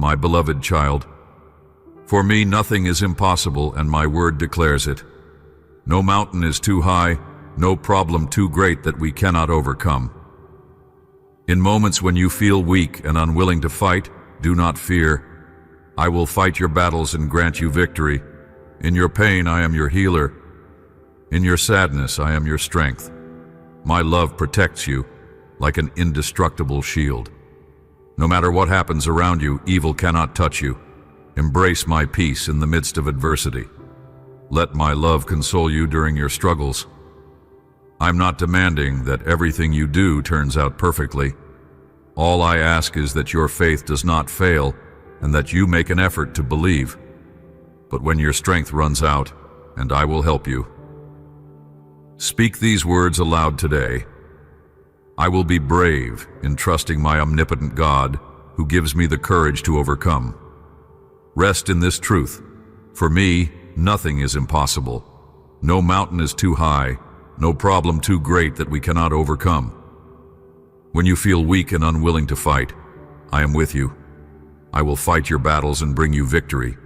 my beloved child. For me nothing is impossible, and my word declares it. No mountain is too high, no problem too great that we cannot overcome. In moments when you feel weak and unwilling to fight, do not fear. I will fight your battles and grant you victory. In your pain I am your healer. In your sadness I am your strength. My love protects you like an indestructible shield. No matter what happens around you, evil cannot touch you. Embrace my peace in the midst of adversity. Let my love console you during your struggles. I'm not demanding that everything you do turns out perfectly. All I ask is that your faith does not fail and that you make an effort to believe. But when your strength runs out, and I will help you. Speak these words aloud today. I will be brave in trusting my omnipotent God, who gives me the courage to overcome. Rest in this truth. For me, nothing is impossible. No mountain is too high, no problem too great that we cannot overcome. When you feel weak and unwilling to fight, I am with you. I will fight your battles and bring you victory.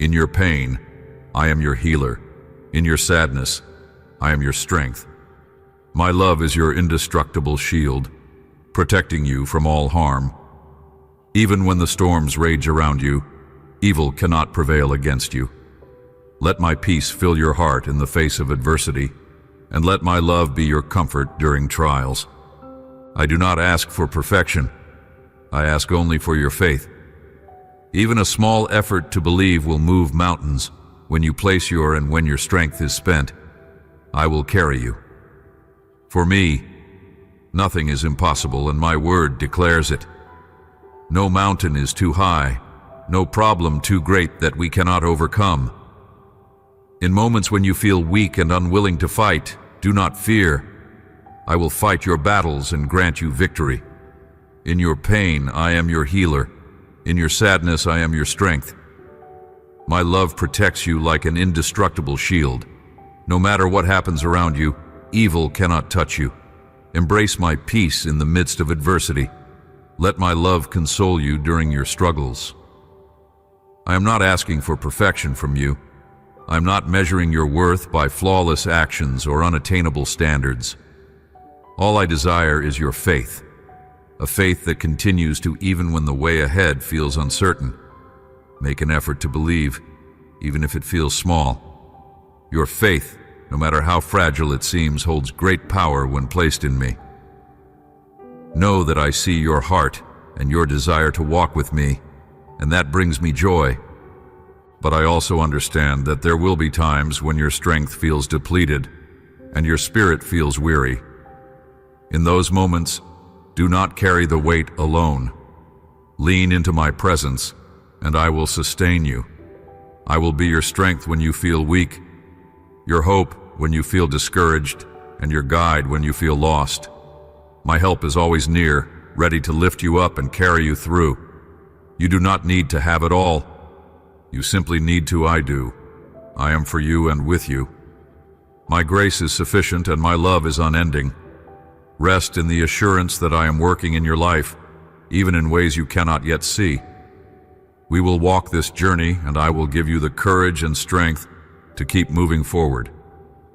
In your pain, I am your healer. In your sadness, I am your strength. My love is your indestructible shield, protecting you from all harm. Even when the storms rage around you, evil cannot prevail against you. Let my peace fill your heart in the face of adversity, and let my love be your comfort during trials. I do not ask for perfection. I ask only for your faith. Even a small effort to believe will move mountains. When you place your and when your strength is spent, I will carry you. For me, nothing is impossible, and my word declares it. No mountain is too high, no problem too great that we cannot overcome. In moments when you feel weak and unwilling to fight, do not fear. I will fight your battles and grant you victory. In your pain, I am your healer. In your sadness, I am your strength. My love protects you like an indestructible shield. No matter what happens around you, evil cannot touch you. Embrace my peace in the midst of adversity. Let my love console you during your struggles. I am not asking for perfection from you. I am not measuring your worth by flawless actions or unattainable standards. All I desire is your faith, a faith that continues to even when the way ahead feels uncertain. Make an effort to believe, even if it feels small. Your faith, no matter how fragile it seems, holds great power when placed in me. Know that I see your heart and your desire to walk with me, and that brings me joy. But I also understand that there will be times when your strength feels depleted and your spirit feels weary. In those moments, do not carry the weight alone. Lean into my presence, and I will sustain you. I will be your strength when you feel weak, your hope when you feel discouraged, and your guide when you feel lost. My help is always near, ready to lift you up and carry you through. You do not need to have it all. You simply need to. I do. I am for you and with you. My grace is sufficient and my love is unending. Rest in the assurance that I am working in your life, even in ways you cannot yet see. We will walk this journey, and I will give you the courage and strength to keep moving forward,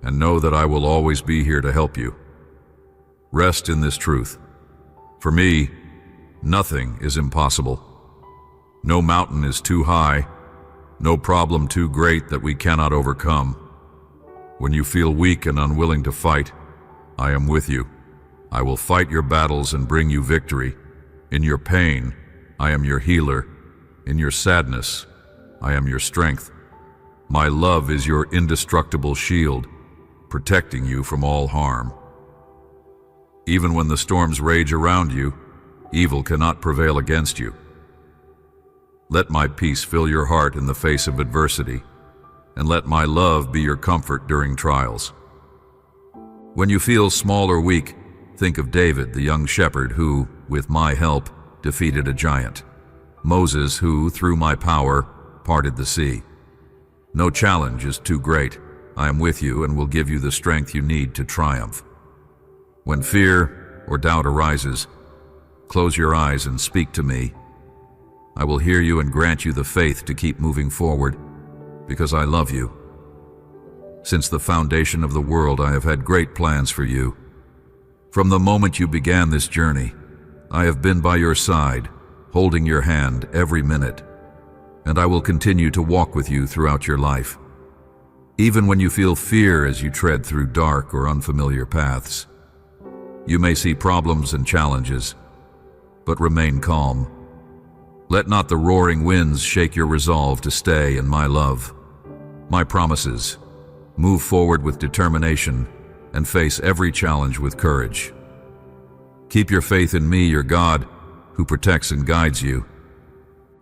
and know that I will always be here to help you. Rest in this truth. For me, nothing is impossible. No mountain is too high, no problem too great that we cannot overcome. When you feel weak and unwilling to fight, I am with you. I will fight your battles and bring you victory. In your pain, I am your healer. In your sadness, I am your strength. My love is your indestructible shield, protecting you from all harm. Even when the storms rage around you, evil cannot prevail against you. Let my peace fill your heart in the face of adversity, and let my love be your comfort during trials. When you feel small or weak, think of David, the young shepherd who, with my help, defeated a giant. Moses, who, through my power, parted the sea. No challenge is too great. I am with you and will give you the strength you need to triumph. When fear or doubt arises, close your eyes and speak to me. I will hear you and grant you the faith to keep moving forward, because I love you. Since the foundation of the world, I have had great plans for you. From the moment you began this journey, I have been by your side, holding your hand every minute, and I will continue to walk with you throughout your life. Even when you feel fear as you tread through dark or unfamiliar paths, you may see problems and challenges, but remain calm. Let not the roaring winds shake your resolve to stay in my love, my promises. Move forward with determination and face every challenge with courage. Keep your faith in me, your God, who protects and guides you.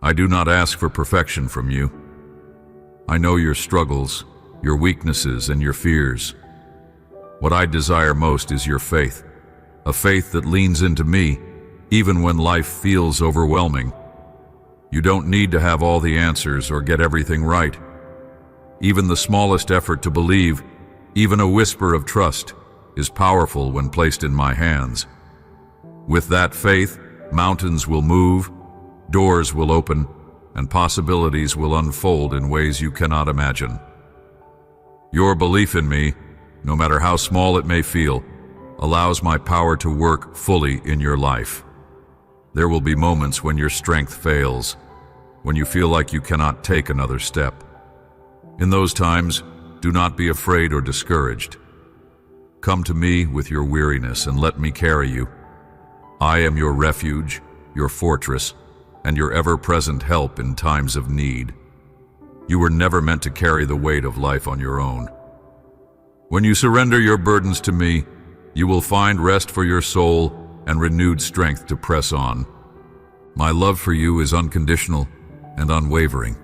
I do not ask for perfection from you. I know your struggles, your weaknesses, and your fears. What I desire most is your faith, a faith that leans into me, even when life feels overwhelming. You don't need to have all the answers or get everything right. Even the smallest effort to believe, even a whisper of trust, is powerful when placed in my hands. With that faith, mountains will move, doors will open, and possibilities will unfold in ways you cannot imagine. Your belief in me, no matter how small it may feel, allows my power to work fully in your life. There will be moments when your strength fails, when you feel like you cannot take another step. In those times, do not be afraid or discouraged. Come to me with your weariness and let me carry you. I am your refuge, your fortress, and your ever-present help in times of need. You were never meant to carry the weight of life on your own. When you surrender your burdens to me, you will find rest for your soul and renewed strength to press on. My love for you is unconditional and unwavering.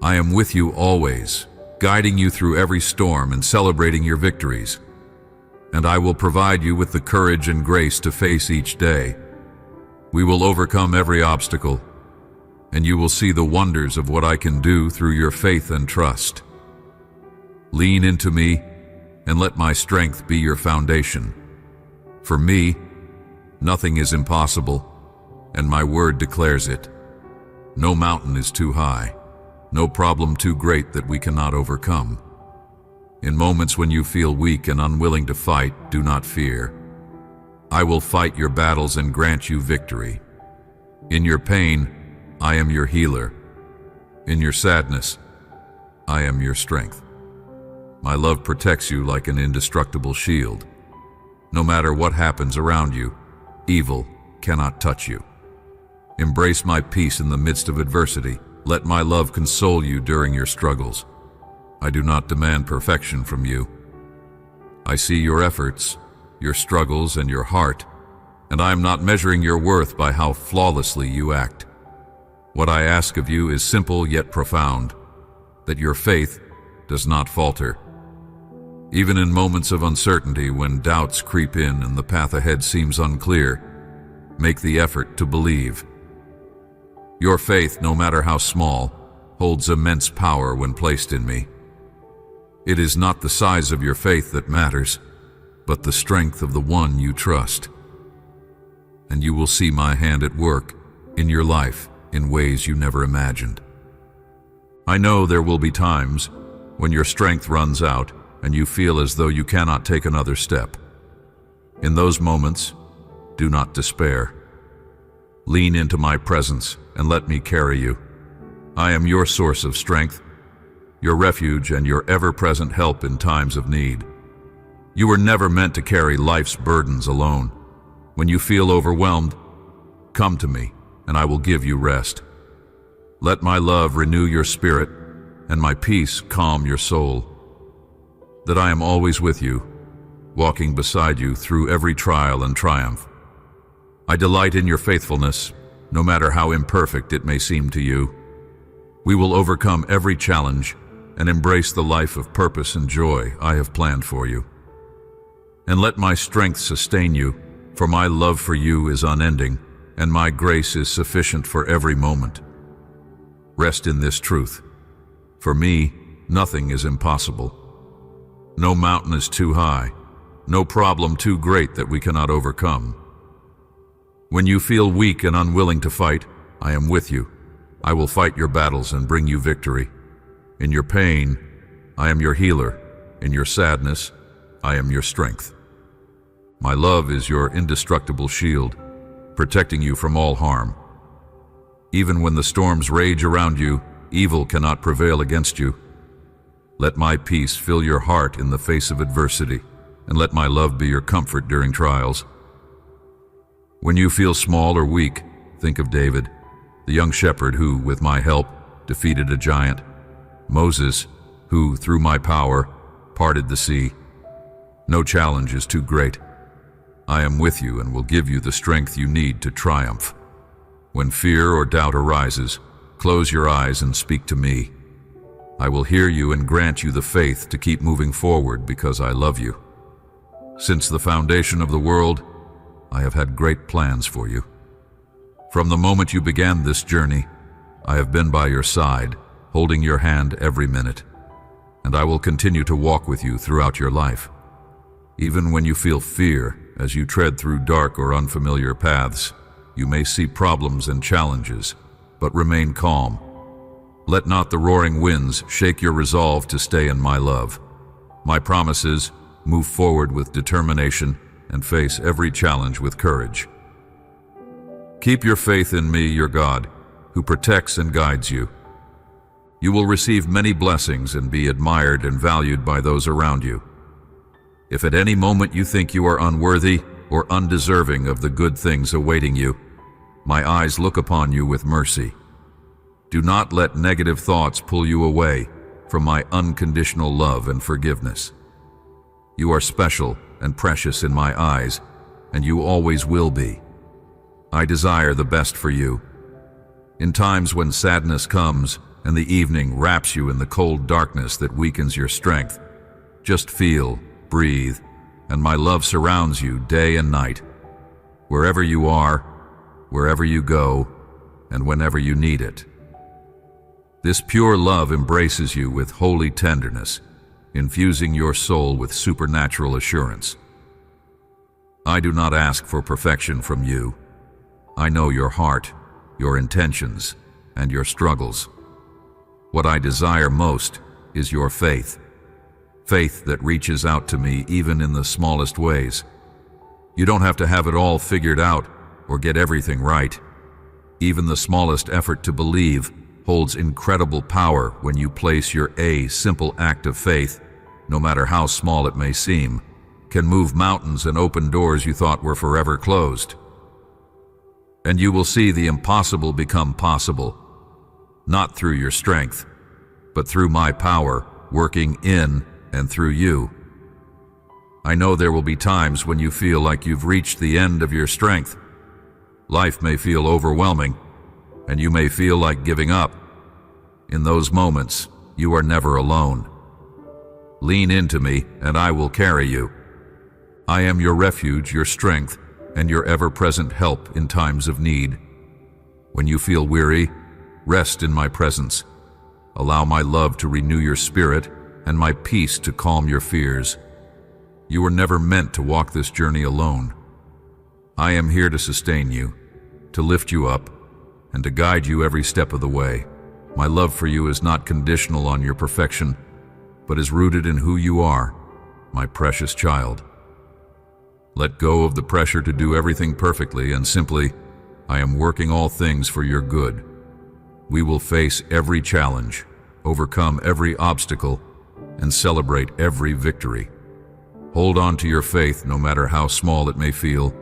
I am with you always, guiding you through every storm and celebrating your victories. And I will provide you with the courage and grace to face each day. We will overcome every obstacle, and you will see the wonders of what I can do through your faith and trust. Lean into me and let my strength be your foundation. For me, nothing is impossible, and my word declares it. No mountain is too high, no problem too great that we cannot overcome. In moments when you feel weak and unwilling to fight, do not fear. I will fight your battles and grant you victory. In your pain, I am your healer. In your sadness, I am your strength. My love protects you like an indestructible shield. No matter what happens around you, evil cannot touch you. Embrace my peace in the midst of adversity. Let my love console you during your struggles. I do not demand perfection from you. I see your efforts, your struggles, and your heart, and I am not measuring your worth by how flawlessly you act. What I ask of you is simple yet profound, that your faith does not falter. Even in moments of uncertainty, when doubts creep in and the path ahead seems unclear, make the effort to believe. Your faith, no matter how small, holds immense power when placed in me. It is not the size of your faith that matters, but the strength of the one you trust. And you will see my hand at work in your life in ways you never imagined. I know there will be times when your strength runs out and you feel as though you cannot take another step. In those moments, do not despair. Lean into my presence and let me carry you. I am your source of strength, your refuge, and your ever-present help in times of need. You were never meant to carry life's burdens alone. When you feel overwhelmed, come to me, and I will give you rest. Let my love renew your spirit, and my peace calm your soul. That I am always with you, walking beside you through every trial and triumph. I delight in your faithfulness, no matter how imperfect it may seem to you. We will overcome every challenge and embrace the life of purpose and joy I have planned for you. And let my strength sustain you, for my love for you is unending, and my grace is sufficient for every moment. Rest in this truth. For me, nothing is impossible. No mountain is too high, no problem too great that we cannot overcome. When you feel weak and unwilling to fight, I am with you. I will fight your battles and bring you victory. In your pain, I am your healer. In your sadness, I am your strength. My love is your indestructible shield, protecting you from all harm. Even when the storms rage around you, evil cannot prevail against you. Let my peace fill your heart in the face of adversity, and let my love be your comfort during trials. When you feel small or weak, think of David, the young shepherd who, with my help, defeated a giant. Moses, who, through my power, parted the sea. No challenge is too great. I am with you and will give you the strength you need to triumph. When fear or doubt arises, close your eyes and speak to me. I will hear you and grant you the faith to keep moving forward because I love you. Since the foundation of the world, I have had great plans for you. From the moment you began this journey, I have been by your side, holding your hand every minute, and I will continue to walk with you throughout your life. Even when you feel fear as you tread through dark or unfamiliar paths, you may see problems and challenges, but remain calm. Let not the roaring winds shake your resolve to stay in my love. My promise is, move forward with determination and face every challenge with courage. Keep your faith in me, your God, who protects and guides you. You will receive many blessings and be admired and valued by those around you. If at any moment you think you are unworthy or undeserving of the good things awaiting you, my eyes look upon you with mercy. Do not let negative thoughts pull you away from my unconditional love and forgiveness. You are special and precious in my eyes, and you always will be. I desire the best for you. In times when sadness comes and the evening wraps you in the cold darkness that weakens your strength, just feel, breathe, and my love surrounds you day and night. Wherever you are, wherever you go, and whenever you need it. This pure love embraces you with holy tenderness, infusing your soul with supernatural assurance. I do not ask for perfection from you. I know your heart, your intentions, and your struggles. What I desire most is your faith. Faith that reaches out to me even in the smallest ways. You don't have to have it all figured out or get everything right. Even the smallest effort to believe holds incredible power when you place your simple act of faith, no matter how small it may seem, can move mountains and open doors you thought were forever closed. And you will see the impossible become possible, not through your strength, but through my power working in and through you. I know there will be times when you feel like you've reached the end of your strength. Life may feel overwhelming, and you may feel like giving up. In those moments, you are never alone. Lean into me, and I will carry you. I am your refuge, your strength, and your ever-present help in times of need. When you feel weary, rest in my presence. Allow my love to renew your spirit and my peace to calm your fears. You were never meant to walk this journey alone. I am here to sustain you, to lift you up, and to guide you every step of the way. My love for you is not conditional on your perfection, but is rooted in who you are, my precious child. Let go of the pressure to do everything perfectly and simply, I am working all things for your good. We will face every challenge, overcome every obstacle, and celebrate every victory. Hold on to your faith no matter how small it may feel,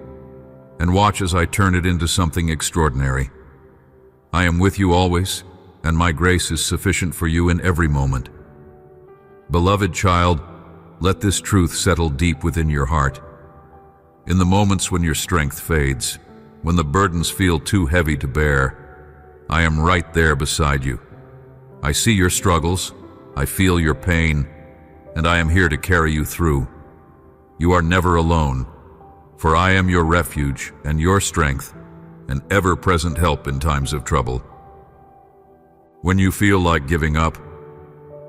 and watch as I turn it into something extraordinary. I am with you always, and my grace is sufficient for you in every moment. Beloved child, let this truth settle deep within your heart. In the moments when your strength fades, when the burdens feel too heavy to bear, I am right there beside you. I see your struggles, I feel your pain, and I am here to carry you through. You are never alone, for I am your refuge and your strength, an ever-present help in times of trouble. When you feel like giving up,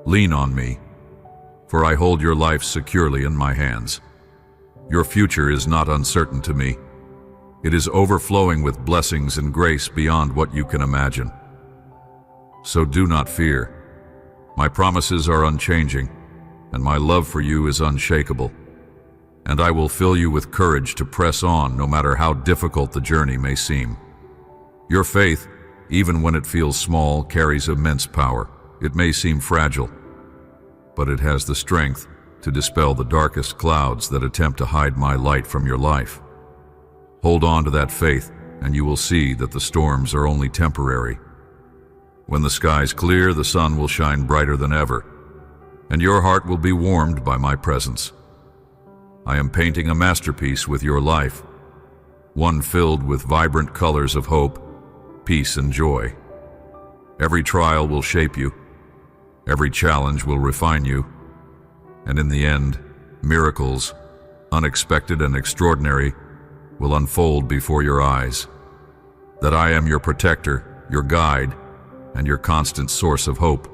lean on me, for I hold your life securely in my hands. Your future is not uncertain to me. It is overflowing with blessings and grace beyond what you can imagine. So do not fear. My promises are unchanging, and my love for you is unshakable. And I will fill you with courage to press on no matter how difficult the journey may seem. Your faith, even when it feels small, carries immense power. It may seem fragile, but it has the strength to dispel the darkest clouds that attempt to hide my light from your life. Hold on to that faith, and you will see that the storms are only temporary. When the skies clear, the sun will shine brighter than ever, and your heart will be warmed by my presence. I am painting a masterpiece with your life, one filled with vibrant colors of hope, peace, and joy. Every trial will shape you, every challenge will refine you, and in the end, miracles, unexpected and extraordinary, will unfold before your eyes. That I am your protector, your guide, and your constant source of hope.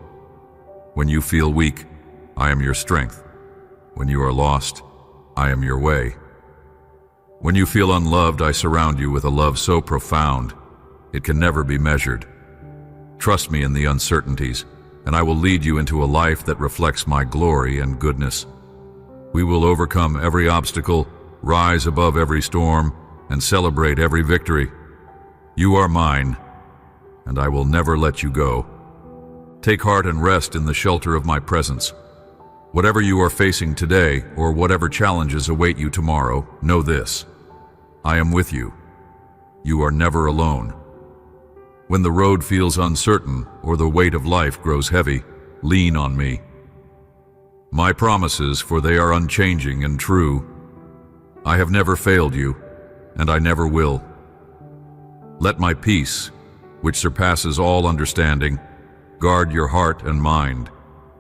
When you feel weak, I am your strength. When you are lost, I am your way. When you feel unloved, I surround you with a love so profound, it can never be measured. Trust me in the uncertainties, and I will lead you into a life that reflects my glory and goodness. We will overcome every obstacle, rise above every storm, and celebrate every victory. You are mine, and I will never let you go. Take heart and rest in the shelter of my presence. Whatever you are facing today, or whatever challenges await you tomorrow, know this: I am with you. You are never alone. When the road feels uncertain or the weight of life grows heavy, lean on me. My promises, for they are unchanging and true. I have never failed you, and I never will. Let my peace, which surpasses all understanding, guard your heart and mind,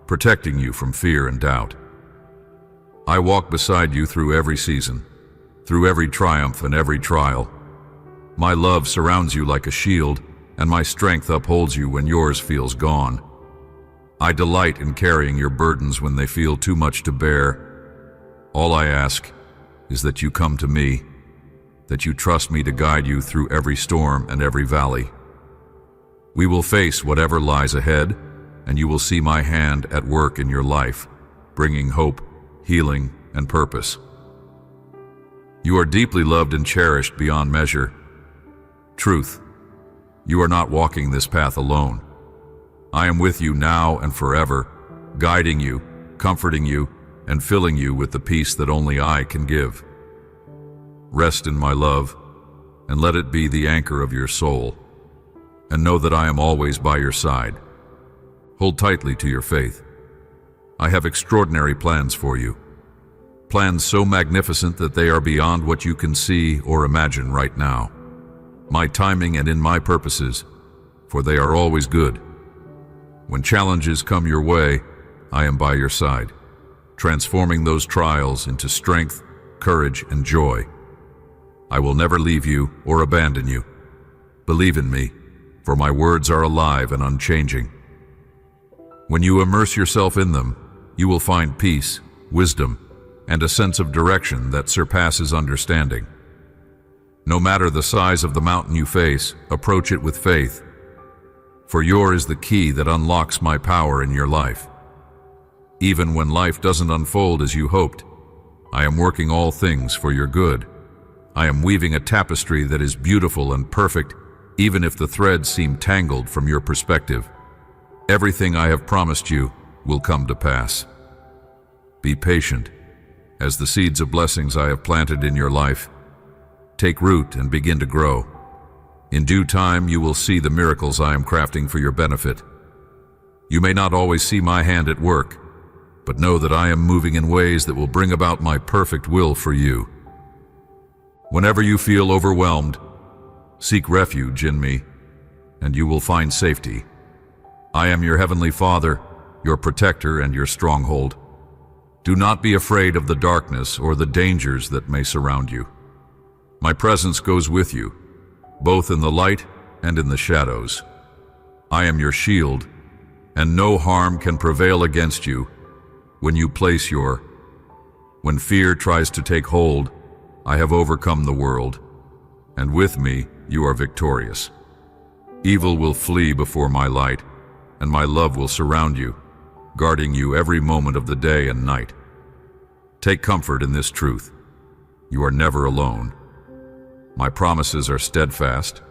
protecting you from fear and doubt. I walk beside you through every season, through every triumph and every trial. My love surrounds you like a shield, and my strength upholds you when yours feels gone. I delight in carrying your burdens when they feel too much to bear. All I ask is that you come to me, that you trust me to guide you through every storm and every valley. We will face whatever lies ahead, and you will see my hand at work in your life, bringing hope, healing, and purpose. You are deeply loved and cherished beyond measure. Truth, you are not walking this path alone. I am with you now and forever, guiding you, comforting you, and filling you with the peace that only I can give. Rest in my love, and let it be the anchor of your soul. And know that I am always by your side. Hold tightly to your faith. I have extraordinary plans for you. Plans so magnificent that they are beyond what you can see or imagine right now. My timing and in my purposes, for they are always good. When challenges come your way, I am by your side, transforming those trials into strength, courage, and joy. I will never leave you or abandon you. Believe in me, for my words are alive and unchanging. When you immerse yourself in them, you will find peace, wisdom, and a sense of direction that surpasses understanding. No matter the size of the mountain you face, approach it with faith, for yours is the key that unlocks my power in your life. Even when life doesn't unfold as you hoped, I am working all things for your good. I am weaving a tapestry that is beautiful and perfect, even if the threads seem tangled from your perspective. Everything I have promised you will come to pass. Be patient, as the seeds of blessings I have planted in your life take root and begin to grow. In due time, you will see the miracles I am crafting for your benefit. You may not always see my hand at work, but know that I am moving in ways that will bring about my perfect will for you. Whenever you feel overwhelmed, seek refuge in me, and you will find safety. I am your heavenly Father, your protector and your stronghold. Do not be afraid of the darkness or the dangers that may surround you. My presence goes with you, both in the light and in the shadows. I am your shield, and no harm can prevail against you when fear tries to take hold. I have overcome the world, and with me you are victorious. Evil will flee before my light, and my love will surround you, guarding you every moment of the day and night. Take comfort in this truth. You are never alone. My promises are steadfast,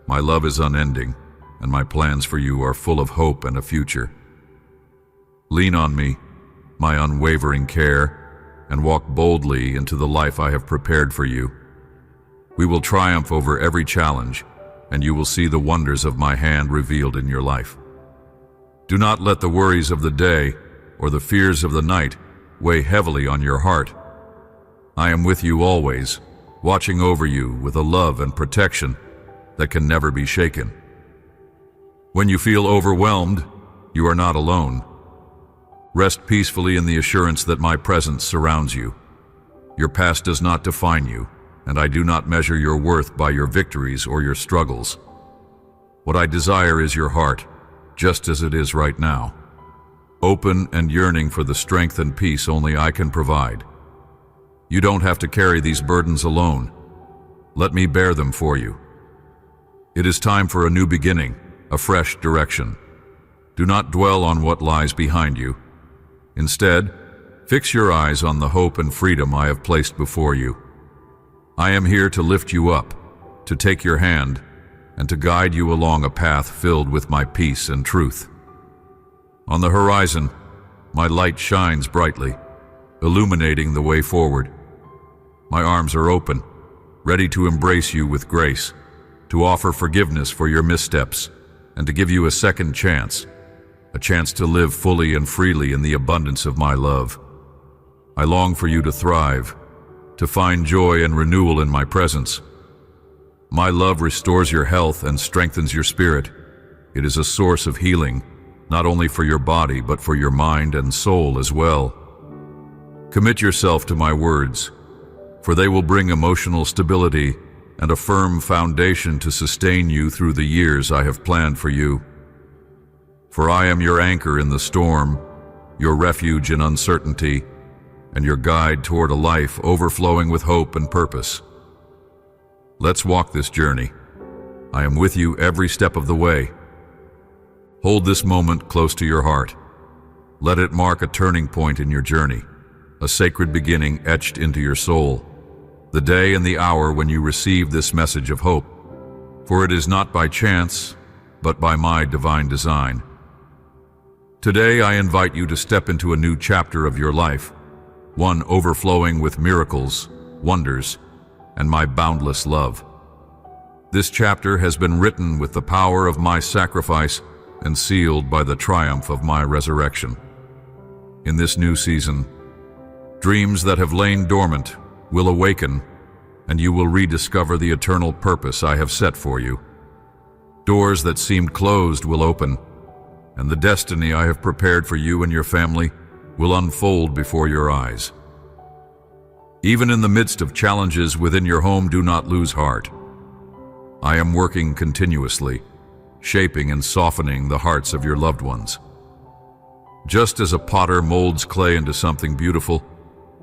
my love is unending, and my plans for you are full of hope and a future. Lean on me, my unwavering care, and walk boldly into the life I have prepared for you. We will triumph over every challenge, and you will see the wonders of my hand revealed in your life. Do not let the worries of the day or the fears of the night weigh heavily on your heart. I am with you always, watching over you with a love and protection that can never be shaken. When you feel overwhelmed, you are not alone. Rest peacefully in the assurance that my presence surrounds you. Your past does not define you, and I do not measure your worth by your victories or your struggles. What I desire is your heart, just as it is right now, open and yearning for the strength and peace only I can provide. You don't have to carry these burdens alone. Let me bear them for you. It is time for a new beginning, a fresh direction. Do not dwell on what lies behind you. Instead, fix your eyes on the hope and freedom I have placed before you. I am here to lift you up, to take your hand, and to guide you along a path filled with my peace and truth. On the horizon, my light shines brightly, illuminating the way forward. My arms are open, ready to embrace you with grace, to offer forgiveness for your missteps, and to give you a second chance, a chance to live fully and freely in the abundance of my love. I long for you to thrive, to find joy and renewal in my presence. My love restores your health and strengthens your spirit. It is a source of healing, not only for your body, but for your mind and soul as well. Commit yourself to my words, for they will bring emotional stability and a firm foundation to sustain you through the years I have planned for you. For I am your anchor in the storm, your refuge in uncertainty, and your guide toward a life overflowing with hope and purpose. Let's walk this journey. I am with you every step of the way. Hold this moment close to your heart. Let it mark a turning point in your journey, a sacred beginning etched into your soul, the day and the hour when you receive this message of hope. For it is not by chance, but by my divine design. Today I invite you to step into a new chapter of your life, one overflowing with miracles, wonders, and my boundless love. This chapter has been written with the power of my sacrifice and sealed by the triumph of my resurrection. In this new season, dreams that have lain dormant will awaken, and you will rediscover the eternal purpose I have set for you. Doors that seemed closed will open, and the destiny I have prepared for you and your family will unfold before your eyes. Even in the midst of challenges within your home, do not lose heart. I am working continuously, shaping and softening the hearts of your loved ones. Just as a potter molds clay into something beautiful,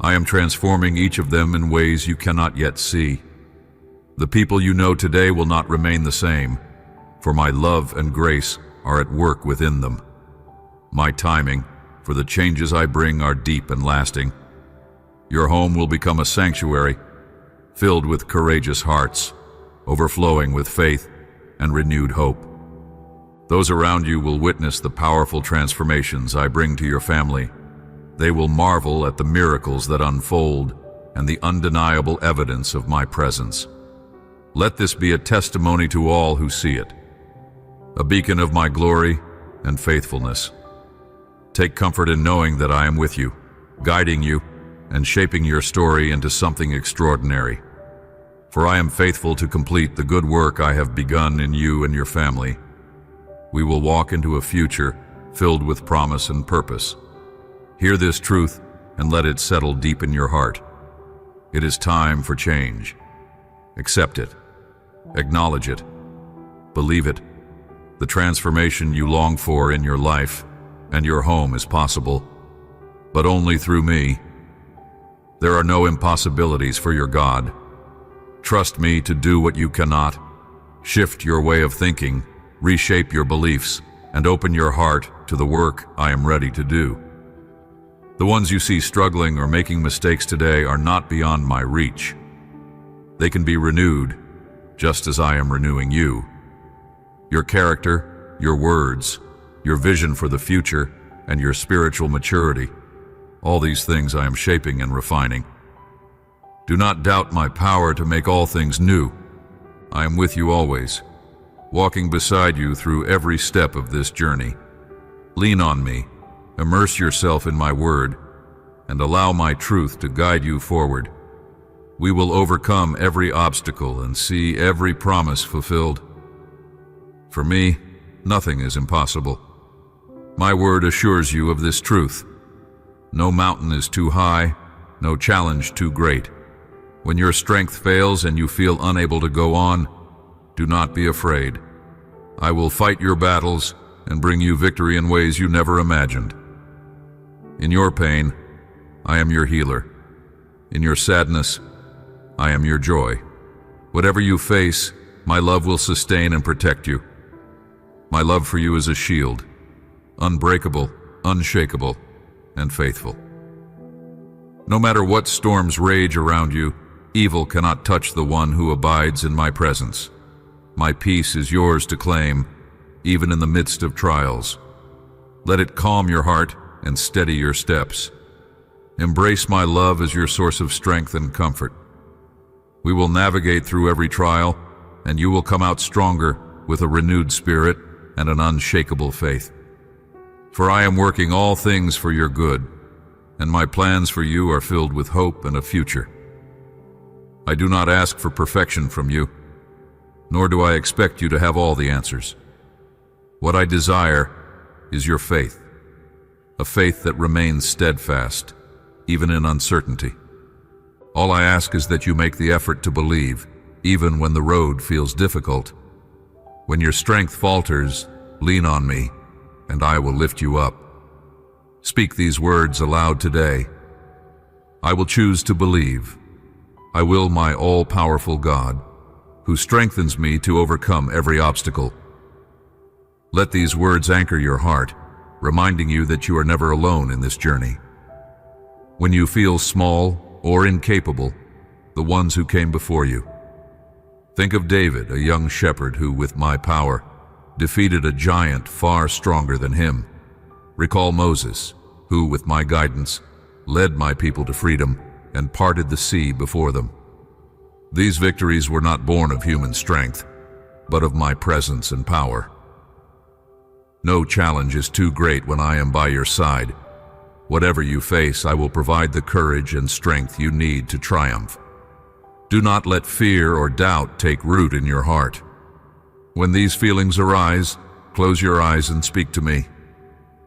I am transforming each of them in ways you cannot yet see. The people you know today will not remain the same, for my love and grace are at work within them. My timing for the changes I bring are deep and lasting. Your home will become a sanctuary, filled with courageous hearts, overflowing with faith and renewed hope. Those around you will witness the powerful transformations I bring to your family. They will marvel at the miracles that unfold and the undeniable evidence of my presence. Let this be a testimony to all who see it, a beacon of my glory and faithfulness. Take comfort in knowing that I am with you, guiding you, and shaping your story into something extraordinary. For I am faithful to complete the good work I have begun in you and your family. We will walk into a future filled with promise and purpose. Hear this truth and let it settle deep in your heart. It is time for change. Accept it. Acknowledge it. Believe it. The transformation you long for in your life and your home is possible, but only through me. There are no impossibilities for your God. Trust me to do what you cannot. Shift your way of thinking, reshape your beliefs, and open your heart to the work I am ready to do. The ones you see struggling or making mistakes today are not beyond my reach. They can be renewed, just as I am renewing you. Your character, your words, your vision for the future, and your spiritual maturity, all these things I am shaping and refining. Do not doubt my power to make all things new. I am with you always, walking beside you through every step of this journey. Lean on me, immerse yourself in my word, and allow my truth to guide you forward. We will overcome every obstacle and see every promise fulfilled. For me, nothing is impossible. My word assures you of this truth. No mountain is too high, no challenge too great. When your strength fails and you feel unable to go on, do not be afraid. I will fight your battles and bring you victory in ways you never imagined. In your pain, I am your healer. In your sadness, I am your joy. Whatever you face, my love will sustain and protect you. My love for you is a shield, unbreakable, unshakable, and faithful. No matter what storms rage around you, evil cannot touch the one who abides in my presence. My peace is yours to claim, even in the midst of trials. Let it calm your heart and steady your steps. Embrace my love as your source of strength and comfort. We will navigate through every trial, and you will come out stronger with a renewed spirit and an unshakable faith. For I am working all things for your good, and my plans for you are filled with hope and a future. I do not ask for perfection from you, nor do I expect you to have all the answers. What I desire is your faith, a faith that remains steadfast, even in uncertainty. All I ask is that you make the effort to believe, even when the road feels difficult. When your strength falters, lean on me, and I will lift you up. Speak these words aloud today. I will choose to believe. I will my all-powerful God, who strengthens me to overcome every obstacle. Let these words anchor your heart, reminding you that you are never alone in this journey. When you feel small or incapable, the ones who came before you. Think of David, a young shepherd who, with my power, defeated a giant far stronger than him. Recall Moses, who, with my guidance, led my people to freedom and parted the sea before them. These victories were not born of human strength, but of my presence and power. No challenge is too great when I am by your side. Whatever you face, I will provide the courage and strength you need to triumph. Do not let fear or doubt take root in your heart. When these feelings arise, close your eyes and speak to me.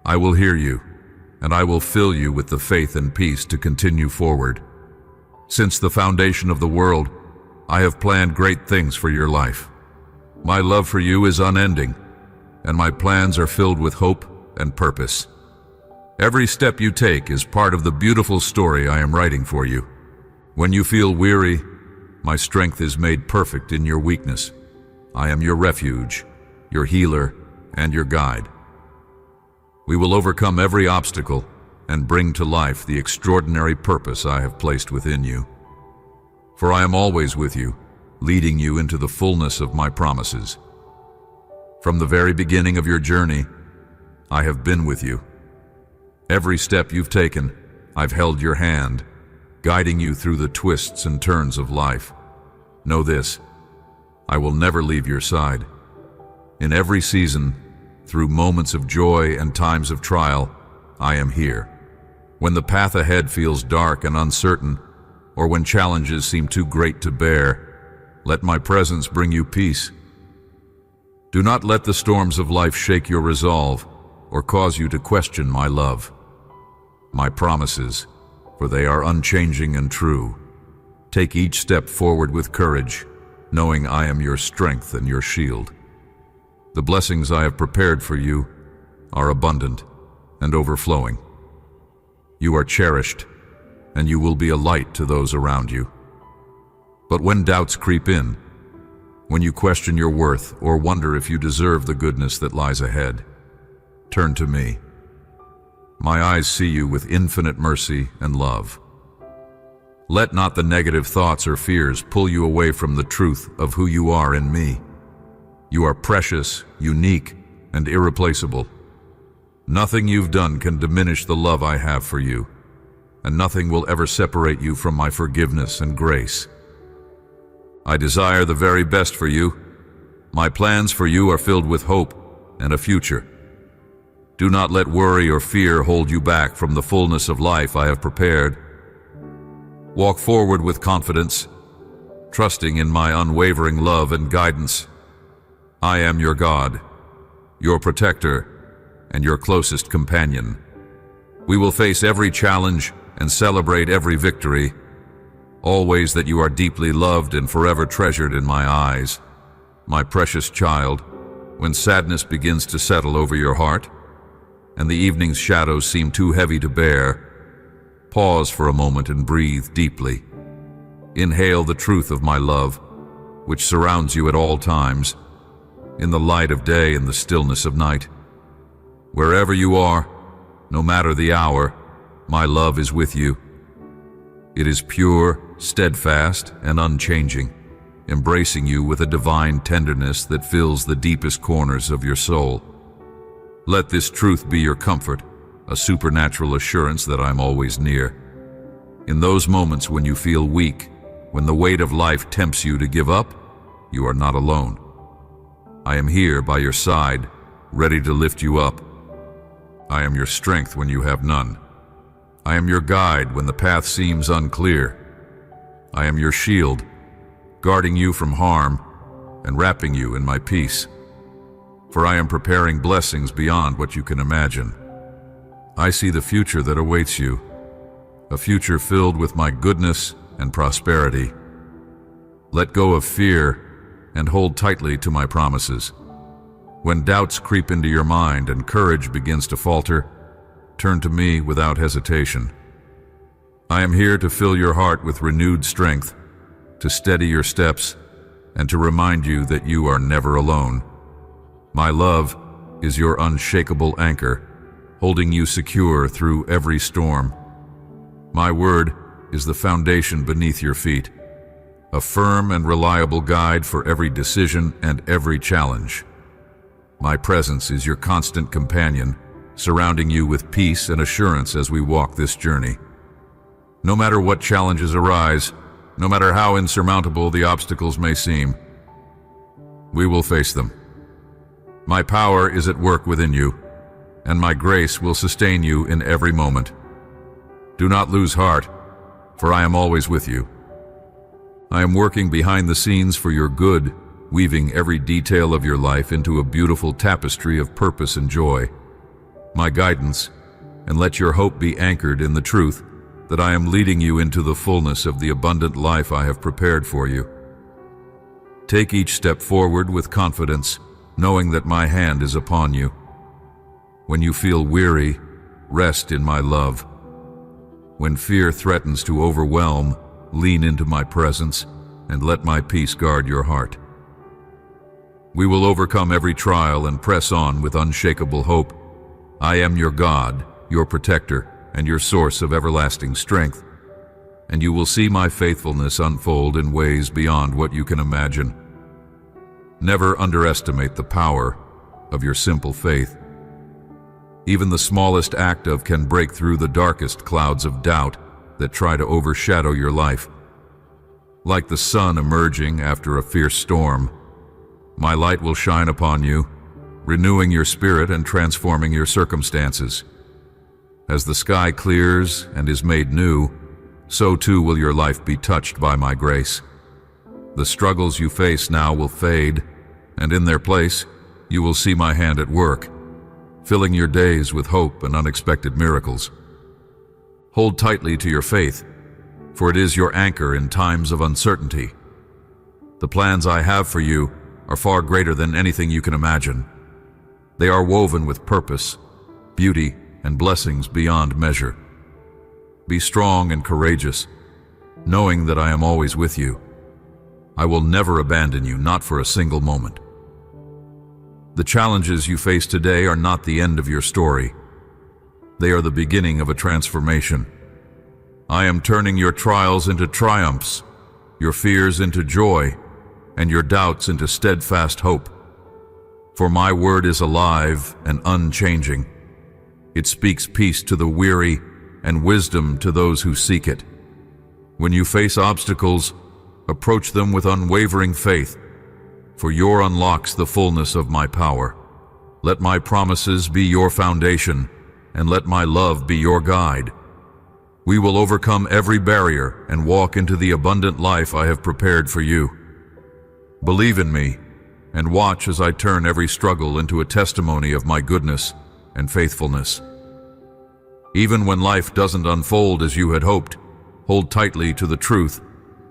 I will hear you, and I will fill you with the faith and peace to continue forward. Since the foundation of the world, I have planned great things for your life. My love for you is unending, and my plans are filled with hope and purpose. Every step you take is part of the beautiful story I am writing for you. When you feel weary, my strength is made perfect in your weakness. I am your refuge, your healer, and your guide. We will overcome every obstacle and bring to life the extraordinary purpose I have placed within you. For I am always with you, leading you into the fullness of my promises. From the very beginning of your journey, I have been with you. Every step you've taken, I've held your hand, guiding you through the twists and turns of life. Know this, I will never leave your side. In every season, through moments of joy and times of trial, I am here. When the path ahead feels dark and uncertain, or when challenges seem too great to bear, let my presence bring you peace. Do not let the storms of life shake your resolve or cause you to question my love. My promises, for they are unchanging and true. Take each step forward with courage, knowing I am your strength and your shield. The blessings I have prepared for you are abundant and overflowing. You are cherished, and you will be a light to those around you. But when doubts creep in, when you question your worth or wonder if you deserve the goodness that lies ahead, turn to me. My eyes see you with infinite mercy and love. Let not the negative thoughts or fears pull you away from the truth of who you are in me. You are precious, unique, and irreplaceable. Nothing you've done can diminish the love I have for you, and nothing will ever separate you from my forgiveness and grace. I desire the very best for you. My plans for you are filled with hope and a future. Do not let worry or fear hold you back from the fullness of life I have prepared. Walk forward with confidence, trusting in my unwavering love and guidance. I am your God, your protector, and your closest companion. We will face every challenge and celebrate every victory, always that you are deeply loved and forever treasured in my eyes. My precious child, when sadness begins to settle over your heart, and the evening's shadows seem too heavy to bear, pause for a moment and breathe deeply. Inhale the truth of my love, which surrounds you at all times, in the light of day and the stillness of night. Wherever you are, no matter the hour, my love is with you. It is pure, steadfast, and unchanging, embracing you with a divine tenderness that fills the deepest corners of your soul. Let this truth be your comfort, a supernatural assurance that I'm always near. In those moments when you feel weak, when the weight of life tempts you to give up, you are not alone. I am here by your side, ready to lift you up. I am your strength when you have none. I am your guide when the path seems unclear. I am your shield, guarding you from harm and wrapping you in my peace. For I am preparing blessings beyond what you can imagine. I see the future that awaits you, a future filled with my goodness and prosperity. Let go of fear and hold tightly to my promises. When doubts creep into your mind and courage begins to falter, turn to me without hesitation. I am here to fill your heart with renewed strength, to steady your steps, and to remind you that you are never alone. My love is your unshakable anchor, holding you secure through every storm. My word is the foundation beneath your feet, a firm and reliable guide for every decision and every challenge. My presence is your constant companion, surrounding you with peace and assurance as we walk this journey. No matter what challenges arise, no matter how insurmountable the obstacles may seem, we will face them. My power is at work within you, and my grace will sustain you in every moment. Do not lose heart, for I am always with you. I am working behind the scenes for your good, weaving every detail of your life into a beautiful tapestry of purpose and joy. My guidance, and let your hope be anchored in the truth that I am leading you into the fullness of the abundant life I have prepared for you. Take each step forward with confidence, knowing that my hand is upon you. When you feel weary, rest in my love. When fear threatens to overwhelm, lean into my presence and let my peace guard your heart. We will overcome every trial and press on with unshakable hope. I am your God, your protector, and your source of everlasting strength, and you will see my faithfulness unfold in ways beyond what you can imagine. Never underestimate the power of your simple faith. Even the smallest act can break through the darkest clouds of doubt that try to overshadow your life. Like the sun emerging after a fierce storm, my light will shine upon you, renewing your spirit and transforming your circumstances. As the sky clears and is made new, so too will your life be touched by my grace. The struggles you face now will fade, and in their place, you will see my hand at work, filling your days with hope and unexpected miracles. Hold tightly to your faith, for it is your anchor in times of uncertainty. The plans I have for you are far greater than anything you can imagine. They are woven with purpose, beauty, and blessings beyond measure. Be strong and courageous, knowing that I am always with you. I will never abandon you, not for a single moment. The challenges you face today are not the end of your story. They are the beginning of a transformation. I am turning your trials into triumphs, your fears into joy, and your doubts into steadfast hope. For my word is alive and unchanging. It speaks peace to the weary and wisdom to those who seek it. When you face obstacles, approach them with unwavering faith, for yours unlocks the fullness of my power. Let my promises be your foundation, and let my love be your guide. We will overcome every barrier and walk into the abundant life I have prepared for you. Believe in me, and watch as I turn every struggle into a testimony of my goodness and faithfulness. Even when life doesn't unfold as you had hoped, hold tightly to the truth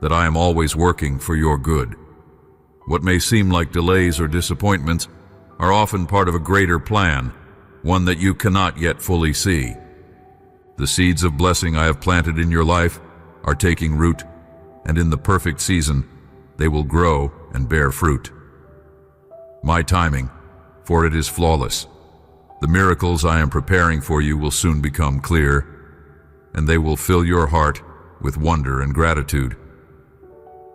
that I am always working for your good. What may seem like delays or disappointments are often part of a greater plan, one that you cannot yet fully see. The seeds of blessing I have planted in your life are taking root, and in the perfect season, they will grow and bear fruit. My timing, for it is flawless. The miracles I am preparing for you will soon become clear, and they will fill your heart with wonder and gratitude.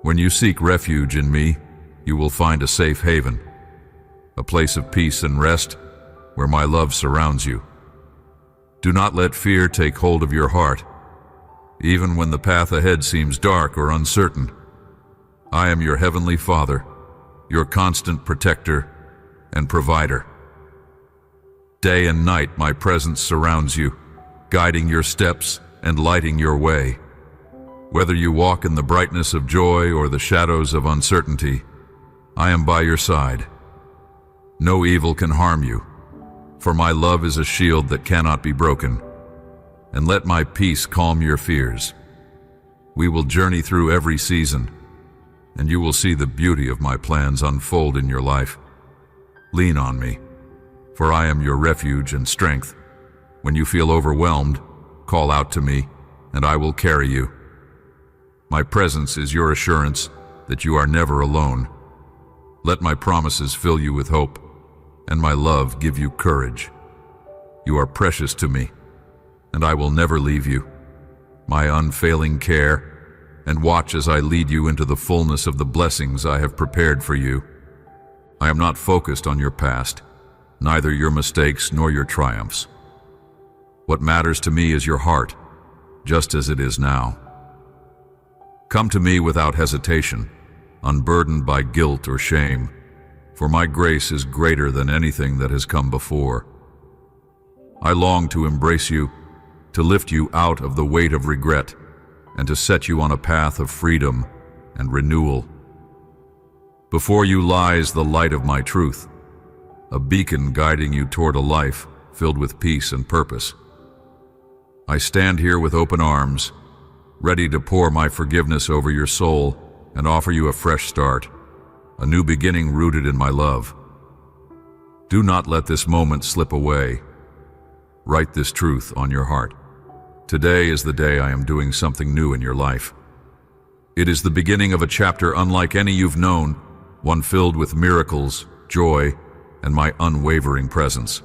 When you seek refuge in me, you will find a safe haven, a place of peace and rest where my love surrounds you. Do not let fear take hold of your heart, even when the path ahead seems dark or uncertain. I am your heavenly Father, your constant protector and provider. Day and night my presence surrounds you, guiding your steps and lighting your way. Whether you walk in the brightness of joy or the shadows of uncertainty, I am by your side. No evil can harm you, for my love is a shield that cannot be broken. And let my peace calm your fears. We will journey through every season, and you will see the beauty of my plans unfold in your life. Lean on me, for I am your refuge and strength. When you feel overwhelmed, call out to me, and I will carry you. My presence is your assurance that you are never alone. Let my promises fill you with hope, and my love give you courage. You are precious to me, and I will never leave you. My unfailing care, and watch as I lead you into the fullness of the blessings I have prepared for you. I am not focused on your past, neither your mistakes nor your triumphs. What matters to me is your heart, just as it is now. Come to me without hesitation, unburdened by guilt or shame, for my grace is greater than anything that has come before. I long to embrace you, to lift you out of the weight of regret, and to set you on a path of freedom and renewal. Before you lies the light of my truth, a beacon guiding you toward a life filled with peace and purpose. I stand here with open arms, ready to pour my forgiveness over your soul and offer you a fresh start, a new beginning rooted in my love. Do not let this moment slip away. Write this truth on your heart. Today is the day I am doing something new in your life. It is the beginning of a chapter unlike any you've known, one filled with miracles, joy, and my unwavering presence.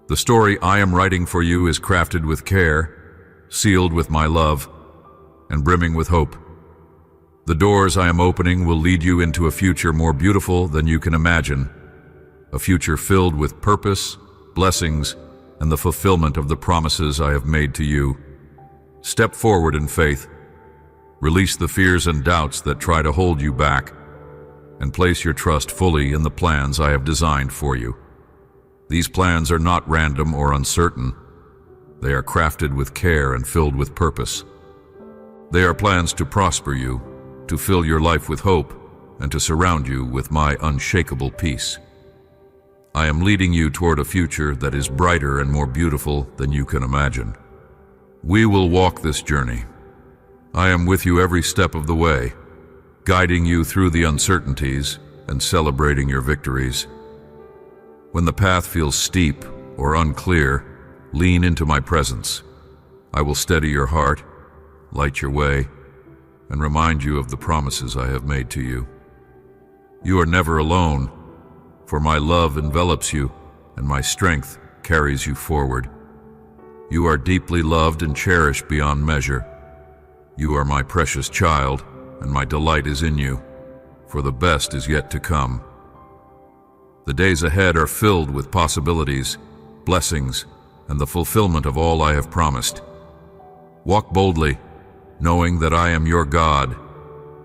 The story I am writing for you is crafted with care, sealed with my love, and brimming with hope. The doors I am opening will lead you into a future more beautiful than you can imagine, a future filled with purpose, blessings, and the fulfillment of the promises I have made to you. Step forward in faith, release the fears and doubts that try to hold you back, and place your trust fully in the plans I have designed for you. These plans are not random or uncertain. They are crafted with care and filled with purpose. They are plans to prosper you, to fill your life with hope, and to surround you with my unshakable peace. I am leading you toward a future that is brighter and more beautiful than you can imagine. We will walk this journey. I am with you every step of the way, guiding you through the uncertainties and celebrating your victories. When the path feels steep or unclear, lean into my presence. I will steady your heart, light your way, and remind you of the promises I have made to you. You are never alone, for my love envelops you, and my strength carries you forward. You are deeply loved and cherished beyond measure. You are my precious child, and my delight is in you, for the best is yet to come. The days ahead are filled with possibilities, blessings, and the fulfillment of all I have promised. Walk boldly, knowing that I am your God,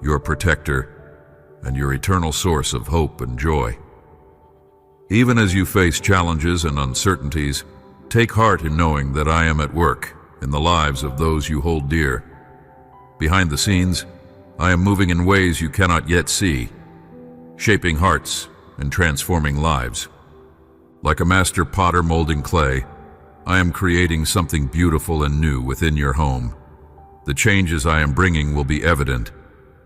your protector, and your eternal source of hope and joy. Even as you face challenges and uncertainties, take heart in knowing that I am at work in the lives of those you hold dear. Behind the scenes, I am moving in ways you cannot yet see, shaping hearts and transforming lives. Like a master potter molding clay, I am creating something beautiful and new within your home. The changes I am bringing will be evident,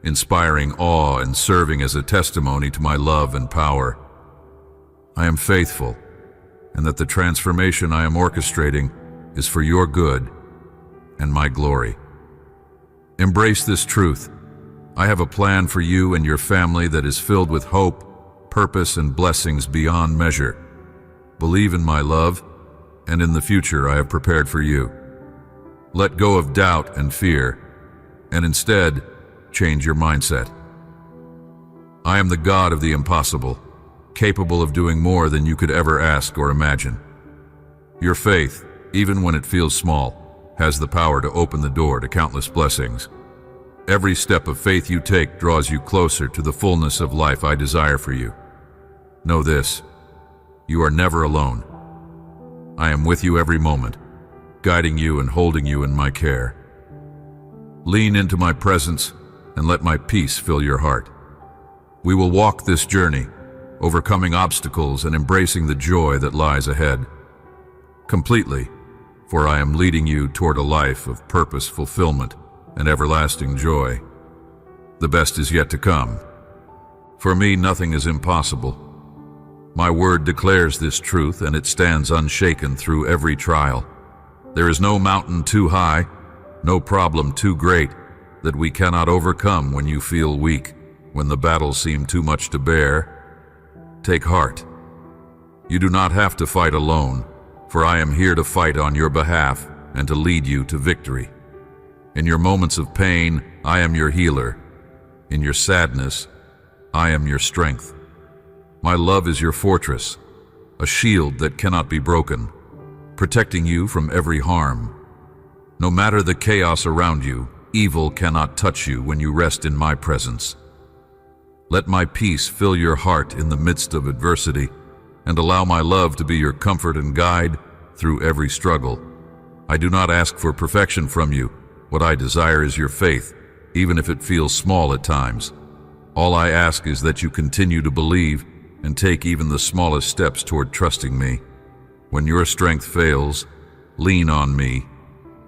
inspiring awe and serving as a testimony to my love and power. I am faithful, and that the transformation I am orchestrating is for your good and my glory. Embrace this truth. I have a plan for you and your family that is filled with hope, purpose, and blessings beyond measure. Believe in my love and in the future I have prepared for you. Let go of doubt and fear, and instead, change your mindset. I am the God of the impossible, capable of doing more than you could ever ask or imagine. Your faith, even when it feels small, has the power to open the door to countless blessings. Every step of faith you take draws you closer to the fullness of life I desire for you. Know this: you are never alone. I am with you every moment, guiding you and holding you in my care. Lean into my presence and let my peace fill your heart. We will walk this journey, overcoming obstacles and embracing the joy that lies ahead. Completely, for I am leading you toward a life of purpose, fulfillment, and everlasting joy. The best is yet to come. For me, nothing is impossible. My word declares this truth, and it stands unshaken through every trial. There is no mountain too high, no problem too great that we cannot overcome. When you feel weak, when the battles seem too much to bear, take heart. You do not have to fight alone, for I am here to fight on your behalf and to lead you to victory. In your moments of pain, I am your healer. In your sadness, I am your strength. My love is your fortress, a shield that cannot be broken, protecting you from every harm. No matter the chaos around you, evil cannot touch you when you rest in my presence. Let my peace fill your heart in the midst of adversity, and allow my love to be your comfort and guide through every struggle. I do not ask for perfection from you. What I desire is your faith, even if it feels small at times. All I ask is that you continue to believe and take even the smallest steps toward trusting me. When your strength fails, lean on me,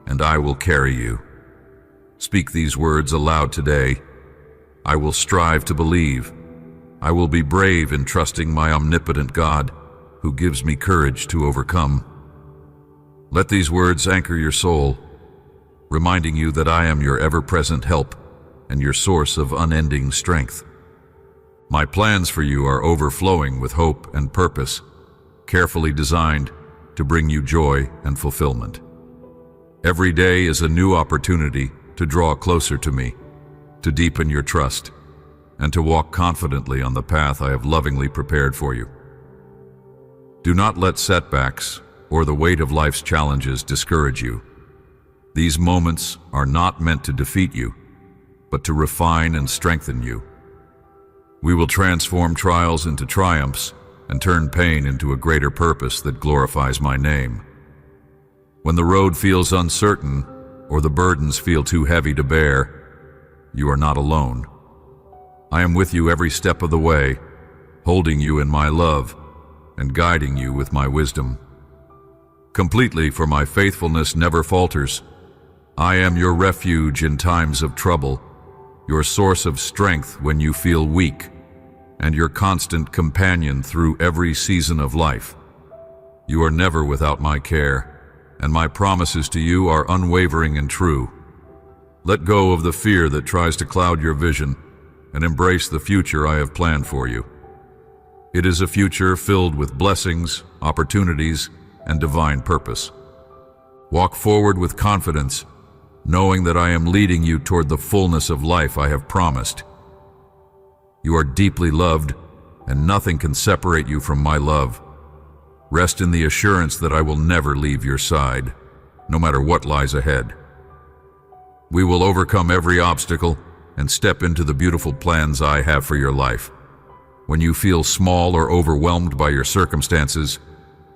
and I will carry you. Speak these words aloud today. I will strive to believe. I will be brave in trusting my omnipotent God, who gives me courage to overcome. Let these words anchor your soul, reminding you that I am your ever-present help and your source of unending strength. My plans for you are overflowing with hope and purpose, carefully designed to bring you joy and fulfillment. Every day is a new opportunity to draw closer to me, to deepen your trust, and to walk confidently on the path I have lovingly prepared for you. Do not let setbacks or the weight of life's challenges discourage you. These moments are not meant to defeat you, but to refine and strengthen you. We will transform trials into triumphs and turn pain into a greater purpose that glorifies my name. When the road feels uncertain or the burdens feel too heavy to bear, you are not alone. I am with you every step of the way, holding you in my love and guiding you with my wisdom. Completely, for my faithfulness never falters. I am your refuge in times of trouble, your source of strength when you feel weak, and your constant companion through every season of life. You are never without my care, and my promises to you are unwavering and true. Let go of the fear that tries to cloud your vision and embrace the future I have planned for you. It is a future filled with blessings, opportunities, and divine purpose. Walk forward with confidence, knowing that I am leading you toward the fullness of life I have promised. You are deeply loved, and nothing can separate you from my love. Rest in the assurance that I will never leave your side, no matter what lies ahead. We will overcome every obstacle and step into the beautiful plans I have for your life. When you feel small or overwhelmed by your circumstances,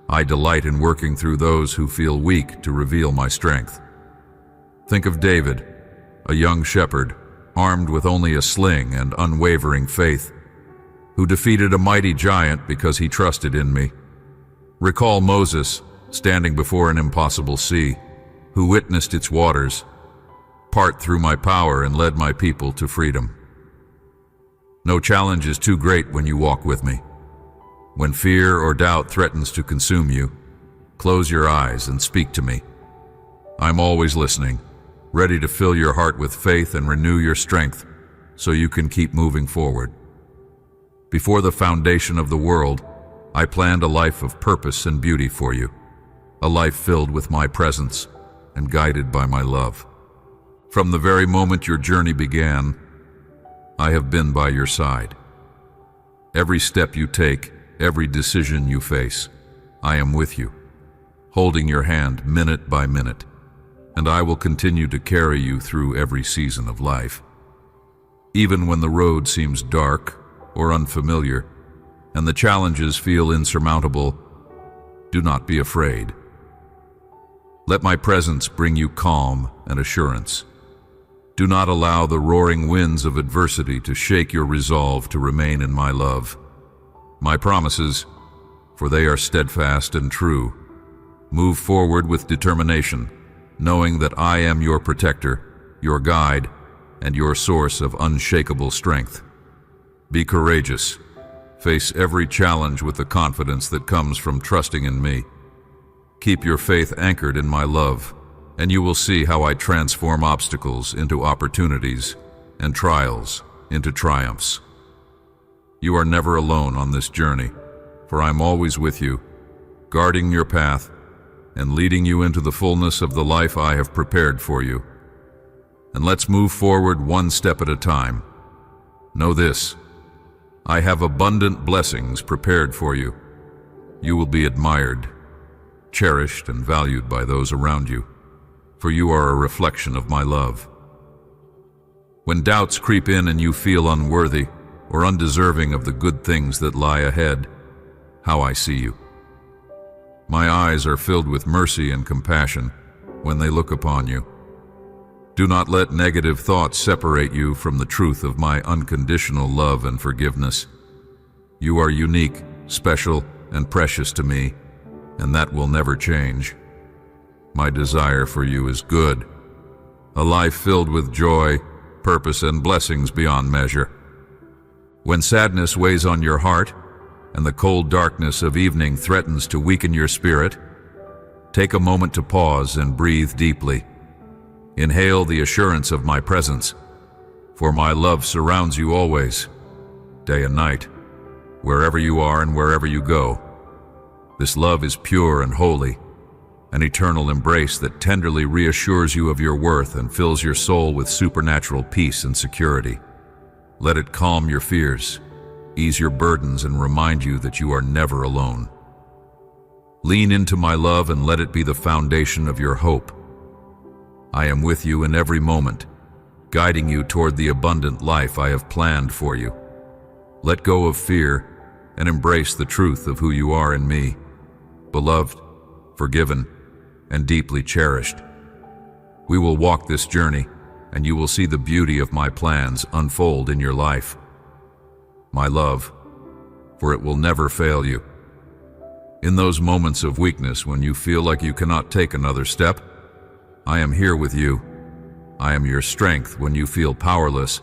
I delight in working through those who feel weak to reveal my strength. Think of David, a young shepherd, armed with only a sling and unwavering faith, who defeated a mighty giant because he trusted in me. Recall Moses, standing before an impossible sea, who witnessed its waters part through my power and led my people to freedom. No challenge is too great when you walk with me. When fear or doubt threatens to consume you, close your eyes and speak to me. I'm always listening, ready to fill your heart with faith and renew your strength so you can keep moving forward. Before the foundation of the world, I planned a life of purpose and beauty for you, a life filled with my presence and guided by my love. From the very moment your journey began, I have been by your side. Every step you take, every decision you face, I am with you, holding your hand minute by minute, and I will continue to carry you through every season of life. Even when the road seems dark or unfamiliar, and the challenges feel insurmountable, do not be afraid. Let my presence bring you calm and assurance. Do not allow the roaring winds of adversity to shake your resolve to remain in my love. My promises, for they are steadfast and true. Move forward with determination, knowing that I am your protector, your guide, and your source of unshakable strength. Be courageous. Face every challenge with the confidence that comes from trusting in me. Keep your faith anchored in my love, and you will see how I transform obstacles into opportunities and trials into triumphs. You are never alone on this journey, for I'm always with you, guarding your path and leading you into the fullness of the life I have prepared for you. And let's move forward one step at a time. Know this: I have abundant blessings prepared for you. You will be admired, cherished, and valued by those around you, for you are a reflection of my love. When doubts creep in and you feel unworthy or undeserving of the good things that lie ahead, how I see you. My eyes are filled with mercy and compassion when they look upon you. Do not let negative thoughts separate you from the truth of my unconditional love and forgiveness. You are unique, special, and precious to me, and that will never change. My desire for you is good, a life filled with joy, purpose, and blessings beyond measure. When sadness weighs on your heart, and the cold darkness of evening threatens to weaken your spirit, take a moment to pause and breathe deeply. Inhale the assurance of my presence, for my love surrounds you always, day and night, wherever you are and wherever you go. This love is pure and holy, an eternal embrace that tenderly reassures you of your worth and fills your soul with supernatural peace and security. Let it calm your fears, ease your burdens, and remind you that you are never alone. Lean into my love and let it be the foundation of your hope. I am with you in every moment, guiding you toward the abundant life I have planned for you. Let go of fear and embrace the truth of who you are in me, beloved, forgiven, and deeply cherished. We will walk this journey, and you will see the beauty of my plans unfold in your life. My love, for it will never fail you. In those moments of weakness when you feel like you cannot take another step, I am here with you. I am your strength when you feel powerless,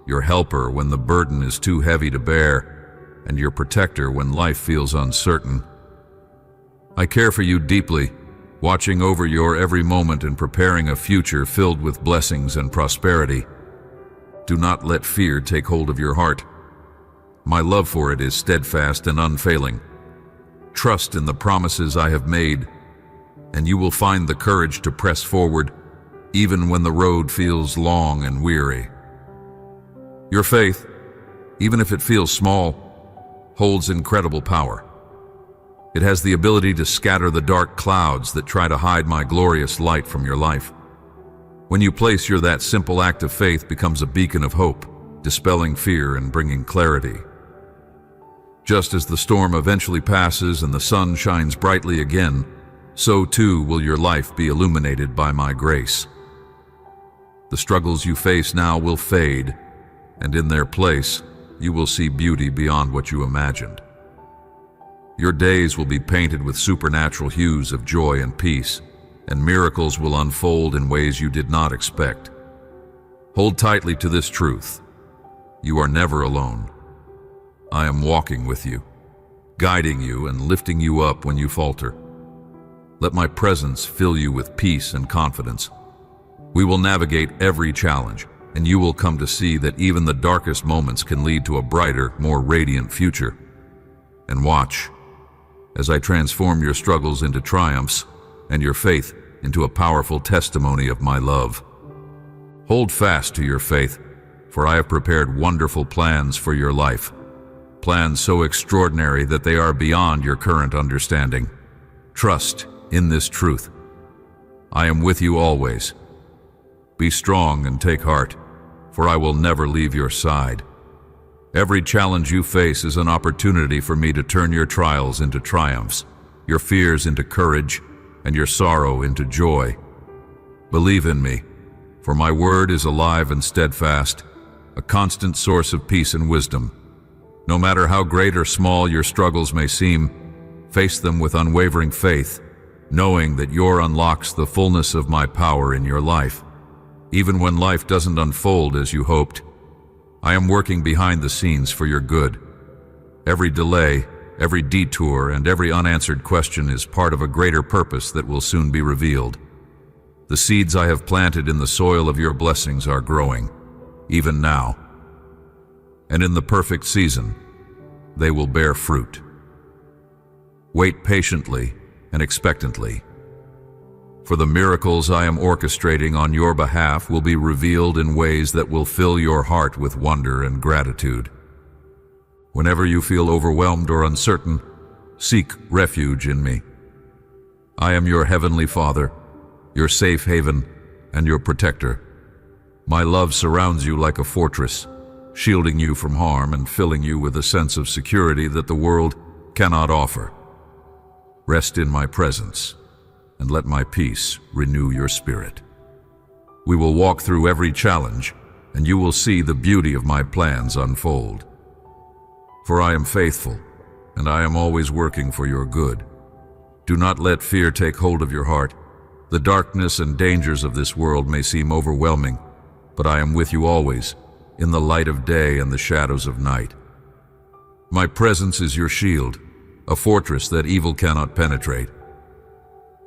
your helper when the burden is too heavy to bear, and your protector when life feels uncertain. I care for you deeply, watching over your every moment and preparing a future filled with blessings and prosperity. Do not let fear take hold of your heart. My love for it is steadfast and unfailing. Trust in the promises I have made, and you will find the courage to press forward, even when the road feels long and weary. Your faith, even if it feels small, holds incredible power. It has the ability to scatter the dark clouds that try to hide my glorious light from your life. When you place that simple act of faith becomes a beacon of hope, dispelling fear and bringing clarity. Just as the storm eventually passes and the sun shines brightly again, so too will your life be illuminated by my grace. The struggles you face now will fade, and in their place, you will see beauty beyond what you imagined. Your days will be painted with supernatural hues of joy and peace, and miracles will unfold in ways you did not expect. Hold tightly to this truth. You are never alone. I am walking with you, guiding you and lifting you up when you falter. Let my presence fill you with peace and confidence. We will navigate every challenge, and you will come to see that even the darkest moments can lead to a brighter, more radiant future. And watch as I transform your struggles into triumphs and your faith into a powerful testimony of my love. Hold fast to your faith, for I have prepared wonderful plans for your life, plans so extraordinary that they are beyond your current understanding. Trust in this truth. I am with you always. Be strong and take heart, for I will never leave your side. Every challenge you face is an opportunity for me to turn your trials into triumphs, your fears into courage, and your sorrow into joy. Believe in me, for my word is alive and steadfast, a constant source of peace and wisdom. No matter how great or small your struggles may seem, face them with unwavering faith, knowing that yours unlocks the fullness of my power in your life. Even when life doesn't unfold as you hoped, I am working behind the scenes for your good. Every delay, every detour, and every unanswered question is part of a greater purpose that will soon be revealed. The seeds I have planted in the soil of your blessings are growing, even now. And in the perfect season, they will bear fruit. Wait patiently and expectantly, for the miracles I am orchestrating on your behalf will be revealed in ways that will fill your heart with wonder and gratitude. Whenever you feel overwhelmed or uncertain, seek refuge in me. I am your heavenly Father, your safe haven, and your protector. My love surrounds you like a fortress, shielding you from harm and filling you with a sense of security that the world cannot offer. Rest in my presence, and let my peace renew your spirit. We will walk through every challenge, and you will see the beauty of my plans unfold. For I am faithful, and I am always working for your good. Do not let fear take hold of your heart. The darkness and dangers of this world may seem overwhelming, but I am with you always, in the light of day and the shadows of night. My presence is your shield, a fortress that evil cannot penetrate.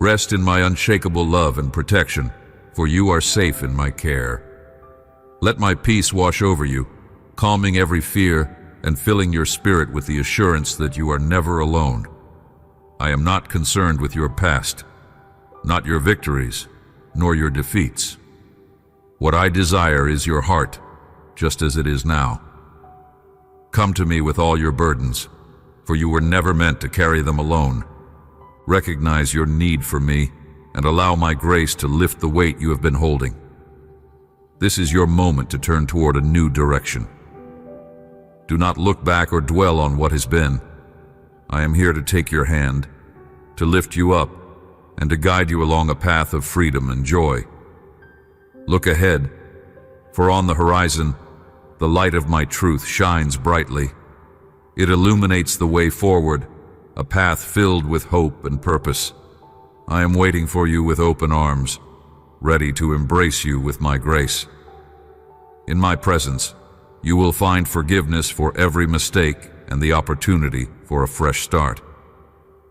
Rest in my unshakable love and protection, for you are safe in my care. Let my peace wash over you, calming every fear and filling your spirit with the assurance that you are never alone. I am not concerned with your past, not your victories, nor your defeats. What I desire is your heart, just as it is now. Come to me with all your burdens, for you were never meant to carry them alone. Recognize your need for me and allow my grace to lift the weight you have been holding. This is your moment to turn toward a new direction. Do not look back or dwell on what has been. I am here to take your hand, to lift you up, and to guide you along a path of freedom and joy. Look ahead, for on the horizon, the light of my truth shines brightly. It illuminates the way forward, a path filled with hope and purpose. I am waiting for you with open arms, ready to embrace you with my grace. In my presence, you will find forgiveness for every mistake and the opportunity for a fresh start.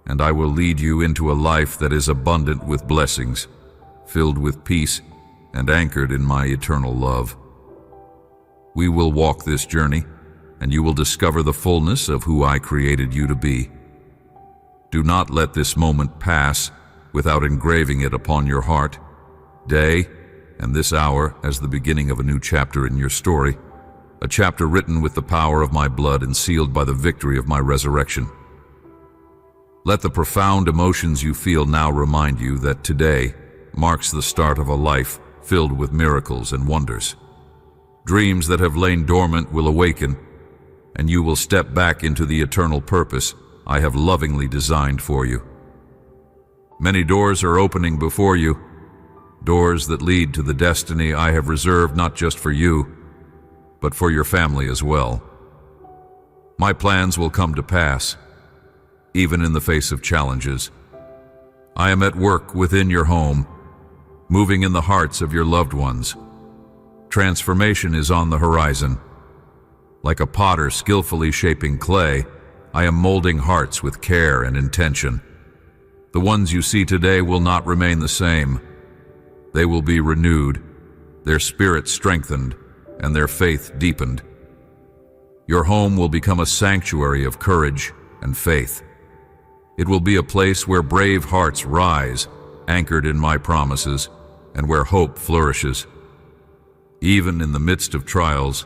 and I will lead you into a life that is abundant with blessings, filled with peace, and anchored in my eternal love. We will walk this journey, and you will discover the fullness of who I created you to be. Do not let this moment pass without engraving it upon your heart, day and this hour as the beginning of a new chapter in your story, a chapter written with the power of my blood and sealed by the victory of my resurrection. Let the profound emotions you feel now remind you that today marks the start of a life filled with miracles and wonders. Dreams that have lain dormant will awaken, and you will step back into the eternal purpose I have lovingly designed for you. Many doors are opening before you, doors that lead to the destiny I have reserved not just for you, but for your family as well. My plans will come to pass, even in the face of challenges. I am at work within your home, moving in the hearts of your loved ones. Transformation is on the horizon. Like a potter skillfully shaping clay, I am molding hearts with care and intention. The ones you see today will not remain the same. They will be renewed, their spirit strengthened, and their faith deepened. Your home will become a sanctuary of courage and faith. It will be a place where brave hearts rise, anchored in my promises, and where hope flourishes. Even in the midst of trials,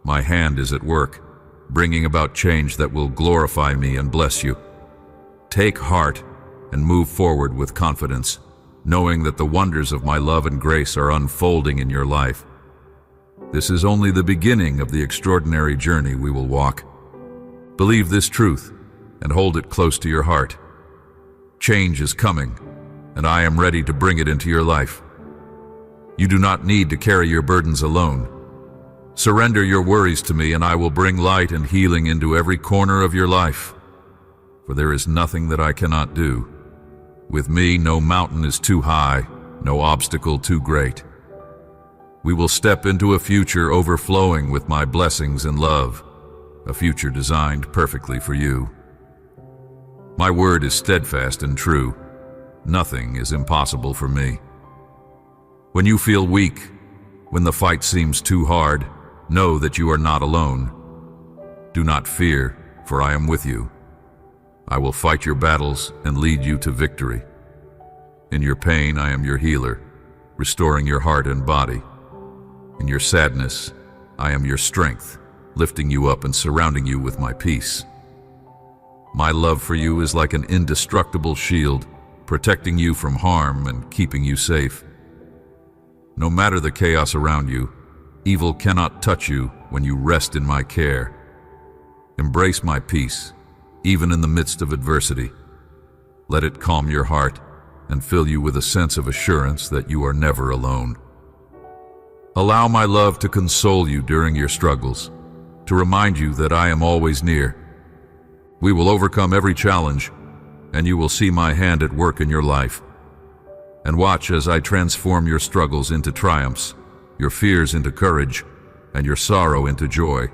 my hand is at work, bringing about change that will glorify me and bless you. Take heart and move forward with confidence, knowing that the wonders of my love and grace are unfolding in your life. This is only the beginning of the extraordinary journey we will walk. Believe this truth and hold it close to your heart. Change is coming, and I am ready to bring it into your life. You do not need to carry your burdens alone. Surrender your worries to me, and I will bring light and healing into every corner of your life. For there is nothing that I cannot do. With me, no mountain is too high, no obstacle too great. We will step into a future overflowing with my blessings and love, a future designed perfectly for you. My word is steadfast and true. Nothing is impossible for me. When you feel weak, when the fight seems too hard, know that you are not alone. Do not fear, for I am with you. I will fight your battles and lead you to victory. In your pain, I am your healer, restoring your heart and body. In your sadness, I am your strength, lifting you up and surrounding you with my peace. My love for you is like an indestructible shield, protecting you from harm and keeping you safe. No matter the chaos around you, evil cannot touch you when you rest in my care. Embrace my peace, even in the midst of adversity. Let it calm your heart and fill you with a sense of assurance that you are never alone. Allow my love to console you during your struggles, to remind you that I am always near. We will overcome every challenge, and you will see my hand at work in your life. And watch as I transform your struggles into triumphs, your fears into courage, and your sorrow into joy.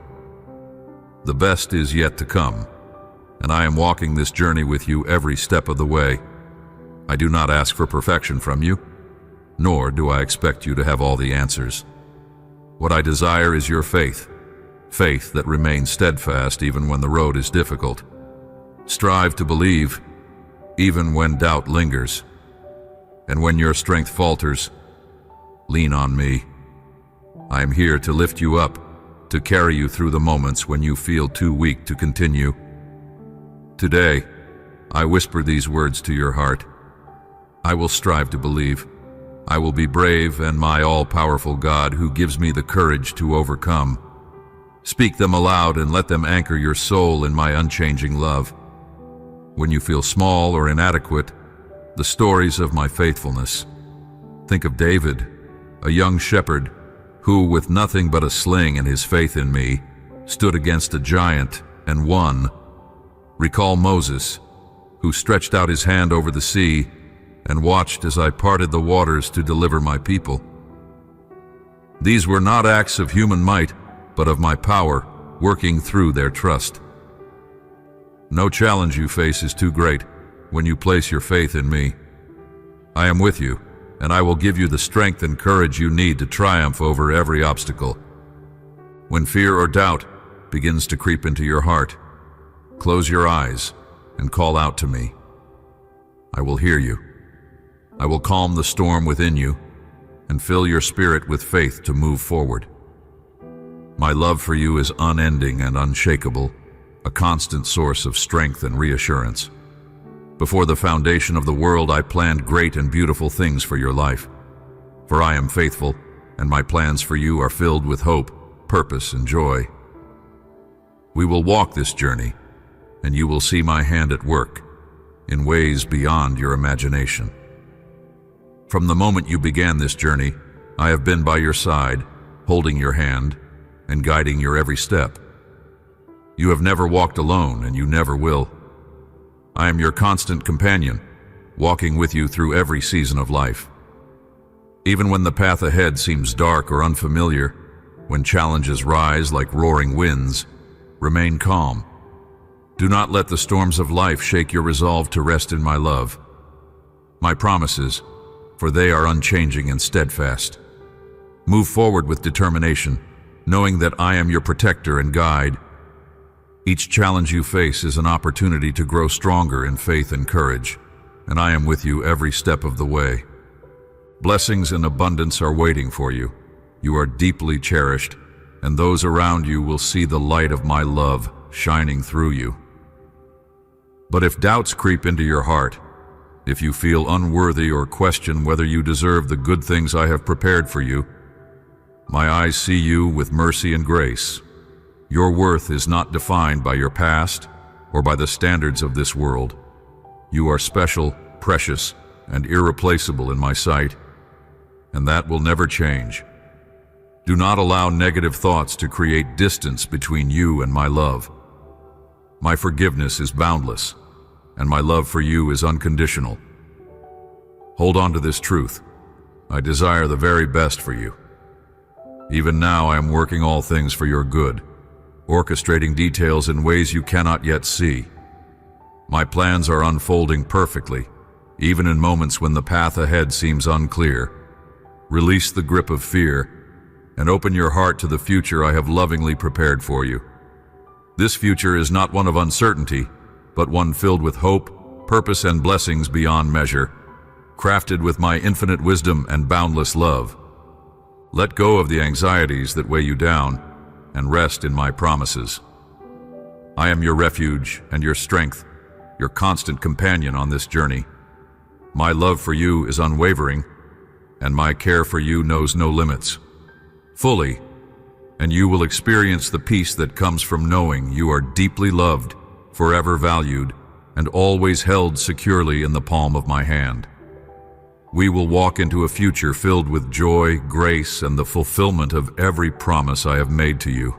The best is yet to come, and I am walking this journey with you every step of the way. I do not ask for perfection from you, nor do I expect you to have all the answers. What I desire is your faith, faith that remains steadfast even when the road is difficult. Strive to believe, even when doubt lingers. And when your strength falters, lean on me. I am here to lift you up, to carry you through the moments when you feel too weak to continue. Today, I whisper these words to your heart. I will strive to believe. I will be brave and my all-powerful God who gives me the courage to overcome. Speak them aloud and let them anchor your soul in my unchanging love. When you feel small or inadequate, the stories of my faithfulness. Think of David, a young shepherd who, with nothing but a sling and his faith in me, stood against a giant and won. Recall Moses, who stretched out his hand over the sea and watched as I parted the waters to deliver my people. These were not acts of human might, but of my power, working through their trust. No challenge you face is too great, when you place your faith in me. I am with you, and I will give you the strength and courage you need to triumph over every obstacle. When fear or doubt begins to creep into your heart, close your eyes and call out to me. I will hear you. I will calm the storm within you and fill your spirit with faith to move forward. My love for you is unending and unshakable, a constant source of strength and reassurance. Before the foundation of the world, I planned great and beautiful things for your life. For I am faithful, and my plans for you are filled with hope, purpose, and joy. We will walk this journey, and you will see my hand at work in ways beyond your imagination. From the moment you began this journey, I have been by your side, holding your hand and guiding your every step. You have never walked alone, and you never will. I am your constant companion, walking with you through every season of life. Even when the path ahead seems dark or unfamiliar, when challenges rise like roaring winds, remain calm. Do not let the storms of life shake your resolve to rest in my love. My promises, for they are unchanging and steadfast. Move forward with determination, knowing that I am your protector and guide. Each challenge you face is an opportunity to grow stronger in faith and courage, and I am with you every step of the way. Blessings in abundance are waiting for you. You are deeply cherished, and those around you will see the light of my love shining through you. But if doubts creep into your heart, if you feel unworthy or question whether you deserve the good things I have prepared for you, my eyes see you with mercy and grace. Your worth is not defined by your past or by the standards of this world. You are special, precious, and irreplaceable in my sight, and that will never change. Do not allow negative thoughts to create distance between you and my love. My forgiveness is boundless, and my love for you is unconditional. Hold on to this truth. I desire the very best for you. Even now I am working all things for your good, orchestrating details in ways you cannot yet see. My plans are unfolding perfectly, even in moments when the path ahead seems unclear. Release the grip of fear and open your heart to the future I have lovingly prepared for you. This future is not one of uncertainty, but one filled with hope, purpose, and blessings beyond measure, crafted with my infinite wisdom and boundless love. Let go of the anxieties that weigh you down and rest in my promises. I am your refuge and your strength, your constant companion on this journey. My love for you is unwavering, and my care for you knows no limits. Fully, and you will experience the peace that comes from knowing you are deeply loved, forever valued, and always held securely in the palm of my hand. We will walk into a future filled with joy, grace, and the fulfillment of every promise I have made to you.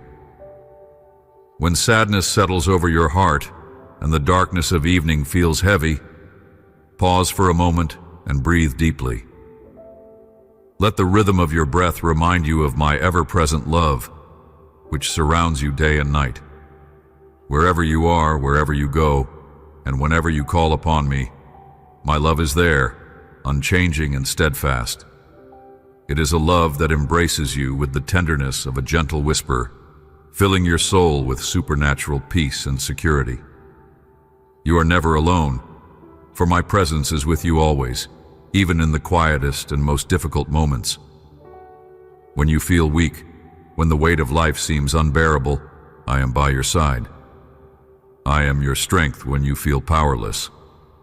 When sadness settles over your heart and the darkness of evening feels heavy, pause for a moment and breathe deeply. Let the rhythm of your breath remind you of my ever-present love, which surrounds you day and night. Wherever you are, wherever you go, and whenever you call upon me, my love is there, unchanging and steadfast. It is a love that embraces you with the tenderness of a gentle whisper, filling your soul with supernatural peace and security. You are never alone, for my presence is with you always, even in the quietest and most difficult moments. When you feel weak, when the weight of life seems unbearable, I am by your side. I am your strength when you feel powerless,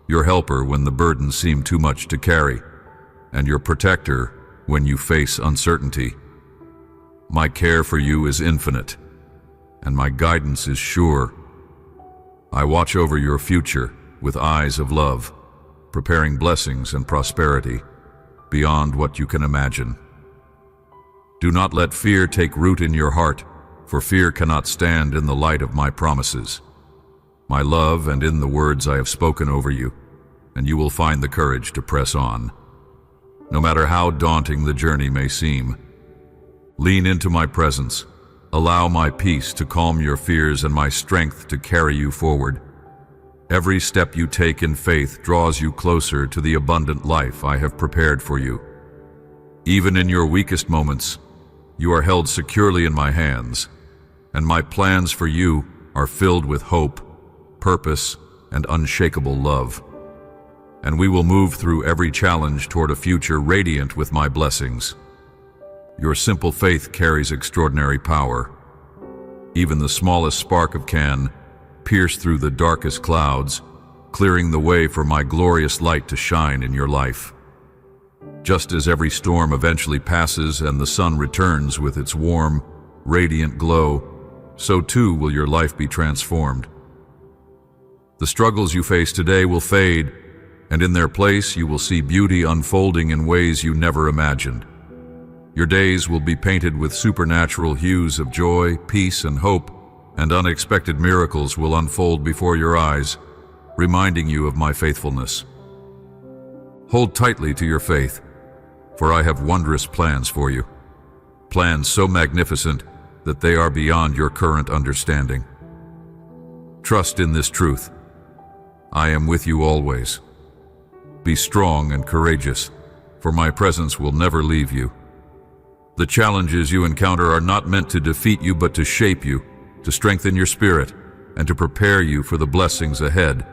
your helper when the burdens seem too much to carry, and your protector when you face uncertainty. My care for you is infinite, and my guidance is sure. I watch over your future with eyes of love, preparing blessings and prosperity beyond what you can imagine. Do not let fear take root in your heart, for fear cannot stand in the light of my promises, my love, and in the words I have spoken over you, and you will find the courage to press on. No matter how daunting the journey may seem, lean into my presence, allow my peace to calm your fears and my strength to carry you forward. Every step you take in faith draws you closer to the abundant life I have prepared for you. Even in your weakest moments, you are held securely in my hands, and my plans for you are filled with hope, purpose, and unshakable love. And we will move through every challenge toward a future radiant with my blessings. Your simple faith carries extraordinary power. Even the smallest spark can pierce through the darkest clouds, clearing the way for my glorious light to shine in your life. Just as every storm eventually passes and the sun returns with its warm, radiant glow, so too will your life be transformed. The struggles you face today will fade, and in their place you will see beauty unfolding in ways you never imagined. Your days will be painted with supernatural hues of joy, peace, and hope, and unexpected miracles will unfold before your eyes, reminding you of my faithfulness. Hold tightly to your faith, for I have wondrous plans for you, plans so magnificent that they are beyond your current understanding. Trust in this truth. I am with you always. Be strong and courageous, for my presence will never leave you. The challenges you encounter are not meant to defeat you, but to shape you, to strengthen your spirit, and to prepare you for the blessings ahead.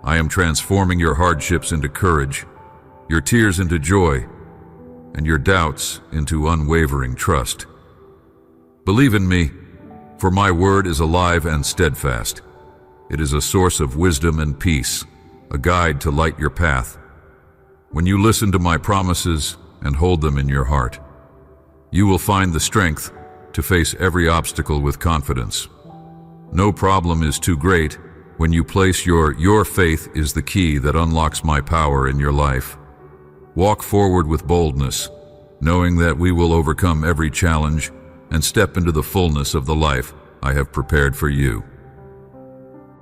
I am transforming your hardships into courage, your tears into joy, and your doubts into unwavering trust. Believe in me, for my word is alive and steadfast. It is a source of wisdom and peace, a guide to light your path. When you listen to my promises and hold them in your heart, you will find the strength to face every obstacle with confidence. No problem is too great when you place your faith is the key that unlocks my power in your life. Walk forward with boldness, knowing that we will overcome every challenge and step into the fullness of the life I have prepared for you.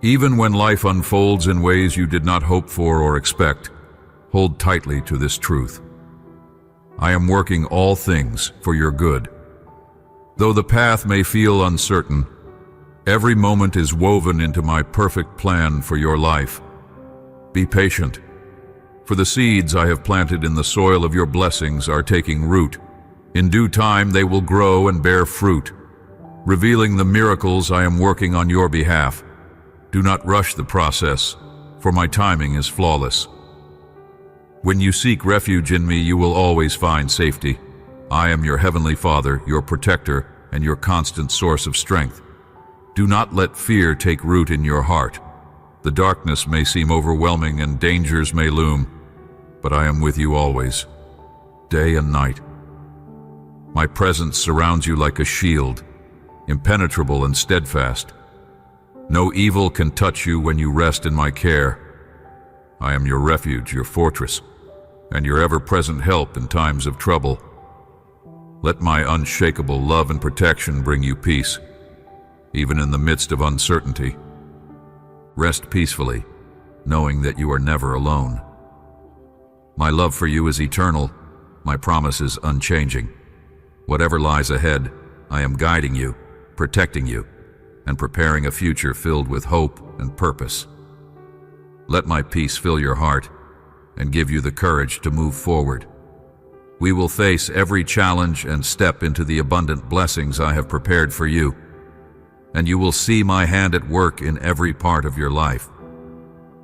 Even when life unfolds in ways you did not hope for or expect, hold tightly to this truth. I am working all things for your good. Though the path may feel uncertain, every moment is woven into my perfect plan for your life. Be patient, for the seeds I have planted in the soil of your blessings are taking root. In due time they will grow and bear fruit, revealing the miracles I am working on your behalf. Do not rush the process, for my timing is flawless. When you seek refuge in me, you will always find safety. I am your heavenly Father, your protector, and your constant source of strength. Do not let fear take root in your heart. The darkness may seem overwhelming and dangers may loom, but I am with you always, day and night. My presence surrounds you like a shield, impenetrable and steadfast. No evil can touch you when you rest in my care. I am your refuge, your fortress, and your ever-present help in times of trouble. Let my unshakable love and protection bring you peace, even in the midst of uncertainty. Rest peacefully, knowing that you are never alone. My love for you is eternal, my promise is unchanging. Whatever lies ahead, I am guiding you, protecting you, and preparing a future filled with hope and purpose. Let my peace fill your heart and give you the courage to move forward. We will face every challenge and step into the abundant blessings I have prepared for you, and you will see my hand at work in every part of your life.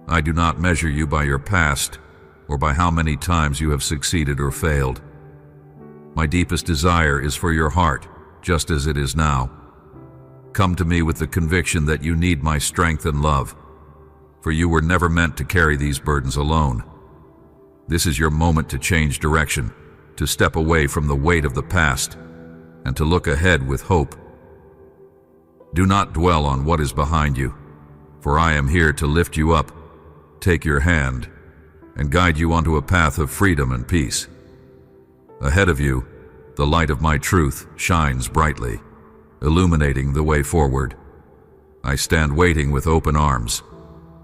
I do not measure you by your past or by how many times you have succeeded or failed. My deepest desire is for your heart, just as it is now. Come to me with the conviction that you need my strength and love, for you were never meant to carry these burdens alone. This is your moment to change direction, to step away from the weight of the past, and to look ahead with hope. Do not dwell on what is behind you, for I am here to lift you up, take your hand, and guide you onto a path of freedom and peace. Ahead of you, the light of my truth shines brightly, illuminating the way forward. I stand waiting with open arms,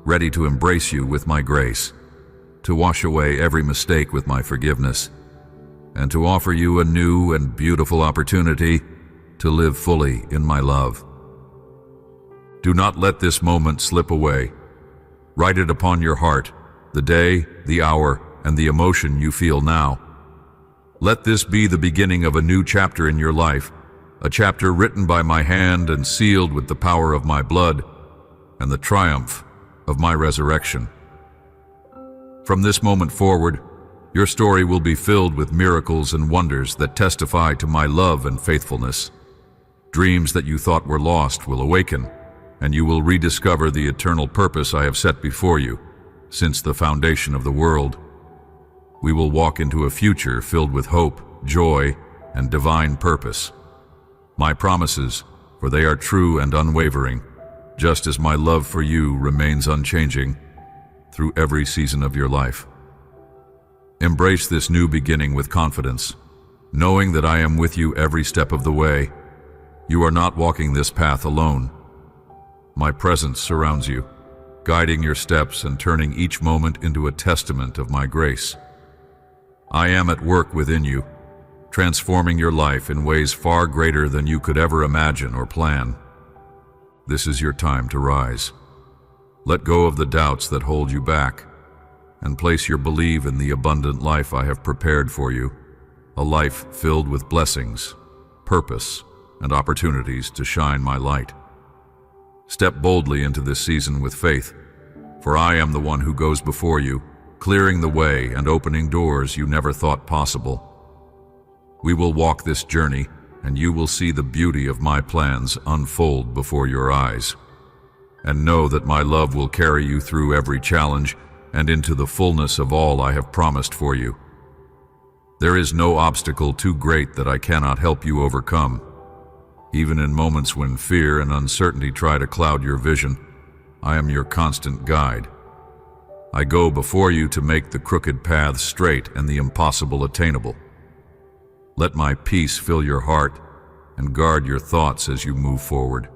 ready to embrace you with my grace, to wash away every mistake with my forgiveness, and to offer you a new and beautiful opportunity to live fully in my love. Do not let this moment slip away. Write it upon your heart, the day, the hour, and the emotion you feel now. Let this be the beginning of a new chapter in your life, a chapter written by my hand and sealed with the power of my blood and the triumph of my resurrection. From this moment forward, your story will be filled with miracles and wonders that testify to my love and faithfulness. Dreams that you thought were lost will awaken, and you will rediscover the eternal purpose I have set before you since the foundation of the world. We will walk into a future filled with hope, joy, and divine purpose. My promises, for they are true and unwavering, just as my love for you remains unchanging through every season of your life. Embrace this new beginning with confidence, knowing that I am with you every step of the way. You are not walking this path alone. My presence surrounds you, guiding your steps and turning each moment into a testament of my grace. I am at work within you, transforming your life in ways far greater than you could ever imagine or plan. This is your time to rise. Let go of the doubts that hold you back, and place your belief in the abundant life I have prepared for you, a life filled with blessings, purpose, and opportunities to shine my light. Step boldly into this season with faith, for I am the one who goes before you, clearing the way and opening doors you never thought possible. We will walk this journey, and you will see the beauty of my plans unfold before your eyes. And know that my love will carry you through every challenge and into the fullness of all I have promised for you. There is no obstacle too great that I cannot help you overcome. Even in moments when fear and uncertainty try to cloud your vision, I am your constant guide. I go before you to make the crooked paths straight and the impossible attainable. Let my peace fill your heart and guard your thoughts as you move forward.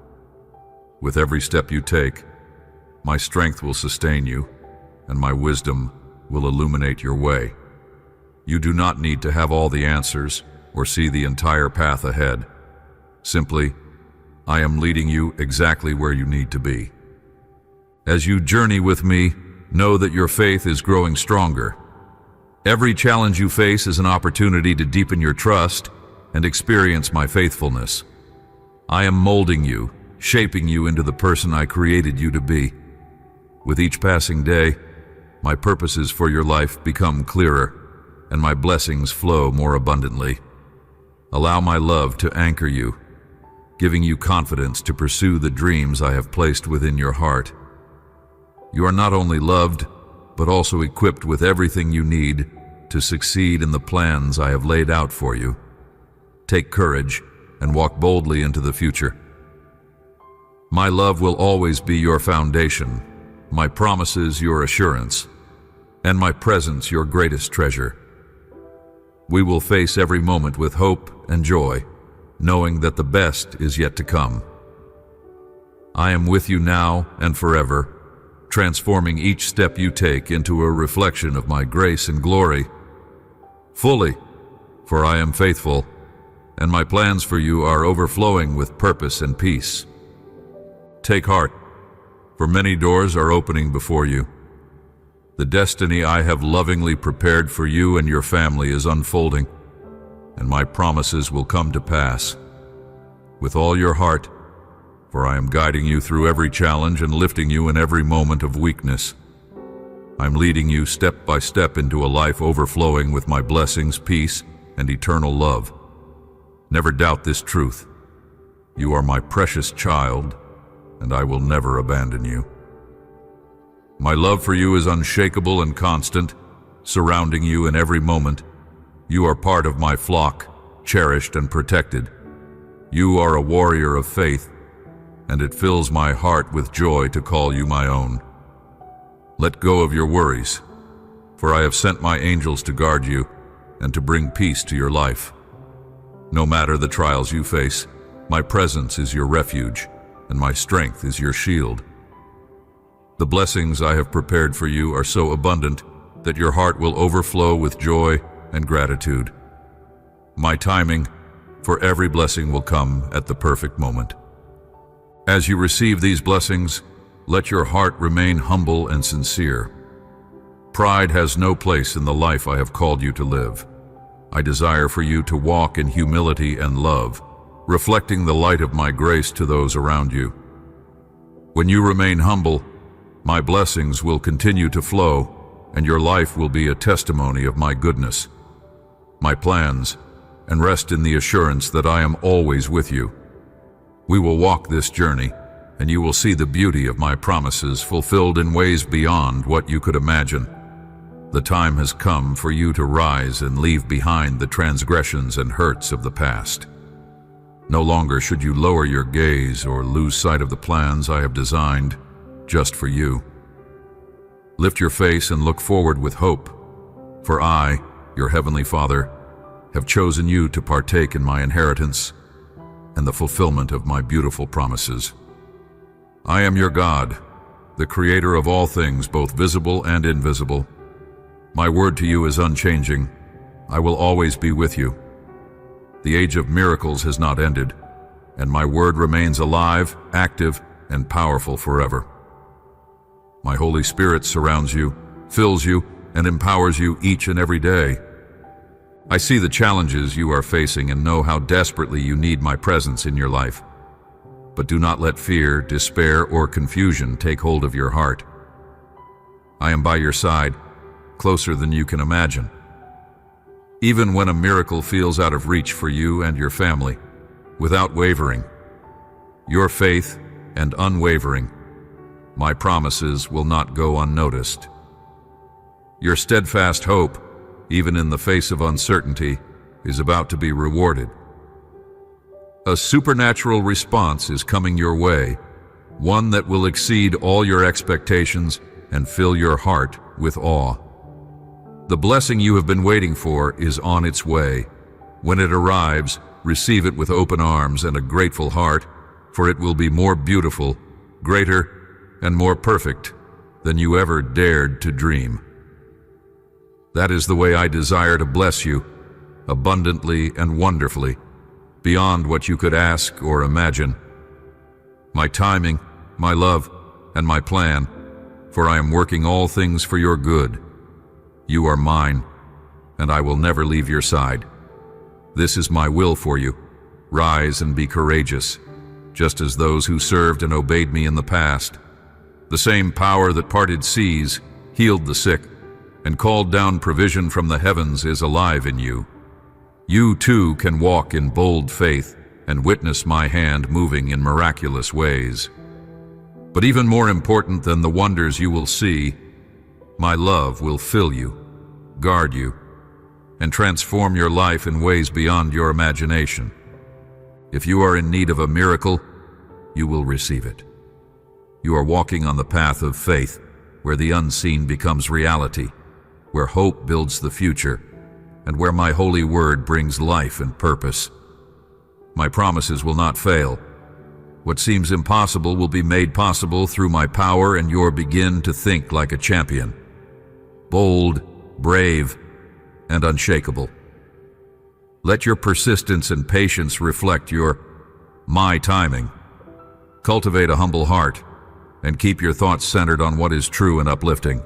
With every step you take, my strength will sustain you, and my wisdom will illuminate your way. You do not need to have all the answers or see the entire path ahead. Simply, I am leading you exactly where you need to be. As you journey with me, know that your faith is growing stronger. Every challenge you face is an opportunity to deepen your trust and experience my faithfulness. I am molding you, shaping you into the person I created you to be. With each passing day, my purposes for your life become clearer, and my blessings flow more abundantly. Allow my love to anchor you, giving you confidence to pursue the dreams I have placed within your heart. You are not only loved, but also equipped with everything you need to succeed in the plans I have laid out for you. Take courage and walk boldly into the future. My love will always be your foundation, my promises your assurance, and my presence your greatest treasure. We will face every moment with hope and joy, knowing that the best is yet to come. I am with you now and forever, transforming each step you take into a reflection of my grace and glory. Fully, for I am faithful, and my plans for you are overflowing with purpose and peace. Take heart, for many doors are opening before you. The destiny I have lovingly prepared for you and your family is unfolding, and my promises will come to pass. With all your heart, for I am guiding you through every challenge and lifting you in every moment of weakness. I'm leading you step by step into a life overflowing with my blessings, peace, and eternal love. Never doubt this truth. You are my precious child, and I will never abandon you. My love for you is unshakable and constant, surrounding you in every moment. You are part of my flock, cherished and protected. You are a warrior of faith, and it fills my heart with joy to call you my own. Let go of your worries, for I have sent my angels to guard you and to bring peace to your life. No matter the trials you face, my presence is your refuge, and my strength is your shield. The blessings I have prepared for you are so abundant that your heart will overflow with joy and gratitude. My timing for every blessing will come at the perfect moment. As you receive these blessings, let your heart remain humble and sincere. Pride has no place in the life I have called you to live. I desire for you to walk in humility and love, reflecting the light of my grace to those around you. When you remain humble, my blessings will continue to flow, and your life will be a testimony of my goodness, my plans, and rest in the assurance that I am always with you. We will walk this journey, and you will see the beauty of my promises fulfilled in ways beyond what you could imagine. The time has come for you to rise and leave behind the transgressions and hurts of the past. No longer should you lower your gaze or lose sight of the plans I have designed just for you. Lift your face and look forward with hope, for I, your heavenly Father, have chosen you to partake in my inheritance and the fulfillment of my beautiful promises. I am your God, the creator of all things, both visible and invisible. My word to you is unchanging. I will always be with you. The age of miracles has not ended, and my word remains alive, active, and powerful forever. My Holy Spirit surrounds you, fills you, and empowers you each and every day. I see the challenges you are facing and know how desperately you need my presence in your life. But do not let fear, despair, or confusion take hold of your heart. I am by your side, closer than you can imagine. Even when a miracle feels out of reach for you and your family, without wavering, your faith and unwavering, my promises will not go unnoticed. Your steadfast hope, even in the face of uncertainty, is about to be rewarded. A supernatural response is coming your way, one that will exceed all your expectations and fill your heart with awe. The blessing you have been waiting for is on its way. When it arrives, receive it with open arms and a grateful heart, for it will be more beautiful, greater, and more perfect than you ever dared to dream. That is the way I desire to bless you, abundantly and wonderfully, beyond what you could ask or imagine. My timing, my love, and my plan, for I am working all things for your good. You are mine, and I will never leave your side. This is my will for you. Rise and be courageous, just as those who served and obeyed me in the past. The same power that parted seas, healed the sick, and called down provision from the heavens is alive in you. You too can walk in bold faith and witness my hand moving in miraculous ways. But even more important than the wonders you will see, my love will fill you, guard you, and transform your life in ways beyond your imagination. If you are in need of a miracle, you will receive it. You are walking on the path of faith, where the unseen becomes reality, where hope builds the future, and where my holy word brings life and purpose. My promises will not fail. What seems impossible will be made possible through my power, and you'll begin to think like a champion. Bold, brave, and unshakable. Let your persistence and patience reflect my timing. Cultivate a humble heart, and keep your thoughts centered on what is true and uplifting.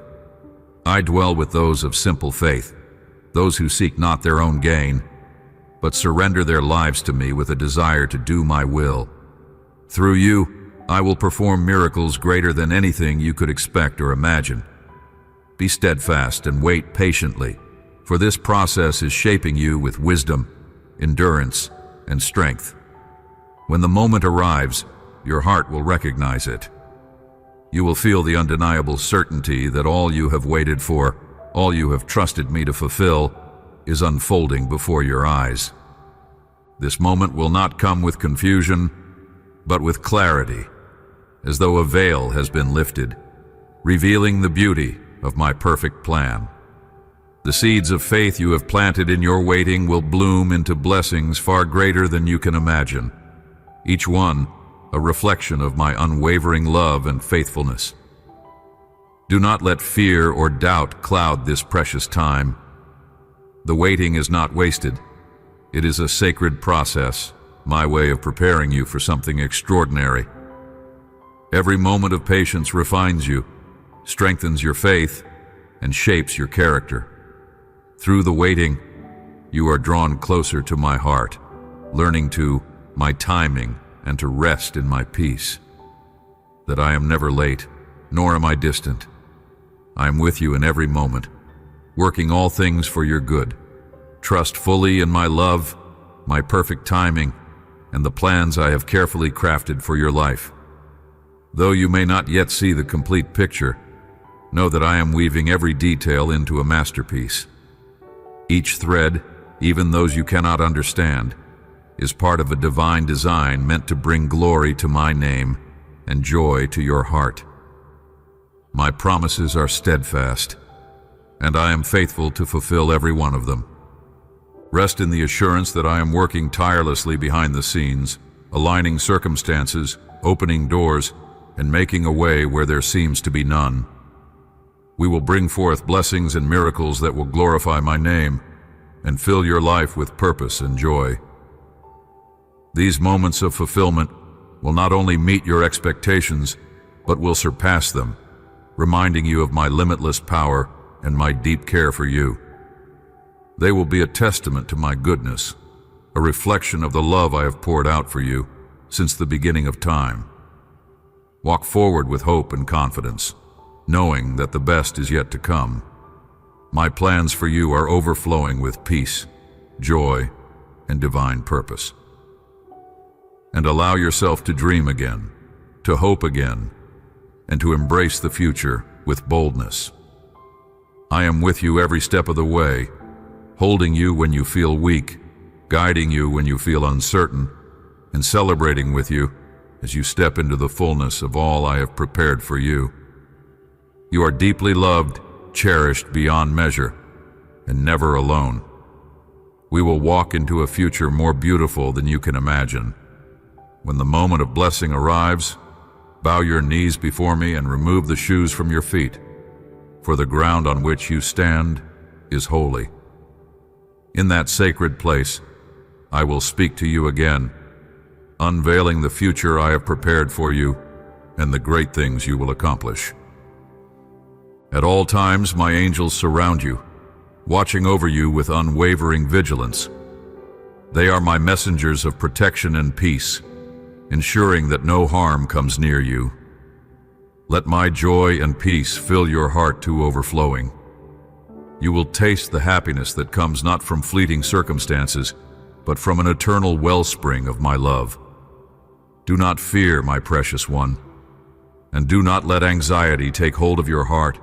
I dwell with those of simple faith, those who seek not their own gain, but surrender their lives to me with a desire to do my will. Through you, I will perform miracles greater than anything you could expect or imagine. Be steadfast and wait patiently, for this process is shaping you with wisdom, endurance, and strength. When the moment arrives, your heart will recognize it. You will feel the undeniable certainty that all you have waited for, all you have trusted me to fulfill, is unfolding before your eyes. This moment will not come with confusion, but with clarity, as though a veil has been lifted, revealing the beauty of my perfect plan. The seeds of faith you have planted in your waiting will bloom into blessings far greater than you can imagine, each one a reflection of my unwavering love and faithfulness. Do not let fear or doubt cloud this precious time. The waiting is not wasted. It is a sacred process, my way of preparing you for something extraordinary. Every moment of patience refines you, strengthens your faith, and shapes your character. Through the waiting, you are drawn closer to my heart, learning to my timing and to rest in my peace. That I am never late, nor am I distant. I am with you in every moment, working all things for your good. Trust fully in my love, my perfect timing, and the plans I have carefully crafted for your life. Though you may not yet see the complete picture, know that I am weaving every detail into a masterpiece. Each thread, even those you cannot understand, is part of a divine design meant to bring glory to my name and joy to your heart. My promises are steadfast, and I am faithful to fulfill every one of them. Rest in the assurance that I am working tirelessly behind the scenes, aligning circumstances, opening doors, and making a way where there seems to be none. We will bring forth blessings and miracles that will glorify my name and fill your life with purpose and joy. These moments of fulfillment will not only meet your expectations, but will surpass them, reminding you of my limitless power and my deep care for you. They will be a testament to my goodness, a reflection of the love I have poured out for you since the beginning of time. Walk forward with hope and confidence, knowing that the best is yet to come. My plans for you are overflowing with peace, joy, and divine purpose. And allow yourself to dream again, to hope again, and to embrace the future with boldness. I am with you every step of the way, holding you when you feel weak, guiding you when you feel uncertain, and celebrating with you as you step into the fullness of all I have prepared for you. You are deeply loved, cherished beyond measure, and never alone. We will walk into a future more beautiful than you can imagine. When the moment of blessing arrives, bow your knees before me and remove the shoes from your feet, for the ground on which you stand is holy. In that sacred place, I will speak to you again, unveiling the future I have prepared for you and the great things you will accomplish. At all times, my angels surround you, watching over you with unwavering vigilance. They are my messengers of protection and peace, ensuring that no harm comes near you. Let my joy and peace fill your heart to overflowing. You will taste the happiness that comes not from fleeting circumstances, but from an eternal wellspring of my love. Do not fear, my precious one, and do not let anxiety take hold of your heart.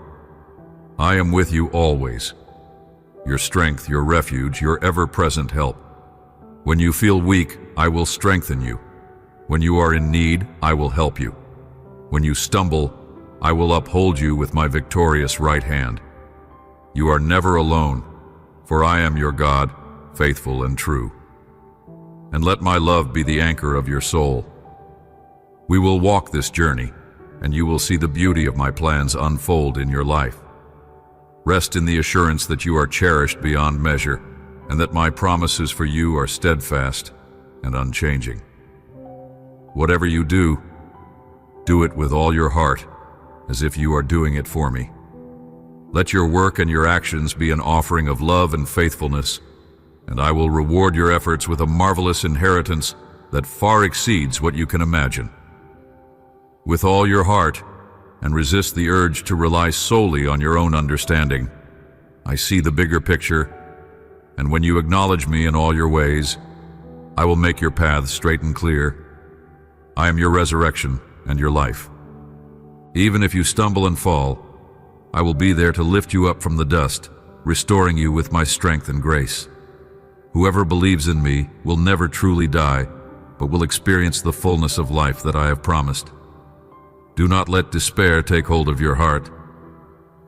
I am with you always, your strength, your refuge, your ever-present help. When you feel weak, I will strengthen you. When you are in need, I will help you. When you stumble, I will uphold you with my victorious right hand. You are never alone, for I am your God, faithful and true. And let my love be the anchor of your soul. We will walk this journey, and you will see the beauty of my plans unfold in your life. Rest in the assurance that you are cherished beyond measure, and that my promises for you are steadfast and unchanging. Whatever you do, do it with all your heart, as if you are doing it for me. Let your work and your actions be an offering of love and faithfulness, and I will reward your efforts with a marvelous inheritance that far exceeds what you can imagine. With all your heart, and resist the urge to rely solely on your own understanding. I see the bigger picture, and when you acknowledge me in all your ways, I will make your paths straight and clear. I am your resurrection and your life. Even if you stumble and fall, I will be there to lift you up from the dust, restoring you with my strength and grace. Whoever believes in me will never truly die, but will experience the fullness of life that I have promised. Do not let despair take hold of your heart,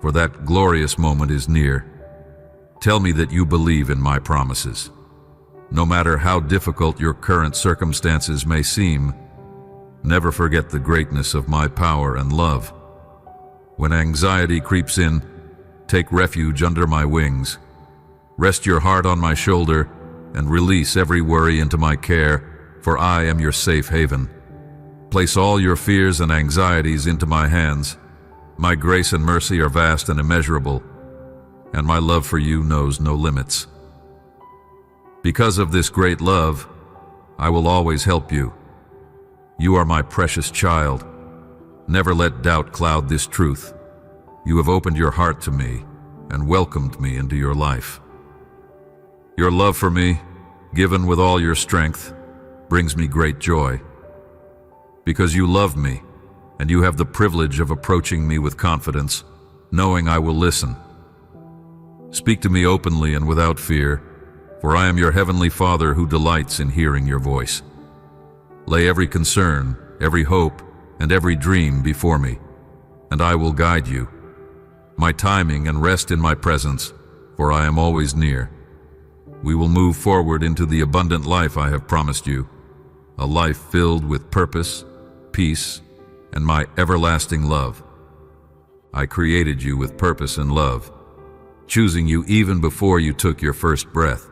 for that glorious moment is near. Tell me that you believe in my promises. No matter how difficult your current circumstances may seem, never forget the greatness of my power and love. When anxiety creeps in, take refuge under my wings. Rest your heart on my shoulder and release every worry into my care, for I am your safe haven. Place all your fears and anxieties into my hands. My grace and mercy are vast and immeasurable, and my love for you knows no limits. Because of this great love, I will always help you. You are my precious child. Never let doubt cloud this truth. You have opened your heart to me and welcomed me into your life. Your love for me, given with all your strength, brings me great joy. Because you love me, and you have the privilege of approaching me with confidence, knowing I will listen. Speak to me openly and without fear, for I am your heavenly Father who delights in hearing your voice. Lay every concern, every hope, and every dream before me, and I will guide you. My timing and rest in my presence, for I am always near. We will move forward into the abundant life I have promised you, a life filled with purpose, peace, and my everlasting love. I created you with purpose and love, choosing you even before you took your first breath.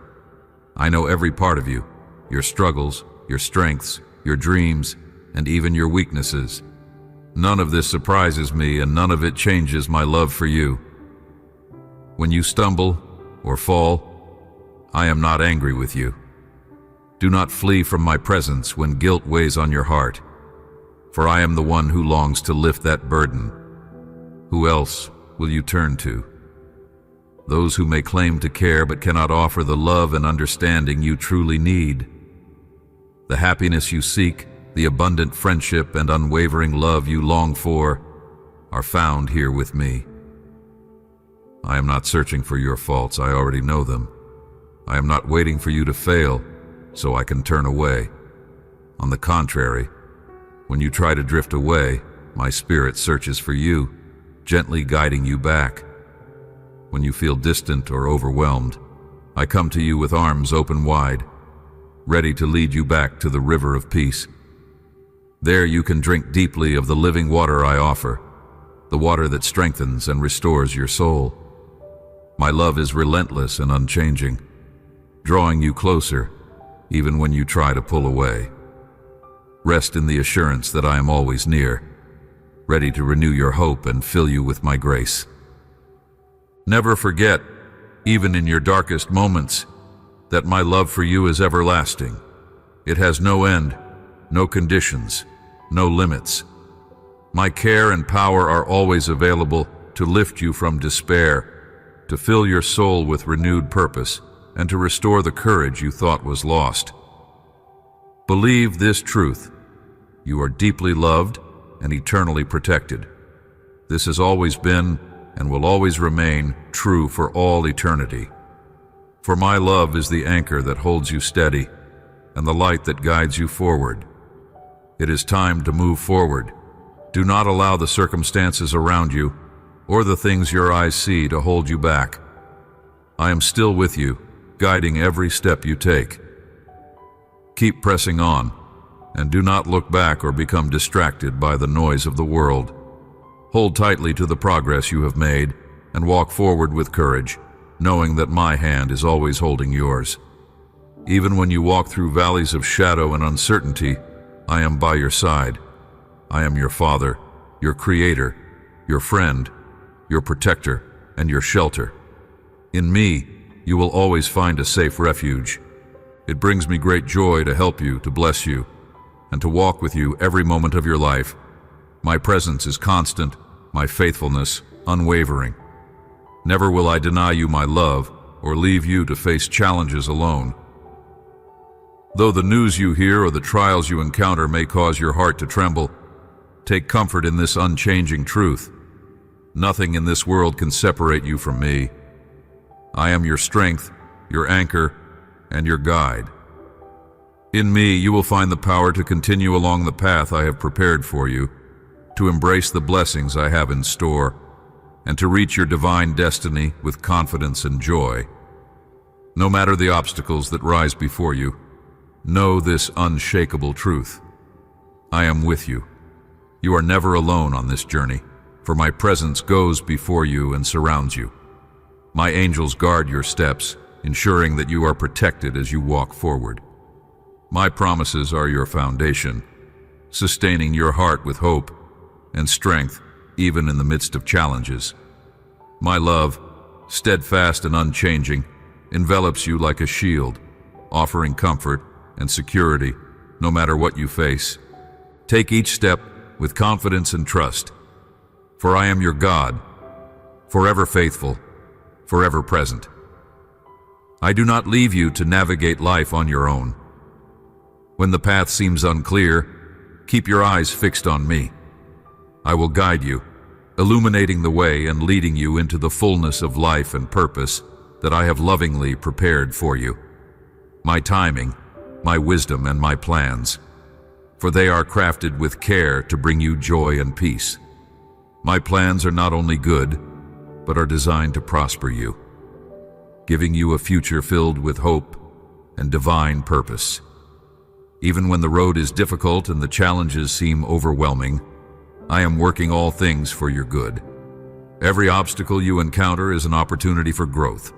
I know every part of you, your struggles, your strengths, your dreams, and even your weaknesses. None of this surprises me, and none of it changes my love for you. When you stumble or fall, I am not angry with you. Do not flee from my presence when guilt weighs on your heart, for I am the one who longs to lift that burden. Who else will you turn to? Those who may claim to care but cannot offer the love and understanding you truly need. The happiness you seek, the abundant friendship and unwavering love you long for, are found here with me. I am not searching for your faults, I already know them. I am not waiting for you to fail, so I can turn away. On the contrary, when you try to drift away, my spirit searches for you, gently guiding you back. When you feel distant or overwhelmed, I come to you with arms open wide, ready to lead you back to the river of peace. There you can drink deeply of the living water I offer, the water that strengthens and restores your soul. My love is relentless and unchanging, drawing you closer, even when you try to pull away. Rest in the assurance that I am always near, ready to renew your hope and fill you with my grace. Never forget, even in your darkest moments, that my love for you is everlasting. It has no end, no conditions, no limits. My care and power are always available to lift you from despair, to fill your soul with renewed purpose, and to restore the courage you thought was lost. Believe this truth: you are deeply loved and eternally protected. This has always been and will always remain true for all eternity. For my love is the anchor that holds you steady and the light that guides you forward. It is time to move forward. Do not allow the circumstances around you or the things your eyes see to hold you back. I am still with you, guiding every step you take. Keep pressing on, and do not look back or become distracted by the noise of the world. Hold tightly to the progress you have made and walk forward with courage, knowing that my hand is always holding yours. Even when you walk through valleys of shadow and uncertainty, I am by your side. I am your Father, your Creator, your friend, your protector, and your shelter. In me, you will always find a safe refuge. It brings me great joy to help you, to bless you, and to walk with you every moment of your life. My presence is constant, my faithfulness unwavering. Never will I deny you my love or leave you to face challenges alone. Though the news you hear or the trials you encounter may cause your heart to tremble, take comfort in this unchanging truth. Nothing in this world can separate you from me. I am your strength, your anchor, and your guide. In me, you will find the power to continue along the path I have prepared for you, to embrace the blessings I have in store, and to reach your divine destiny with confidence and joy. No matter the obstacles that rise before you, know this unshakable truth: I am with you. You are never alone on this journey, for my presence goes before you and surrounds you. My angels guard your steps, ensuring that you are protected as you walk forward. My promises are your foundation, sustaining your heart with hope and strength even in the midst of challenges. My love, steadfast and unchanging, envelops you like a shield, offering comfort and security no matter what you face. Take each step with confidence and trust, for I am your God, forever faithful, forever present. I do not leave you to navigate life on your own. When the path seems unclear, keep your eyes fixed on me. I will guide you, illuminating the way and leading you into the fullness of life and purpose that I have lovingly prepared for you. My timing, my wisdom, and my plans, for they are crafted with care to bring you joy and peace. My plans are not only good, but are designed to prosper you, giving you a future filled with hope and divine purpose. Even when the road is difficult and the challenges seem overwhelming, I am working all things for your good. Every obstacle you encounter is an opportunity for growth,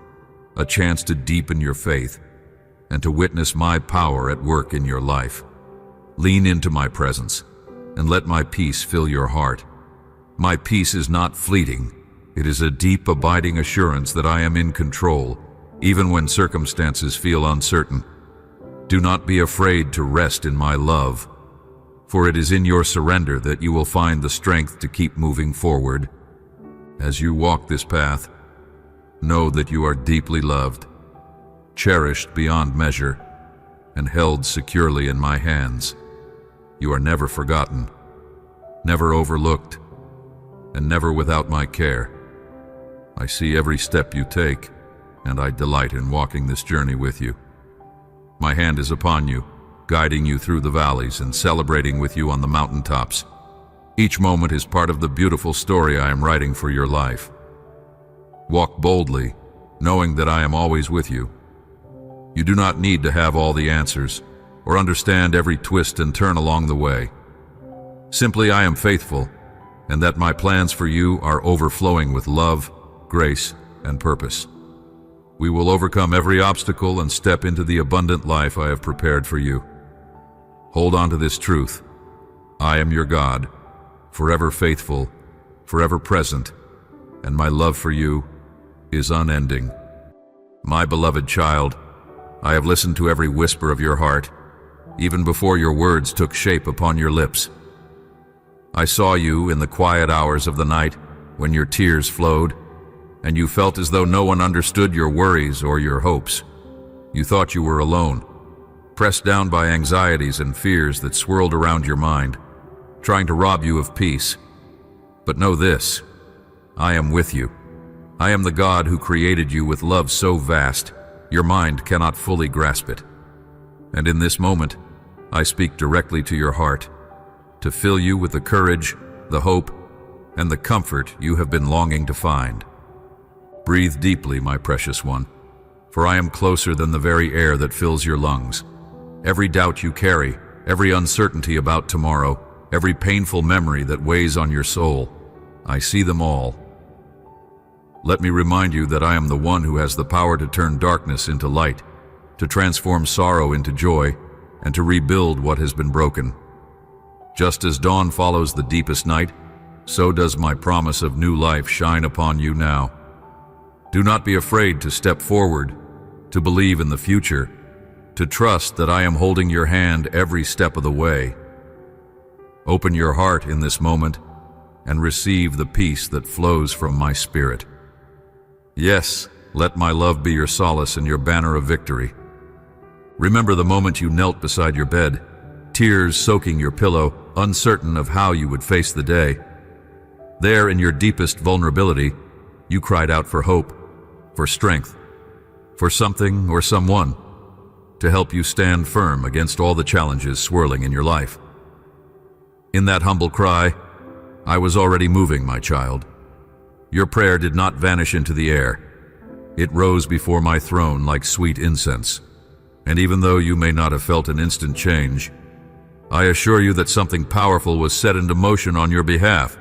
a chance to deepen your faith, and to witness my power at work in your life. Lean into my presence, and let my peace fill your heart. My peace is not fleeting. It is a deep, abiding assurance that I am in control, even when circumstances feel uncertain. Do not be afraid to rest in my love, for it is in your surrender that you will find the strength to keep moving forward. As you walk this path, know that you are deeply loved, cherished beyond measure, and held securely in my hands. You are never forgotten, never overlooked, and never without my care. I see every step you take, and I delight in walking this journey with you. My hand is upon you, guiding you through the valleys and celebrating with you on the mountaintops. Each moment is part of the beautiful story I am writing for your life. Walk boldly, knowing that I am always with you. You do not need to have all the answers or understand every twist and turn along the way. Simply, I am faithful, and that my plans for you are overflowing with love, grace, and purpose. We will overcome every obstacle and step into the abundant life I have prepared for you. Hold on to this truth. I am your God, forever faithful, forever present, and my love for you is unending. My beloved child, I have listened to every whisper of your heart, even before your words took shape upon your lips. I saw you in the quiet hours of the night when your tears flowed, and you felt as though no one understood your worries or your hopes. You thought you were alone, pressed down by anxieties and fears that swirled around your mind, trying to rob you of peace. But know this, I am with you. I am the God who created you with love so vast, your mind cannot fully grasp it. And in this moment, I speak directly to your heart, to fill you with the courage, the hope, and the comfort you have been longing to find. Breathe deeply, my precious one, for I am closer than the very air that fills your lungs. Every doubt you carry, every uncertainty about tomorrow, every painful memory that weighs on your soul, I see them all. Let me remind you that I am the one who has the power to turn darkness into light, to transform sorrow into joy, and to rebuild what has been broken. Just as dawn follows the deepest night, so does my promise of new life shine upon you now. Do not be afraid to step forward, to believe in the future, to trust that I am holding your hand every step of the way. Open your heart in this moment and receive the peace that flows from my spirit. Yes, let my love be your solace and your banner of victory. Remember the moment you knelt beside your bed, tears soaking your pillow, uncertain of how you would face the day. There, in your deepest vulnerability, you cried out for hope, for strength, for something or someone to help you stand firm against all the challenges swirling in your life. In that humble cry, I was already moving, my child. Your prayer did not vanish into the air. It rose before my throne like sweet incense. And even though you may not have felt an instant change, I assure you that something powerful was set into motion on your behalf.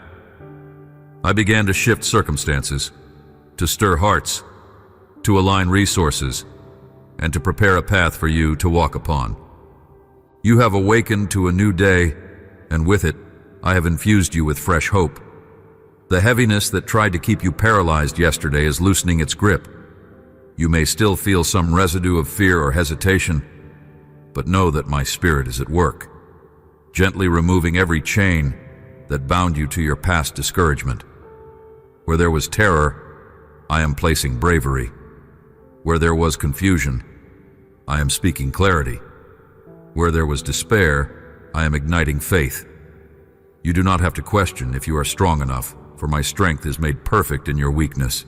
I began to shift circumstances, to stir hearts, to align resources, and to prepare a path for you to walk upon. You have awakened to a new day, and with it, I have infused you with fresh hope. The heaviness that tried to keep you paralyzed yesterday is loosening its grip. You may still feel some residue of fear or hesitation, but know that my Spirit is at work, gently removing every chain that bound you to your past discouragement. Where there was terror, I am placing bravery. Where there was confusion, I am speaking clarity. Where there was despair, I am igniting faith. You do not have to question if you are strong enough, for my strength is made perfect in your weakness.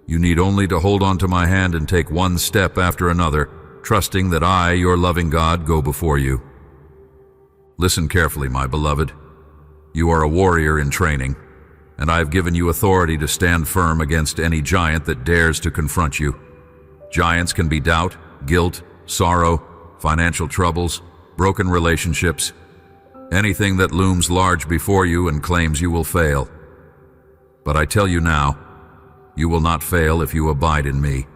You need only to hold on to my hand and take one step after another, trusting that I, your loving God, go before you. Listen carefully, my beloved. You are a warrior in training, and I have given you authority to stand firm against any giant that dares to confront you. Giants can be doubt, guilt, sorrow, financial troubles, broken relationships, anything that looms large before you and claims you will fail. But I tell you now, you will not fail if you abide in me.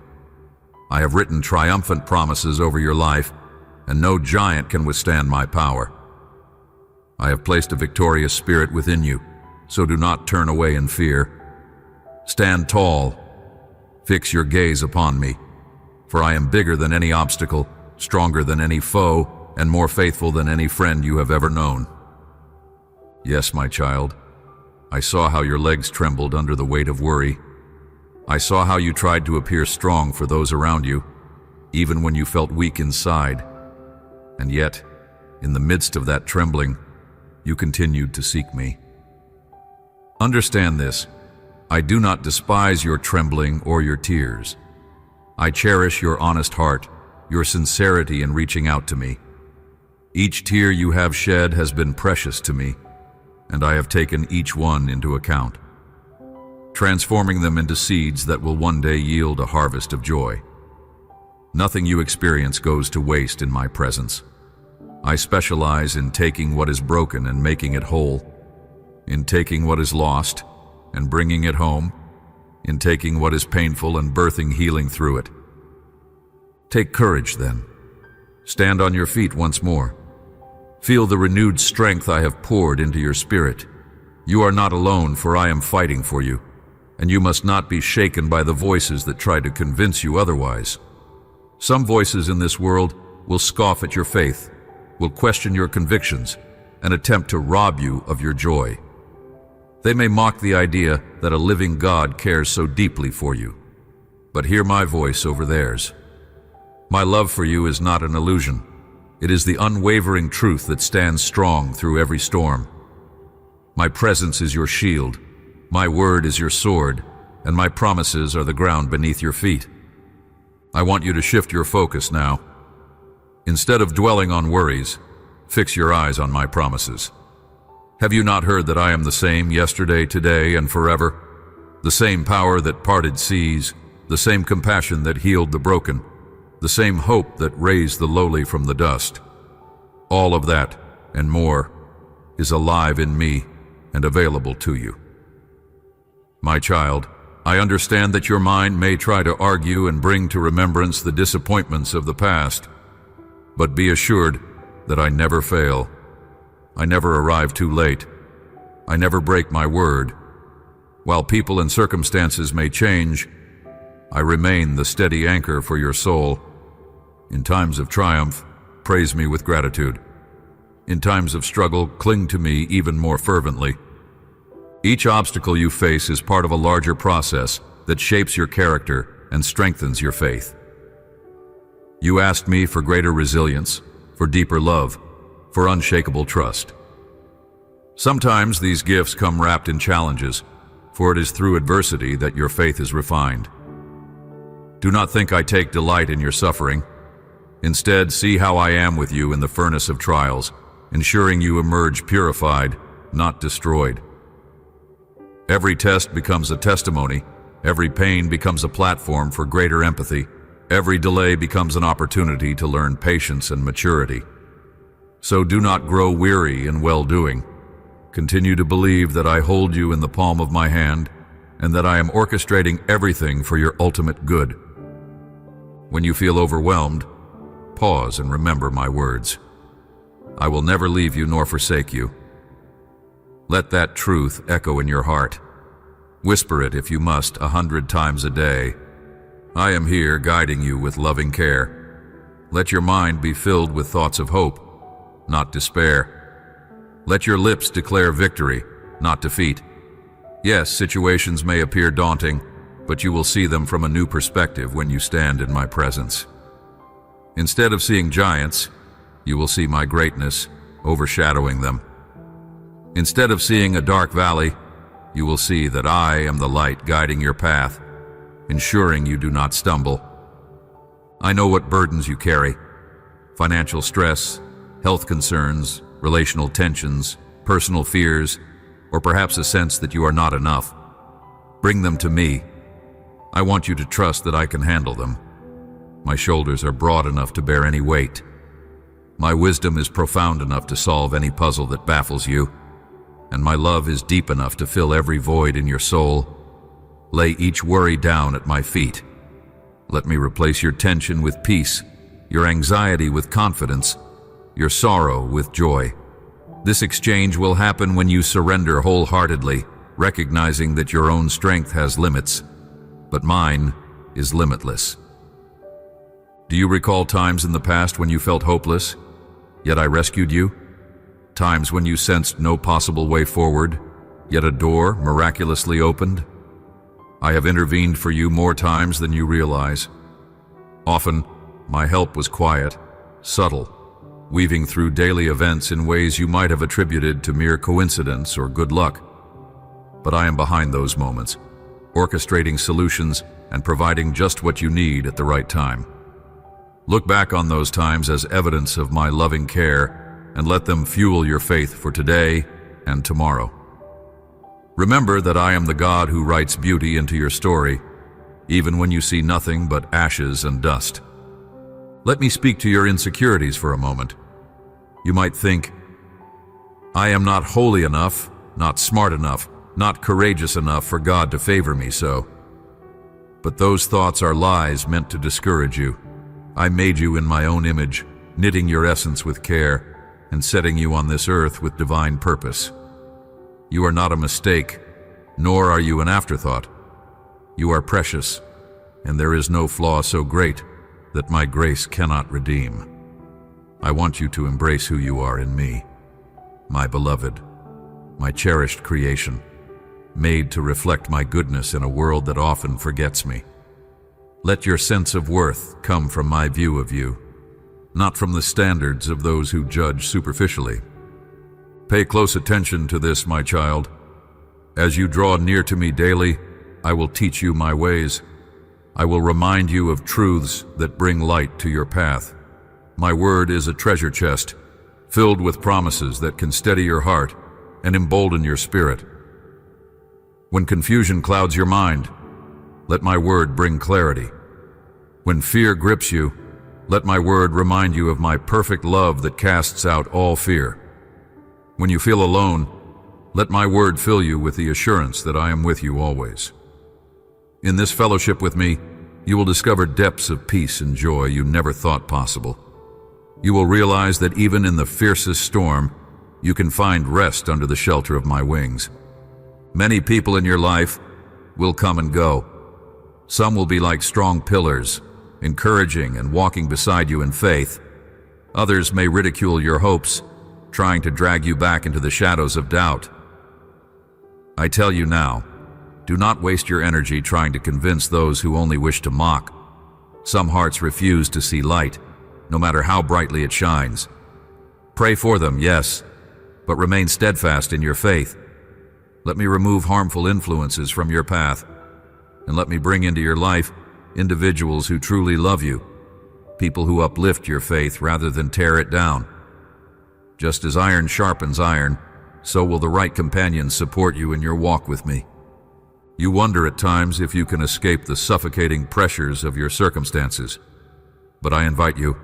I have written triumphant promises over your life, and no giant can withstand my power. I have placed a victorious spirit within you, so do not turn away in fear. Stand tall, fix your gaze upon me, for I am bigger than any obstacle, stronger than any foe, and more faithful than any friend you have ever known. Yes, my child, I saw how your legs trembled under the weight of worry. I saw how you tried to appear strong for those around you, even when you felt weak inside. And yet, in the midst of that trembling, you continued to seek me. Understand this, I do not despise your trembling or your tears. I cherish your honest heart, your sincerity in reaching out to me. Each tear you have shed has been precious to me, and I have taken each one into account, transforming them into seeds that will one day yield a harvest of joy. Nothing you experience goes to waste in my presence. I specialize in taking what is broken and making it whole, in taking what is lost and bringing it home, in taking what is painful and birthing healing through it. Take courage, then. Stand on your feet once more. Feel the renewed strength I have poured into your spirit. You are not alone, for I am fighting for you, and you must not be shaken by the voices that try to convince you otherwise. Some voices in this world will scoff at your faith, will question your convictions, and attempt to rob you of your joy. They may mock the idea that a living God cares so deeply for you, but hear my voice over theirs. My love for you is not an illusion. It is the unwavering truth that stands strong through every storm. My presence is your shield, my word is your sword, and my promises are the ground beneath your feet. I want you to shift your focus now. Instead of dwelling on worries, fix your eyes on my promises. Have you not heard that I am the same yesterday, today, and forever? The same power that parted seas, the same compassion that healed the broken, the same hope that raised the lowly from the dust. All of that, and more, is alive in me and available to you. My child, I understand that your mind may try to argue and bring to remembrance the disappointments of the past, but be assured that I never fail. I never arrive too late. I never break my word. While people and circumstances may change, I remain the steady anchor for your soul. In times of triumph, praise me with gratitude. In times of struggle, cling to me even more fervently. Each obstacle you face is part of a larger process that shapes your character and strengthens your faith. You asked me for greater resilience, for deeper love, for unshakable trust. Sometimes these gifts come wrapped in challenges, for it is through adversity that your faith is refined. Do not think I take delight in your suffering. Instead, see how I am with you in the furnace of trials, ensuring you emerge purified, not destroyed. Every test becomes a testimony, every pain becomes a platform for greater empathy, every delay becomes an opportunity to learn patience and maturity. So do not grow weary in well-doing. Continue to believe that I hold you in the palm of my hand and that I am orchestrating everything for your ultimate good. When you feel overwhelmed, pause and remember my words. I will never leave you nor forsake you. Let that truth echo in your heart. Whisper it, if you must, 100 times a day. I am here guiding you with loving care. Let your mind be filled with thoughts of hope, not despair. Let your lips declare victory, not defeat. Yes, situations may appear daunting, but you will see them from a new perspective when you stand in my presence. Instead of seeing giants, you will see my greatness overshadowing them. Instead of seeing a dark valley, you will see that I am the light guiding your path, ensuring you do not stumble. I know what burdens you carry: financial stress, health concerns, relational tensions, personal fears, or perhaps a sense that you are not enough. Bring them to me. I want you to trust that I can handle them. My shoulders are broad enough to bear any weight. My wisdom is profound enough to solve any puzzle that baffles you, and my love is deep enough to fill every void in your soul. Lay each worry down at my feet. Let me replace your tension with peace, your anxiety with confidence, your sorrow with joy. This exchange will happen when you surrender wholeheartedly, recognizing that your own strength has limits, but mine is limitless. Do you recall times in the past when you felt hopeless, yet I rescued you? Times when you sensed no possible way forward, yet a door miraculously opened? I have intervened for you more times than you realize. Often, my help was quiet, subtle, weaving through daily events in ways you might have attributed to mere coincidence or good luck. But I am behind those moments, orchestrating solutions and providing just what you need at the right time. Look back on those times as evidence of my loving care and let them fuel your faith for today and tomorrow. Remember that I am the God who writes beauty into your story, even when you see nothing but ashes and dust. Let me speak to your insecurities for a moment. You might think, I am not holy enough, not smart enough, not courageous enough for God to favor me so. But those thoughts are lies meant to discourage you. I made you in my own image, knitting your essence with care and setting you on this earth with divine purpose. You are not a mistake, nor are you an afterthought. You are precious, and there is no flaw so great that my grace cannot redeem. I want you to embrace who you are in me, my beloved, my cherished creation, made to reflect my goodness in a world that often forgets me. Let your sense of worth come from my view of you, not from the standards of those who judge superficially. Pay close attention to this, my child. As you draw near to me daily, I will teach you my ways. I will remind you of truths that bring light to your path. My word is a treasure chest, filled with promises that can steady your heart and embolden your spirit. When confusion clouds your mind, let my word bring clarity. When fear grips you, let my word remind you of my perfect love that casts out all fear. When you feel alone, let my word fill you with the assurance that I am with you always. In this fellowship with me, you will discover depths of peace and joy you never thought possible. You will realize that even in the fiercest storm, you can find rest under the shelter of my wings. Many people in your life will come and go. Some will be like strong pillars, encouraging and walking beside you in faith. Others may ridicule your hopes, trying to drag you back into the shadows of doubt. I tell you now, do not waste your energy trying to convince those who only wish to mock. Some hearts refuse to see light, no matter how brightly it shines. Pray for them, yes, but remain steadfast in your faith. Let me remove harmful influences from your path, and let me bring into your life individuals who truly love you, people who uplift your faith rather than tear it down. Just as iron sharpens iron, so will the right companions support you in your walk with me. You wonder at times if you can escape the suffocating pressures of your circumstances. But I invite you,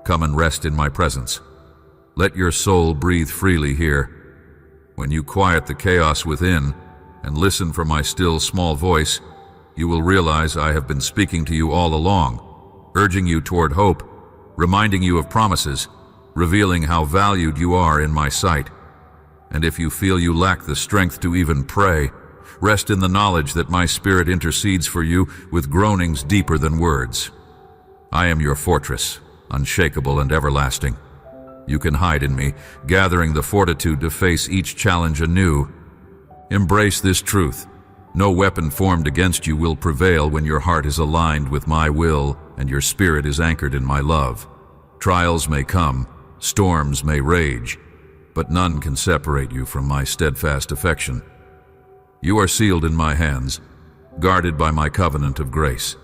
come and rest in my presence. Let your soul breathe freely here. When you quiet the chaos within and listen for my still small voice, you will realize I have been speaking to you all along, urging you toward hope, reminding you of promises, revealing how valued you are in my sight. And if you feel you lack the strength to even pray, rest in the knowledge that my Spirit intercedes for you with groanings deeper than words. I am your fortress, unshakable and everlasting. You can hide in me, gathering the fortitude to face each challenge anew. Embrace this truth. No weapon formed against you will prevail when your heart is aligned with my will and your spirit is anchored in my love. Trials may come, storms may rage, but none can separate you from my steadfast affection. You are sealed in my hands, guarded by my covenant of grace.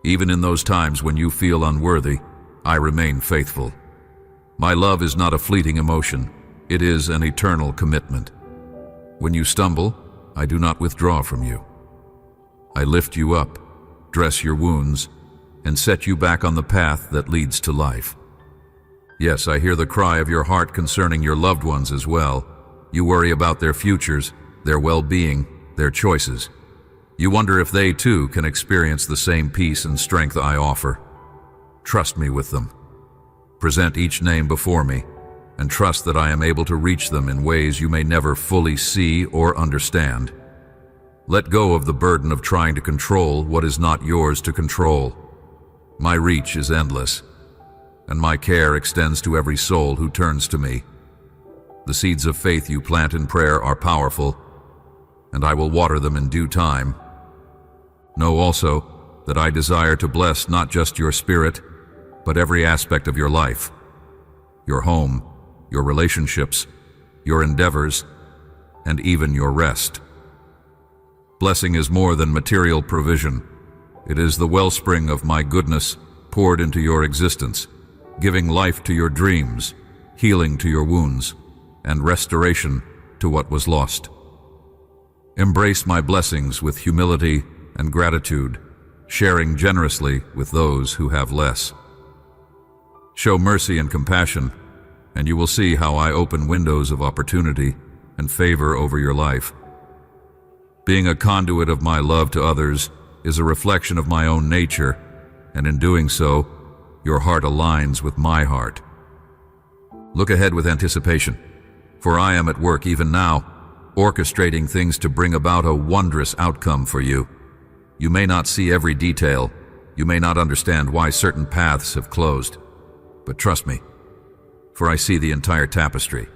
Even in those times when you feel unworthy, I remain faithful. My love is not a fleeting emotion, it is an eternal commitment. When you stumble, I do not withdraw from you. I lift you up, dress your wounds, and set you back on the path that leads to life. Yes, I hear the cry of your heart concerning your loved ones as well. You worry about their futures, their well-being, their choices. You wonder if they too can experience the same peace and strength I offer. Trust me with them. Present each name before me, and trust that I am able to reach them in ways you may never fully see or understand. Let go of the burden of trying to control what is not yours to control. My reach is endless, and my care extends to every soul who turns to me. The seeds of faith you plant in prayer are powerful, and I will water them in due time. Know also that I desire to bless not just your spirit, but every aspect of your life, your home, your relationships, your endeavors, and even your rest. Blessing is more than material provision. It is the wellspring of my goodness poured into your existence, giving life to your dreams, healing to your wounds, and restoration to what was lost. Embrace my blessings with humility and gratitude, sharing generously with those who have less. Show mercy and compassion, and you will see how I open windows of opportunity and favor over your life. Being a conduit of my love to others is a reflection of my own nature, and in doing so, your heart aligns with my heart. Look ahead with anticipation, for I am at work even now, orchestrating things to bring about a wondrous outcome for you. You may not see every detail, you may not understand why certain paths have closed, but trust me, for I see the entire tapestry.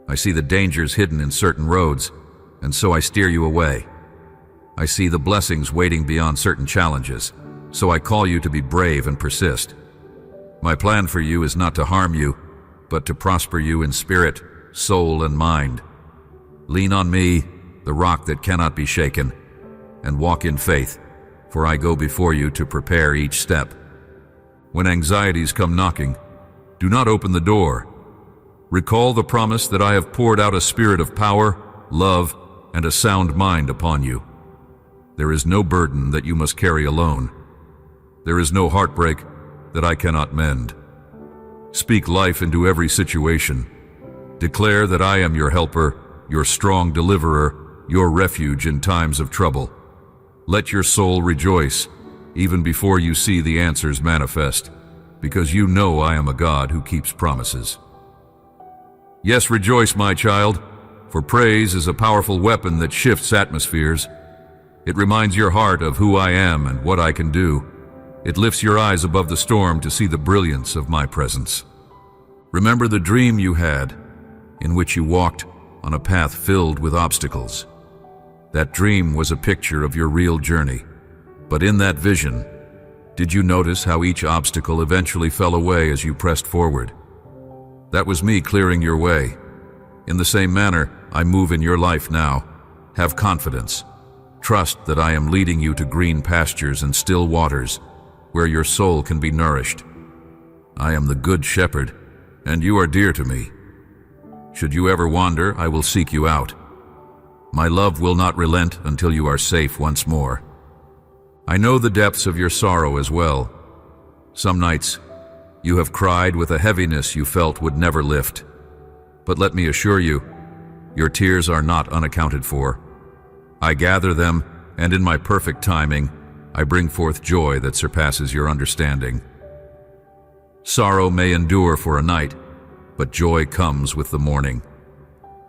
I see the dangers hidden in certain roads, and so I steer you away. I see the blessings waiting beyond certain challenges, so I call you to be brave and persist. My plan for you is not to harm you, but to prosper you in spirit, soul, and mind. Lean on me, the rock that cannot be shaken, and walk in faith, for I go before you to prepare each step. When anxieties come knocking, do not open the door. Recall the promise that I have poured out a spirit of power, love, and a sound mind upon you. There is no burden that you must carry alone. There is no heartbreak that I cannot mend. Speak life into every situation. Declare that I am your helper, your strong deliverer, your refuge in times of trouble. Let your soul rejoice, even before you see the answers manifest, because you know I am a God who keeps promises. Yes, rejoice, my child, for praise is a powerful weapon that shifts atmospheres. It reminds your heart of who I am and what I can do. It lifts your eyes above the storm to see the brilliance of my presence. Remember the dream you had, in which you walked on a path filled with obstacles. That dream was a picture of your real journey. But in that vision, did you notice how each obstacle eventually fell away as you pressed forward? That was me clearing your way. In the same manner, I move in your life now. Have confidence. Trust that I am leading you to green pastures and still waters, where your soul can be nourished. I am the good shepherd, and you are dear to me. Should you ever wander, I will seek you out. My love will not relent until you are safe once more. I know the depths of your sorrow as well. Some nights, you have cried with a heaviness you felt would never lift. But let me assure you, your tears are not unaccounted for. I gather them, and in my perfect timing, I bring forth joy that surpasses your understanding. Sorrow may endure for a night, but joy comes with the morning.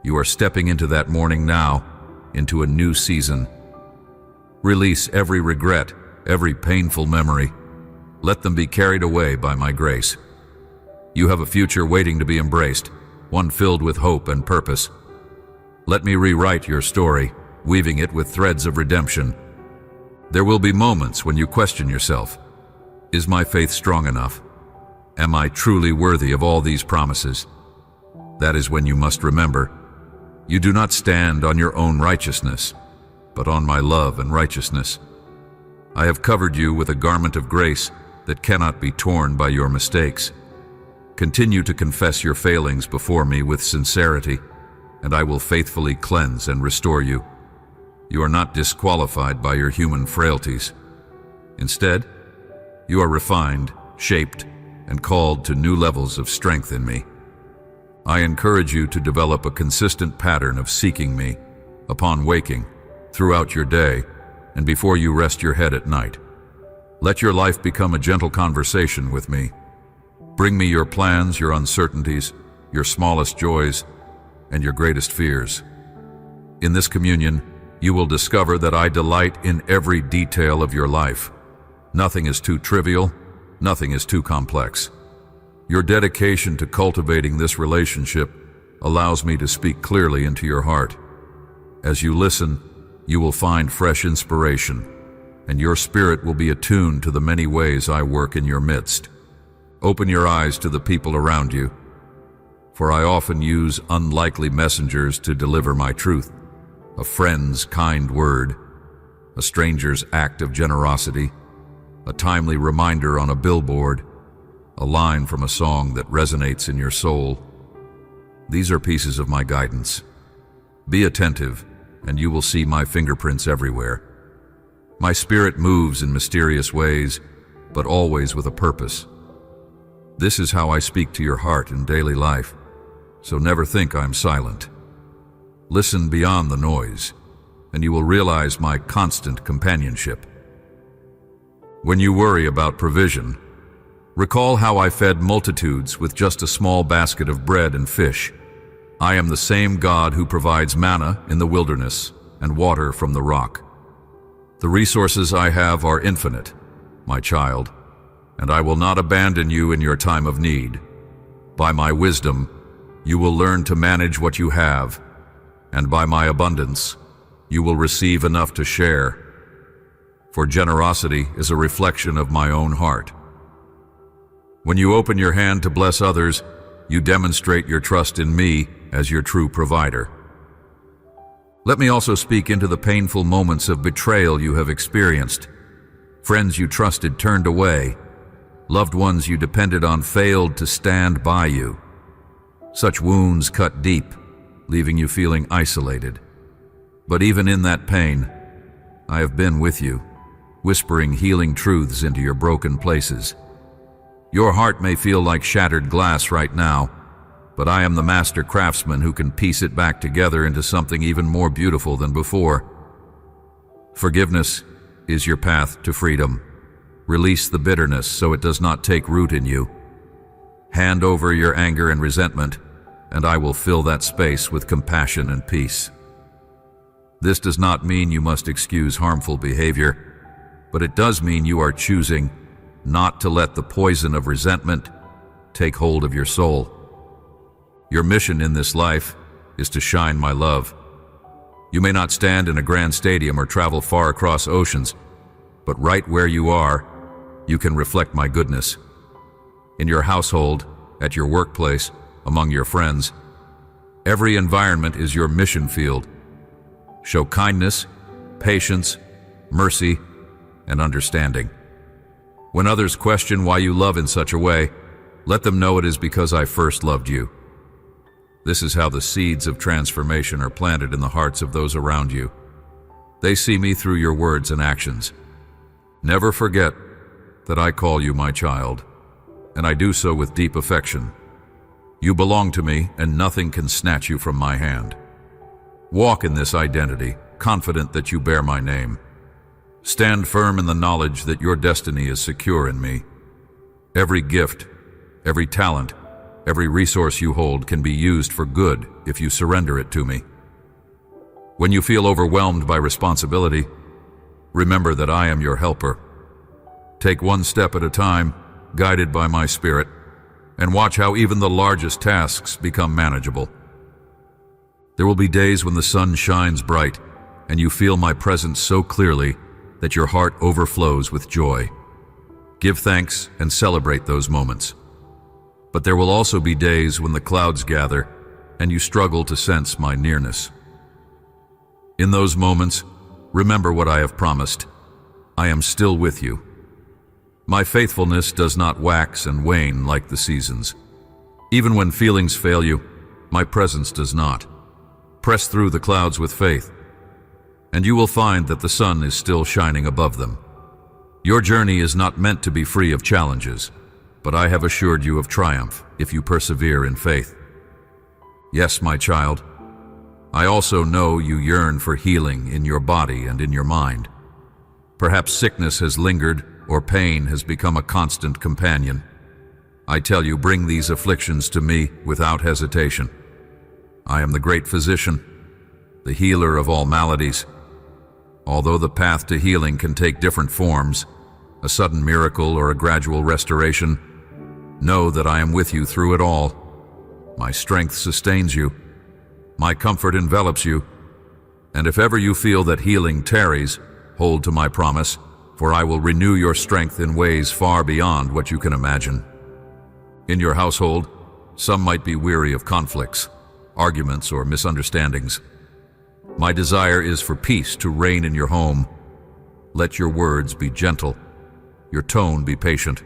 You are stepping into that morning now, into a new season. Release every regret, every painful memory. Let them be carried away by my grace. You have a future waiting to be embraced, one filled with hope and purpose. Let me rewrite your story, weaving it with threads of redemption. There will be moments when you question yourself. Is my faith strong enough? Am I truly worthy of all these promises? That is when you must remember, you do not stand on your own righteousness, but on my love and righteousness. I have covered you with a garment of grace that cannot be torn by your mistakes. Continue to confess your failings before me with sincerity, and I will faithfully cleanse and restore you. You are not disqualified by your human frailties. Instead, you are refined, shaped, and called to new levels of strength in me. I encourage you to develop a consistent pattern of seeking me upon waking, throughout your day, and before you rest your head at night. Let your life become a gentle conversation with me. Bring me your plans, your uncertainties, your smallest joys, and your greatest fears. In this communion, you will discover that I delight in every detail of your life. Nothing is too trivial, nothing is too complex. Your dedication to cultivating this relationship allows me to speak clearly into your heart. As you listen, you will find fresh inspiration, and your spirit will be attuned to the many ways I work in your midst. Open your eyes to the people around you, for I often use unlikely messengers to deliver my truth. A friend's kind word, a stranger's act of generosity, a timely reminder on a billboard, a line from a song that resonates in your soul. These are pieces of my guidance. Be attentive, and you will see my fingerprints everywhere. My spirit moves in mysterious ways, but always with a purpose. This is how I speak to your heart in daily life, so never think I'm silent. Listen beyond the noise, and you will realize my constant companionship. When you worry about provision, recall how I fed multitudes with just a small basket of bread and fish. I am the same God who provides manna in the wilderness and water from the rock. The resources I have are infinite, my child, and I will not abandon you in your time of need. By my wisdom, you will learn to manage what you have, and by my abundance, you will receive enough to share. For generosity is a reflection of my own heart. When you open your hand to bless others, you demonstrate your trust in me as your true provider. Let me also speak into the painful moments of betrayal you have experienced. Friends you trusted turned away. Loved ones you depended on failed to stand by you. Such wounds cut deep, leaving you feeling isolated. But even in that pain, I have been with you, whispering healing truths into your broken places. Your heart may feel like shattered glass right now, but I am the master craftsman who can piece it back together into something even more beautiful than before. Forgiveness is your path to freedom. Release the bitterness so it does not take root in you. Hand over your anger and resentment, and I will fill that space with compassion and peace. This does not mean you must excuse harmful behavior, but it does mean you are choosing not to let the poison of resentment take hold of your soul. Your mission in this life is to shine my love. You may not stand in a grand stadium or travel far across oceans, but right where you are, you can reflect my goodness. In your household, at your workplace, among your friends, every environment is your mission field. Show kindness, patience, mercy, and understanding. When others question why you love in such a way, let them know it is because I first loved you. This is how the seeds of transformation are planted in the hearts of those around you. They see me through your words and actions. Never forget that I call you my child, and I do so with deep affection. You belong to me, and nothing can snatch you from my hand. Walk in this identity, confident that you bear my name. Stand firm in the knowledge that your destiny is secure in me. Every gift, every talent, Every resource you hold can be used for good if you surrender it to me. When you feel overwhelmed by responsibility, remember that I am your helper. Take one step at a time, guided by my spirit, and watch how even the largest tasks become manageable. There will be days when the sun shines bright and you feel my presence so clearly that your heart overflows with joy. Give thanks and celebrate those moments. But there will also be days when the clouds gather and you struggle to sense my nearness. In those moments, remember what I have promised. I am still with you. My faithfulness does not wax and wane like the seasons. Even when feelings fail you, my presence does not. Press through the clouds with faith, and you will find that the sun is still shining above them. Your journey is not meant to be free of challenges, but I have assured you of triumph if you persevere in faith. Yes, my child, I also know you yearn for healing in your body and in your mind. Perhaps sickness has lingered or pain has become a constant companion. I tell you, bring these afflictions to me without hesitation. I am the great physician, the healer of all maladies. Although the path to healing can take different forms, a sudden miracle or a gradual restoration, know that I am with you through it all. My strength sustains you. My comfort envelops you. And if ever you feel that healing tarries, hold to my promise, for I will renew your strength in ways far beyond what you can imagine. In your household, some might be weary of conflicts, arguments, or misunderstandings. My desire is for peace to reign in your home. Let your words be gentle, your tone be patient.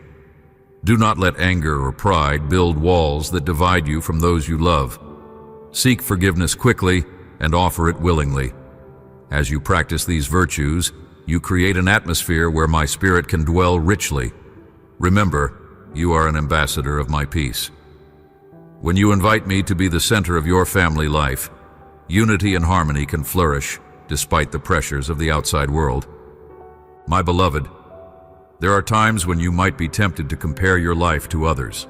Do not let anger or pride build walls that divide you from those you love. Seek forgiveness quickly and offer it willingly. As you practice these virtues, you create an atmosphere where my spirit can dwell richly. Remember, you are an ambassador of my peace. When you invite me to be the center of your family life, unity and harmony can flourish despite the pressures of the outside world. My beloved, there are times when you might be tempted to compare your life to others.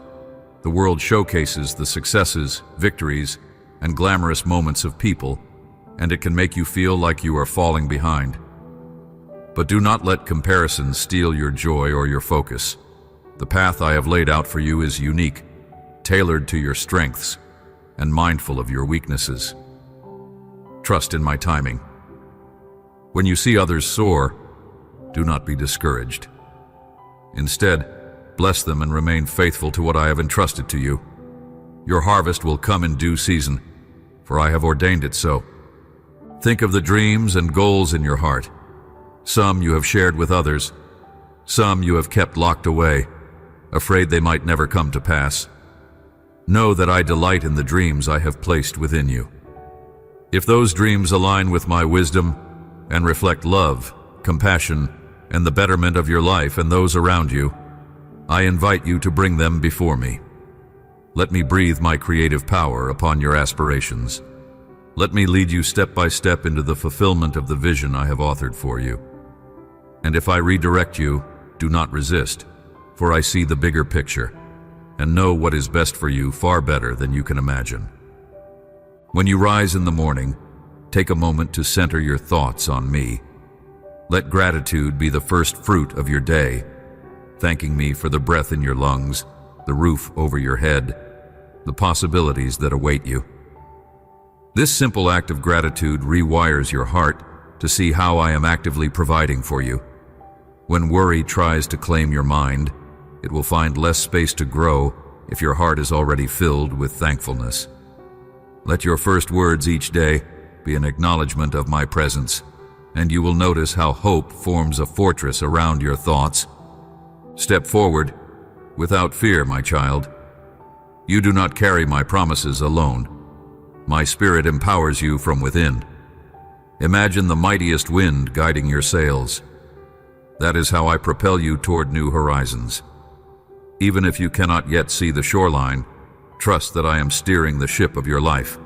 The world showcases the successes, victories, and glamorous moments of people, and it can make you feel like you are falling behind. But do not let comparisons steal your joy or your focus. The path I have laid out for you is unique, tailored to your strengths, and mindful of your weaknesses. Trust in my timing. When you see others soar, do not be discouraged. Instead, bless them and remain faithful to what I have entrusted to you. Your harvest will come in due season, for I have ordained it so. Think of the dreams and goals in your heart. Some you have shared with others. Some you have kept locked away, afraid they might never come to pass. Know that I delight in the dreams I have placed within you. If those dreams align with my wisdom and reflect love, compassion, and the betterment of your life and those around you, I invite you to bring them before me. Let me breathe my creative power upon your aspirations. Let me lead you step by step into the fulfillment of the vision I have authored for you. And if I redirect you, do not resist, for I see the bigger picture and know what is best for you far better than you can imagine. When you rise in the morning, take a moment to center your thoughts on me. Let gratitude be the first fruit of your day, thanking me for the breath in your lungs, the roof over your head, the possibilities that await you. This simple act of gratitude rewires your heart to see how I am actively providing for you. When worry tries to claim your mind, it will find less space to grow if your heart is already filled with thankfulness. Let your first words each day be an acknowledgement of my presence, and you will notice how hope forms a fortress around your thoughts. Step forward without fear, my child. You do not carry my promises alone. My spirit empowers you from within. Imagine the mightiest wind guiding your sails. That is how I propel you toward new horizons. Even if you cannot yet see the shoreline, trust that I am steering the ship of your life.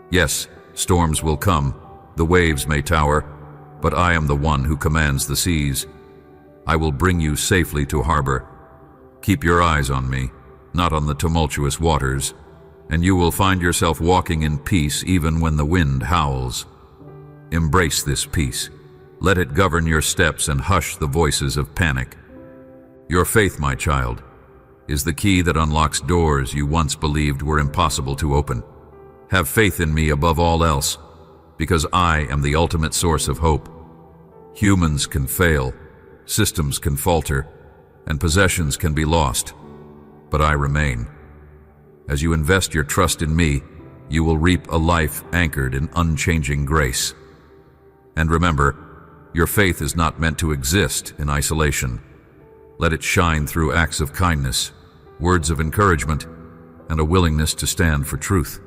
Yes, storms will come, the waves may tower, but I am the one who commands the seas. I will bring you safely to harbor. Keep your eyes on me, not on the tumultuous waters, and you will find yourself walking in peace even when the wind howls. Embrace this peace. Let it govern your steps and hush the voices of panic. Your faith, my child, is the key that unlocks doors you once believed were impossible to open. Have faith in me above all else, because I am the ultimate source of hope. Humans can fail, systems can falter, and possessions can be lost, but I remain. As you invest your trust in me, you will reap a life anchored in unchanging grace. And remember, your faith is not meant to exist in isolation. Let it shine through acts of kindness, words of encouragement, and a willingness to stand for truth.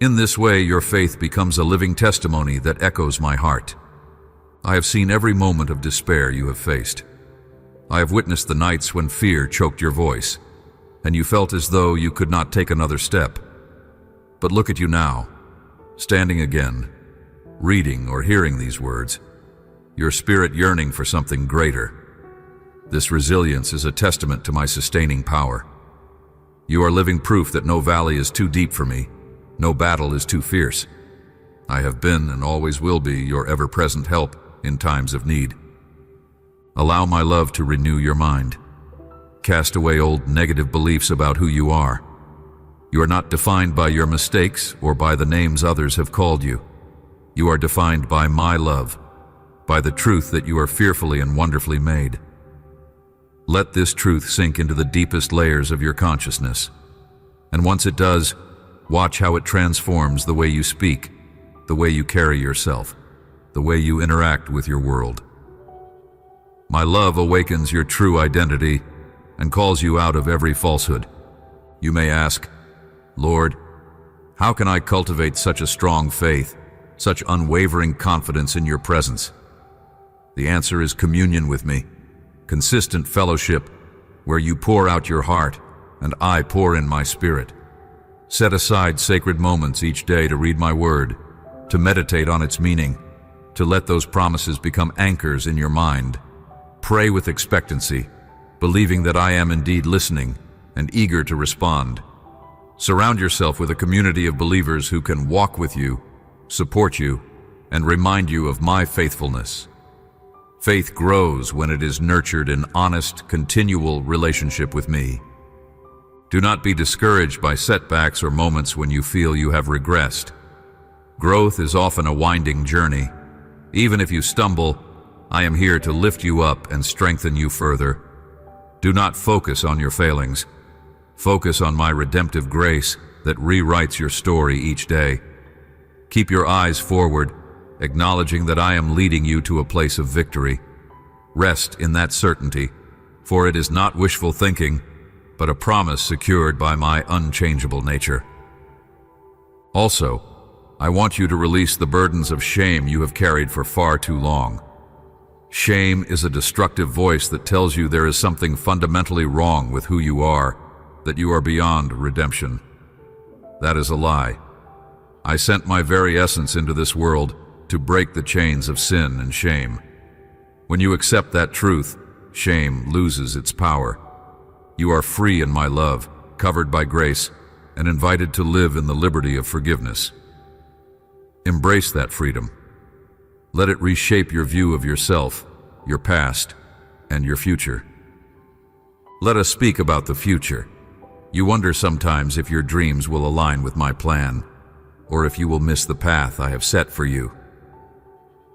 In this way, your faith becomes a living testimony that echoes my heart. I have seen every moment of despair you have faced. I have witnessed the nights when fear choked your voice, and you felt as though you could not take another step. But look at you now, standing again, reading or hearing these words, your spirit yearning for something greater. This resilience is a testament to my sustaining power. You are living proof that no valley is too deep for me, no battle is too fierce. I have been and always will be your ever-present help in times of need. Allow my love to renew your mind. Cast away old negative beliefs about who you are. You are not defined by your mistakes or by the names others have called you. You are defined by my love, by the truth that you are fearfully and wonderfully made. Let this truth sink into the deepest layers of your consciousness. And once it does, watch how it transforms the way you speak, the way you carry yourself, the way you interact with your world. My love awakens your true identity and calls you out of every falsehood. You may ask, Lord, how can I cultivate such a strong faith, such unwavering confidence in your presence? The answer is communion with me, consistent fellowship where you pour out your heart and I pour in my spirit. Set aside sacred moments each day to read my word, to meditate on its meaning, to let those promises become anchors in your mind. Pray with expectancy, believing that I am indeed listening and eager to respond. Surround yourself with a community of believers who can walk with you, support you, and remind you of my faithfulness. Faith grows when it is nurtured in honest, continual relationship with me. Do not be discouraged by setbacks or moments when you feel you have regressed. Growth is often a winding journey. Even if you stumble, I am here to lift you up and strengthen you further. Do not focus on your failings. Focus on my redemptive grace that rewrites your story each day. Keep your eyes forward, acknowledging that I am leading you to a place of victory. Rest in that certainty, for it is not wishful thinking, but a promise secured by my unchangeable nature. Also, I want you to release the burdens of shame you have carried for far too long. Shame is a destructive voice that tells you there is something fundamentally wrong with who you are, that you are beyond redemption. That is a lie. I sent my very essence into this world to break the chains of sin and shame. When you accept that truth, shame loses its power. You are free in my love, covered by grace, and invited to live in the liberty of forgiveness. Embrace that freedom. Let it reshape your view of yourself, your past, and your future. Let us speak about the future. You wonder sometimes if your dreams will align with my plan, or if you will miss the path I have set for you.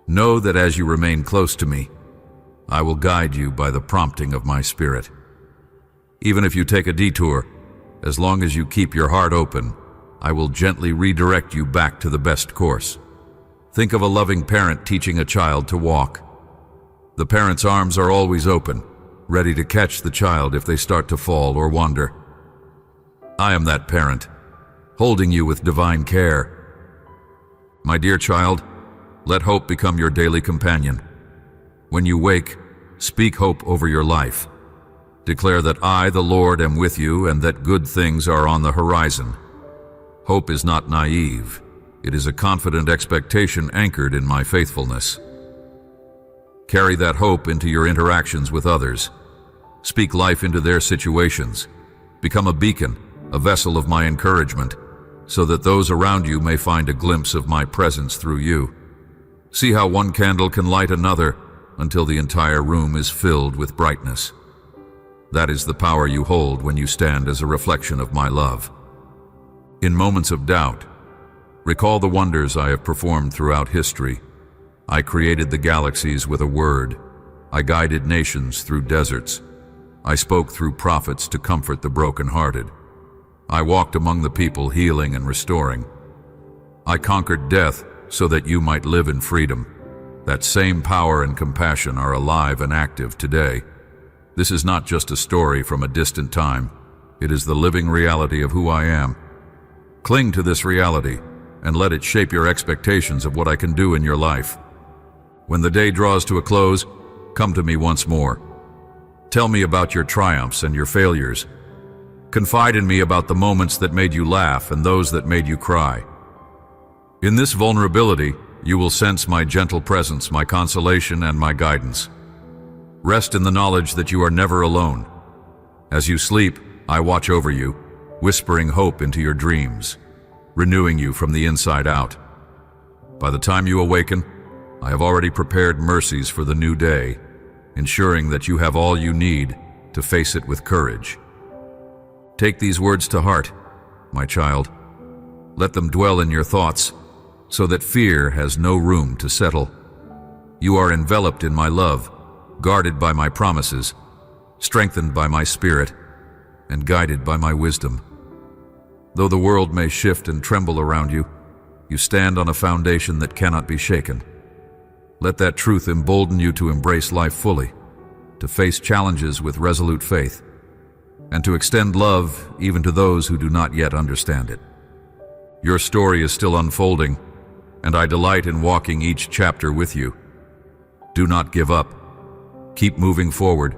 Know that as you remain close to me, I will guide you by the prompting of my spirit. Even if you take a detour, as long as you keep your heart open, I will gently redirect you back to the best course. Think of a loving parent teaching a child to walk. The parent's arms are always open, ready to catch the child if they start to fall or wander. I am that parent, holding you with divine care. My dear child, let hope become your daily companion. When you wake, speak hope over your life. Declare that I, the Lord, am with you and that good things are on the horizon. Hope is not naive. It is a confident expectation anchored in my faithfulness. Carry that hope into your interactions with others. Speak life into their situations, Become a beacon, a vessel of my encouragement, so that those around you may find a glimpse of my presence through you. See how one candle can light another until the entire room is filled with brightness. That is the power you hold when you stand as a reflection of my love. In moments of doubt, recall the wonders I have performed throughout history. I created the galaxies with a word. I guided nations through deserts. I spoke through prophets to comfort the brokenhearted. I walked among the people, healing and restoring. I conquered death so that you might live in freedom. That same power and compassion are alive and active today. This is not just a story from a distant time. It is the living reality of who I am. Cling to this reality and let it shape your expectations of what I can do in your life. When the day draws to a close, come to me once more. Tell me about your triumphs and your failures. Confide in me about the moments that made you laugh and those that made you cry. In this vulnerability, you will sense my gentle presence, my consolation, and my guidance. Rest in the knowledge that you are never alone. As you sleep, I watch over you, whispering hope into your dreams, renewing you from the inside out. By the time you awaken, I have already prepared mercies for the new day, ensuring that you have all you need to face it with courage. Take these words to heart, my child. Let them dwell in your thoughts, so that fear has no room to settle. You are enveloped in my love, guarded by my promises, strengthened by my spirit, and guided by my wisdom. Though the world may shift and tremble around you, you stand on a foundation that cannot be shaken. Let that truth embolden you to embrace life fully, to face challenges with resolute faith, and to extend love even to those who do not yet understand it. Your story is still unfolding, and I delight in walking each chapter with you. Do not give up. Keep moving forward,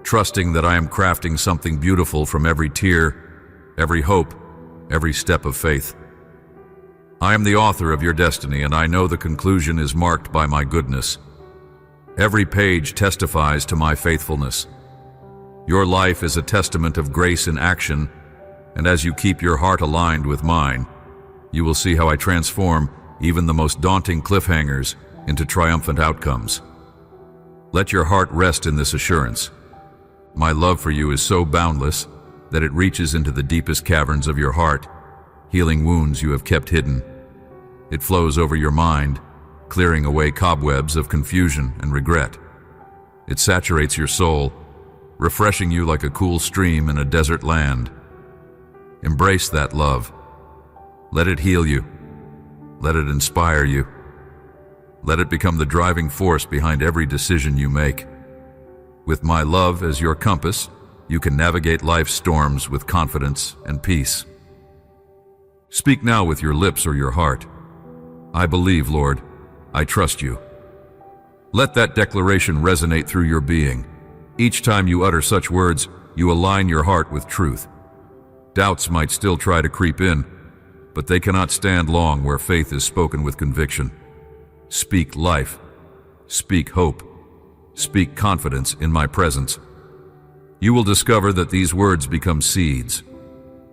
trusting that I am crafting something beautiful from every tear, every hope, every step of faith. I am the author of your destiny, and I know the conclusion is marked by my goodness. Every page testifies to my faithfulness. Your life is a testament of grace in action, and as you keep your heart aligned with mine, you will see how I transform even the most daunting cliffhangers into triumphant outcomes. Let your heart rest in this assurance. My love for you is so boundless that it reaches into the deepest caverns of your heart, healing wounds you have kept hidden. It flows over your mind, clearing away cobwebs of confusion and regret. It saturates your soul, refreshing you like a cool stream in a desert land. Embrace that love. Let it heal you. Let it inspire you. Let it become the driving force behind every decision you make. With my love as your compass, you can navigate life's storms with confidence and peace. Speak now with your lips or your heart. I believe, Lord. I trust you. Let that declaration resonate through your being. Each time you utter such words, you align your heart with truth. Doubts might still try to creep in, but they cannot stand long where faith is spoken with conviction. Speak life. Speak hope. Speak confidence in my presence. You will discover that these words become seeds,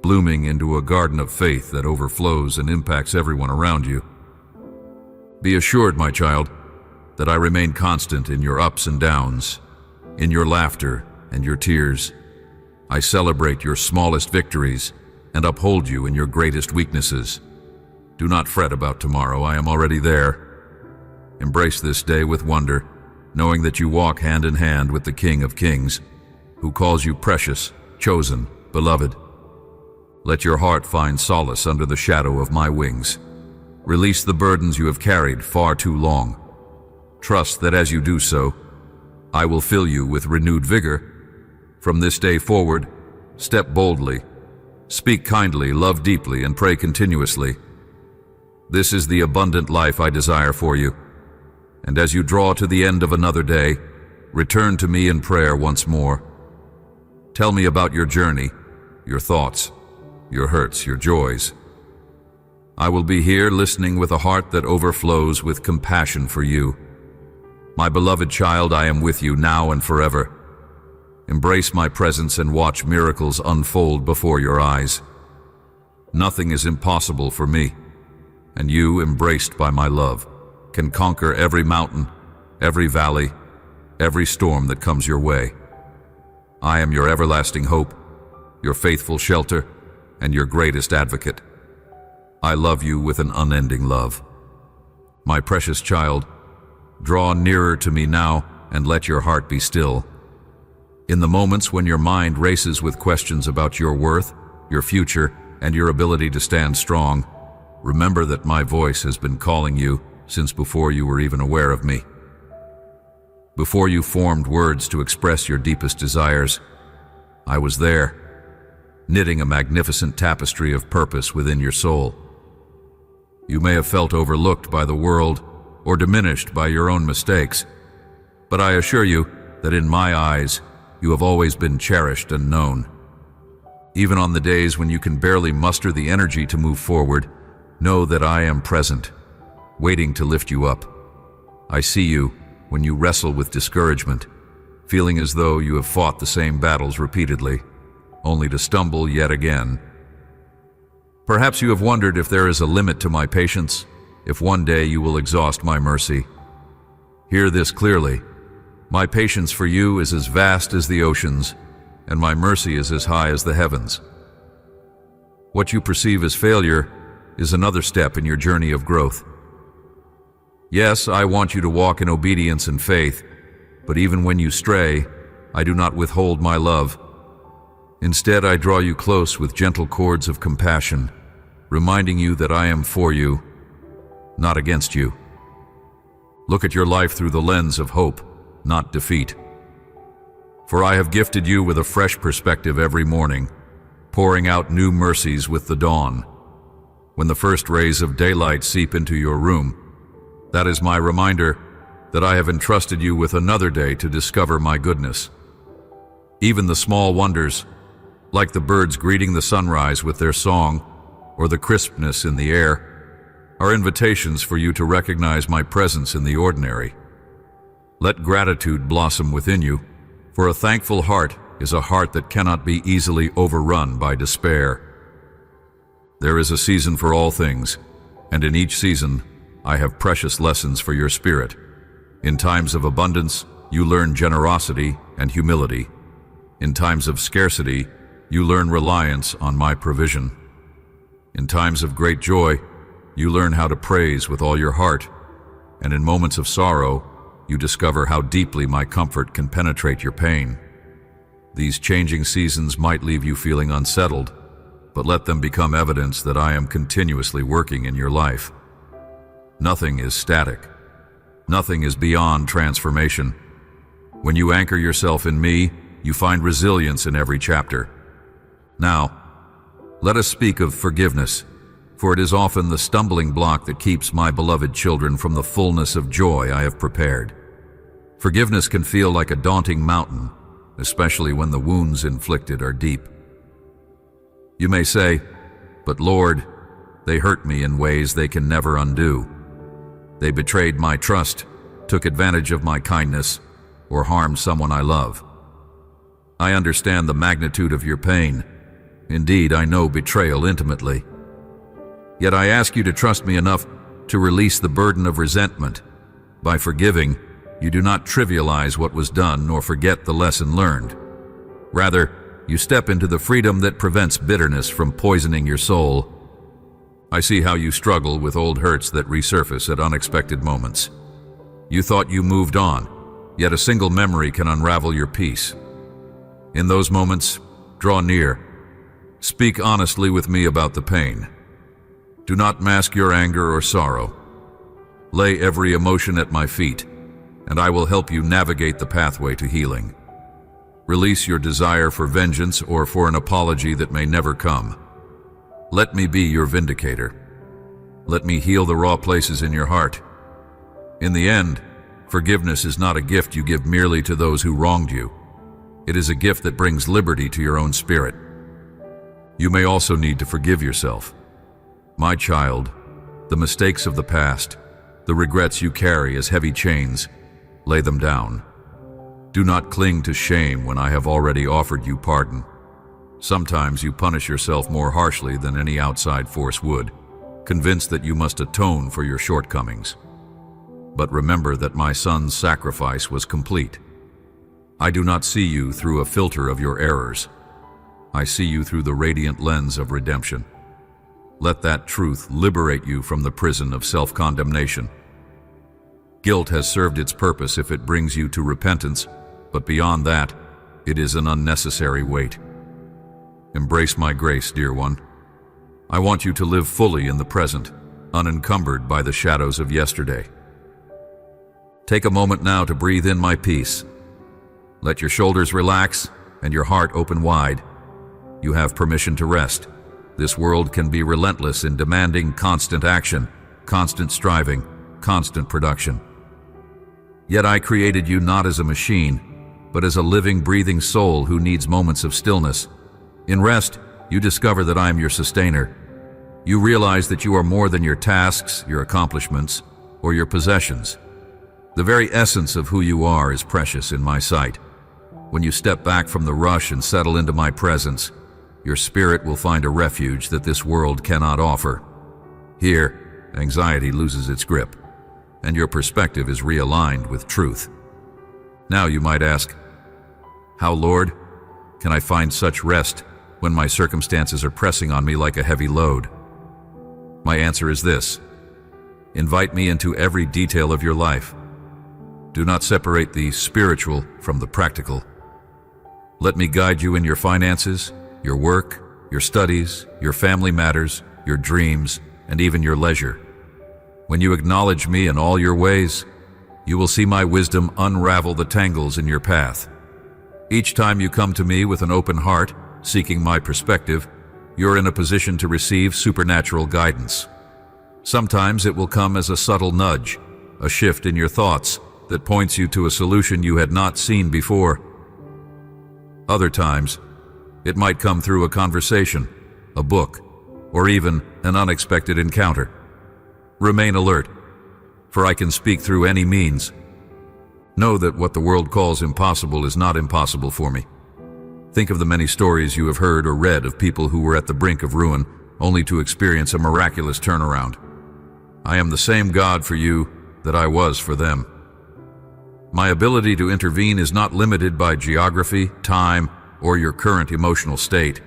blooming into a garden of faith that overflows and impacts everyone around you. Be assured, my child, that I remain constant in your ups and downs, in your laughter and your tears. I celebrate your smallest victories and uphold you in your greatest weaknesses. Do not fret about tomorrow, I am already there. Embrace this day with wonder, knowing that you walk hand in hand with the King of Kings, who calls you precious, chosen, beloved. Let your heart find solace under the shadow of my wings. Release the burdens you have carried far too long. Trust that as you do so, I will fill you with renewed vigor. From this day forward, step boldly, speak kindly, love deeply, and pray continuously. This is the abundant life I desire for you. And as you draw to the end of another day, return to me in prayer once more. Tell me about your journey, your thoughts, your hurts, your joys. I will be here listening with a heart that overflows with compassion for you. My beloved child, I am with you now and forever. Embrace my presence and watch miracles unfold before your eyes. Nothing is impossible for me, and you, embraced by my love, can conquer every mountain, every valley, every storm that comes your way. I am your everlasting hope, your faithful shelter, and your greatest advocate. I love you with an unending love. My precious child, draw nearer to me now and let your heart be still. In the moments when your mind races with questions about your worth, your future, and your ability to stand strong, remember that my voice has been calling you since before you were even aware of me. Before you formed words to express your deepest desires, I was there, knitting a magnificent tapestry of purpose within your soul. You may have felt overlooked by the world or diminished by your own mistakes, but I assure you that in my eyes, you have always been cherished and known. Even on the days when you can barely muster the energy to move forward, know that I am present, waiting to lift you up. I see you when you wrestle with discouragement, feeling as though you have fought the same battles repeatedly, only to stumble yet again. Perhaps you have wondered if there is a limit to my patience, if one day you will exhaust my mercy. Hear this clearly. My patience for you is as vast as the oceans, and my mercy is as high as the heavens. What you perceive as failure is another step in your journey of growth. Yes, I want you to walk in obedience and faith, but even when you stray, I do not withhold my love. Instead, I draw you close with gentle cords of compassion, reminding you that I am for you, not against you. Look at your life through the lens of hope, not defeat. For I have gifted you with a fresh perspective every morning, pouring out new mercies with the dawn. When the first rays of daylight seep into your room, that is my reminder that I have entrusted you with another day to discover my goodness. Even the small wonders, like the birds greeting the sunrise with their song, or the crispness in the air, are invitations for you to recognize my presence in the ordinary. Let gratitude blossom within you, for a thankful heart is a heart that cannot be easily overrun by despair. There is a season for all things, and in each season I have precious lessons for your spirit. In times of abundance, you learn generosity and humility. In times of scarcity, you learn reliance on my provision. In times of great joy, you learn how to praise with all your heart, and in moments of sorrow, you discover how deeply my comfort can penetrate your pain. These changing seasons might leave you feeling unsettled, but let them become evidence that I am continuously working in your life. Nothing is static. Nothing is beyond transformation. When you anchor yourself in me, you find resilience in every chapter. Now, let us speak of forgiveness, for it is often the stumbling block that keeps my beloved children from the fullness of joy I have prepared. Forgiveness can feel like a daunting mountain, especially when the wounds inflicted are deep. You may say, "But Lord, they hurt me in ways they can never undo. They betrayed my trust, took advantage of my kindness, or harmed someone I love." I understand the magnitude of your pain. Indeed, I know betrayal intimately. Yet I ask you to trust me enough to release the burden of resentment. By forgiving, you do not trivialize what was done nor forget the lesson learned. Rather, you step into the freedom that prevents bitterness from poisoning your soul. I see how you struggle with old hurts that resurface at unexpected moments. You thought you moved on, yet a single memory can unravel your peace. In those moments, draw near. Speak honestly with me about the pain. Do not mask your anger or sorrow. Lay every emotion at my feet, and I will help you navigate the pathway to healing. Release your desire for vengeance or for an apology that may never come. Let me be your vindicator. Let me heal the raw places in your heart. In the end, forgiveness is not a gift you give merely to those who wronged you. It is a gift that brings liberty to your own spirit. You may also need to forgive yourself. My child, the mistakes of the past, the regrets you carry as heavy chains, lay them down. Do not cling to shame when I have already offered you pardon. Sometimes you punish yourself more harshly than any outside force would, convinced that you must atone for your shortcomings. But remember that my son's sacrifice was complete. I do not see you through a filter of your errors. I see you through the radiant lens of redemption. Let that truth liberate you from the prison of self-condemnation. Guilt has served its purpose if it brings you to repentance, but beyond that, it is an unnecessary weight. Embrace my grace, dear one. I want you to live fully in the present, unencumbered by the shadows of yesterday. Take a moment now to breathe in my peace. Let your shoulders relax and your heart open wide. You have permission to rest. This world can be relentless in demanding constant action, constant striving, constant production. Yet I created you not as a machine, but as a living, breathing soul who needs moments of stillness. In rest, you discover that I am your sustainer. You realize that you are more than your tasks, your accomplishments, or your possessions. The very essence of who you are is precious in my sight. When you step back from the rush and settle into my presence, your spirit will find a refuge that this world cannot offer. Here, anxiety loses its grip, and your perspective is realigned with truth. Now you might ask, how, Lord, can I find such rest when my circumstances are pressing on me like a heavy load? My answer is this: invite me into every detail of your life. Do not separate the spiritual from the practical. Let me guide you in your finances, your work, your studies, your family matters, your dreams, and even your leisure. When you acknowledge me in all your ways, you will see my wisdom unravel the tangles in your path. Each time you come to me with an open heart, seeking my perspective, you're in a position to receive supernatural guidance. Sometimes it will come as a subtle nudge, a shift in your thoughts that points you to a solution you had not seen before. Other times, it might come through a conversation, a book, or even an unexpected encounter. Remain alert, for I can speak through any means. Know that what the world calls impossible is not impossible for me. Think of the many stories you have heard or read of people who were at the brink of ruin, only to experience a miraculous turnaround. I am the same God for you that I was for them. My ability to intervene is not limited by geography, time, or your current emotional state.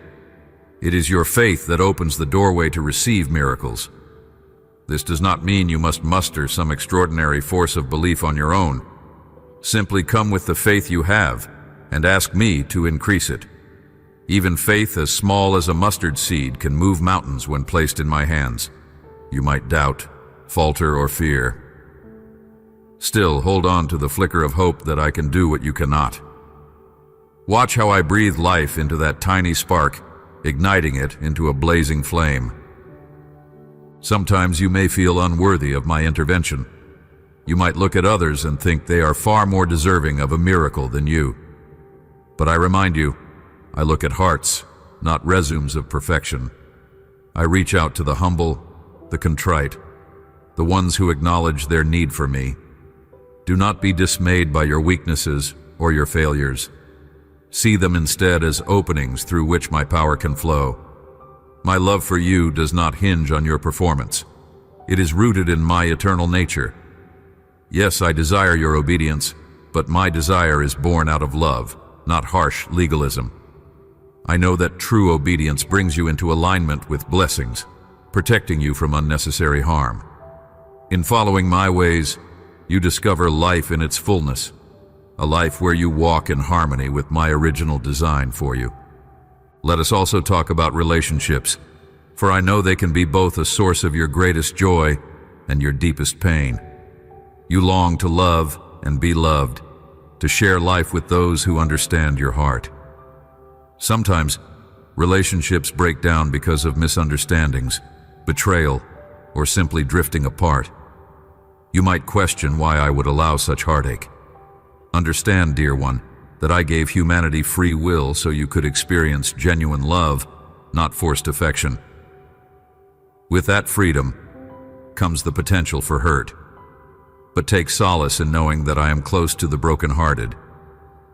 It is your faith that opens the doorway to receive miracles. This does not mean you must muster some extraordinary force of belief on your own. Simply come with the faith you have and ask me to increase it. Even faith as small as a mustard seed can move mountains when placed in my hands. You might doubt, falter, or fear. Still, hold on to the flicker of hope that I can do what you cannot. Watch how I breathe life into that tiny spark, igniting it into a blazing flame. Sometimes you may feel unworthy of my intervention. You might look at others and think they are far more deserving of a miracle than you. But I remind you, I look at hearts, not resumes of perfection. I reach out to the humble, the contrite, the ones who acknowledge their need for me. Do not be dismayed by your weaknesses or your failures. See them instead as openings through which my power can flow. My love for you does not hinge on your performance. It is rooted in my eternal nature. Yes, I desire your obedience, but my desire is born out of love, not harsh legalism. I know that true obedience brings you into alignment with blessings, protecting you from unnecessary harm. In following my ways, you discover life in its fullness, a life where you walk in harmony with my original design for you. Let us also talk about relationships, for I know they can be both a source of your greatest joy and your deepest pain. You long to love and be loved, to share life with those who understand your heart. Sometimes, relationships break down because of misunderstandings, betrayal, or simply drifting apart. You might question why I would allow such heartache. Understand, dear one, that I gave humanity free will so you could experience genuine love, not forced affection. With that freedom comes the potential for hurt. But take solace in knowing that I am close to the brokenhearted.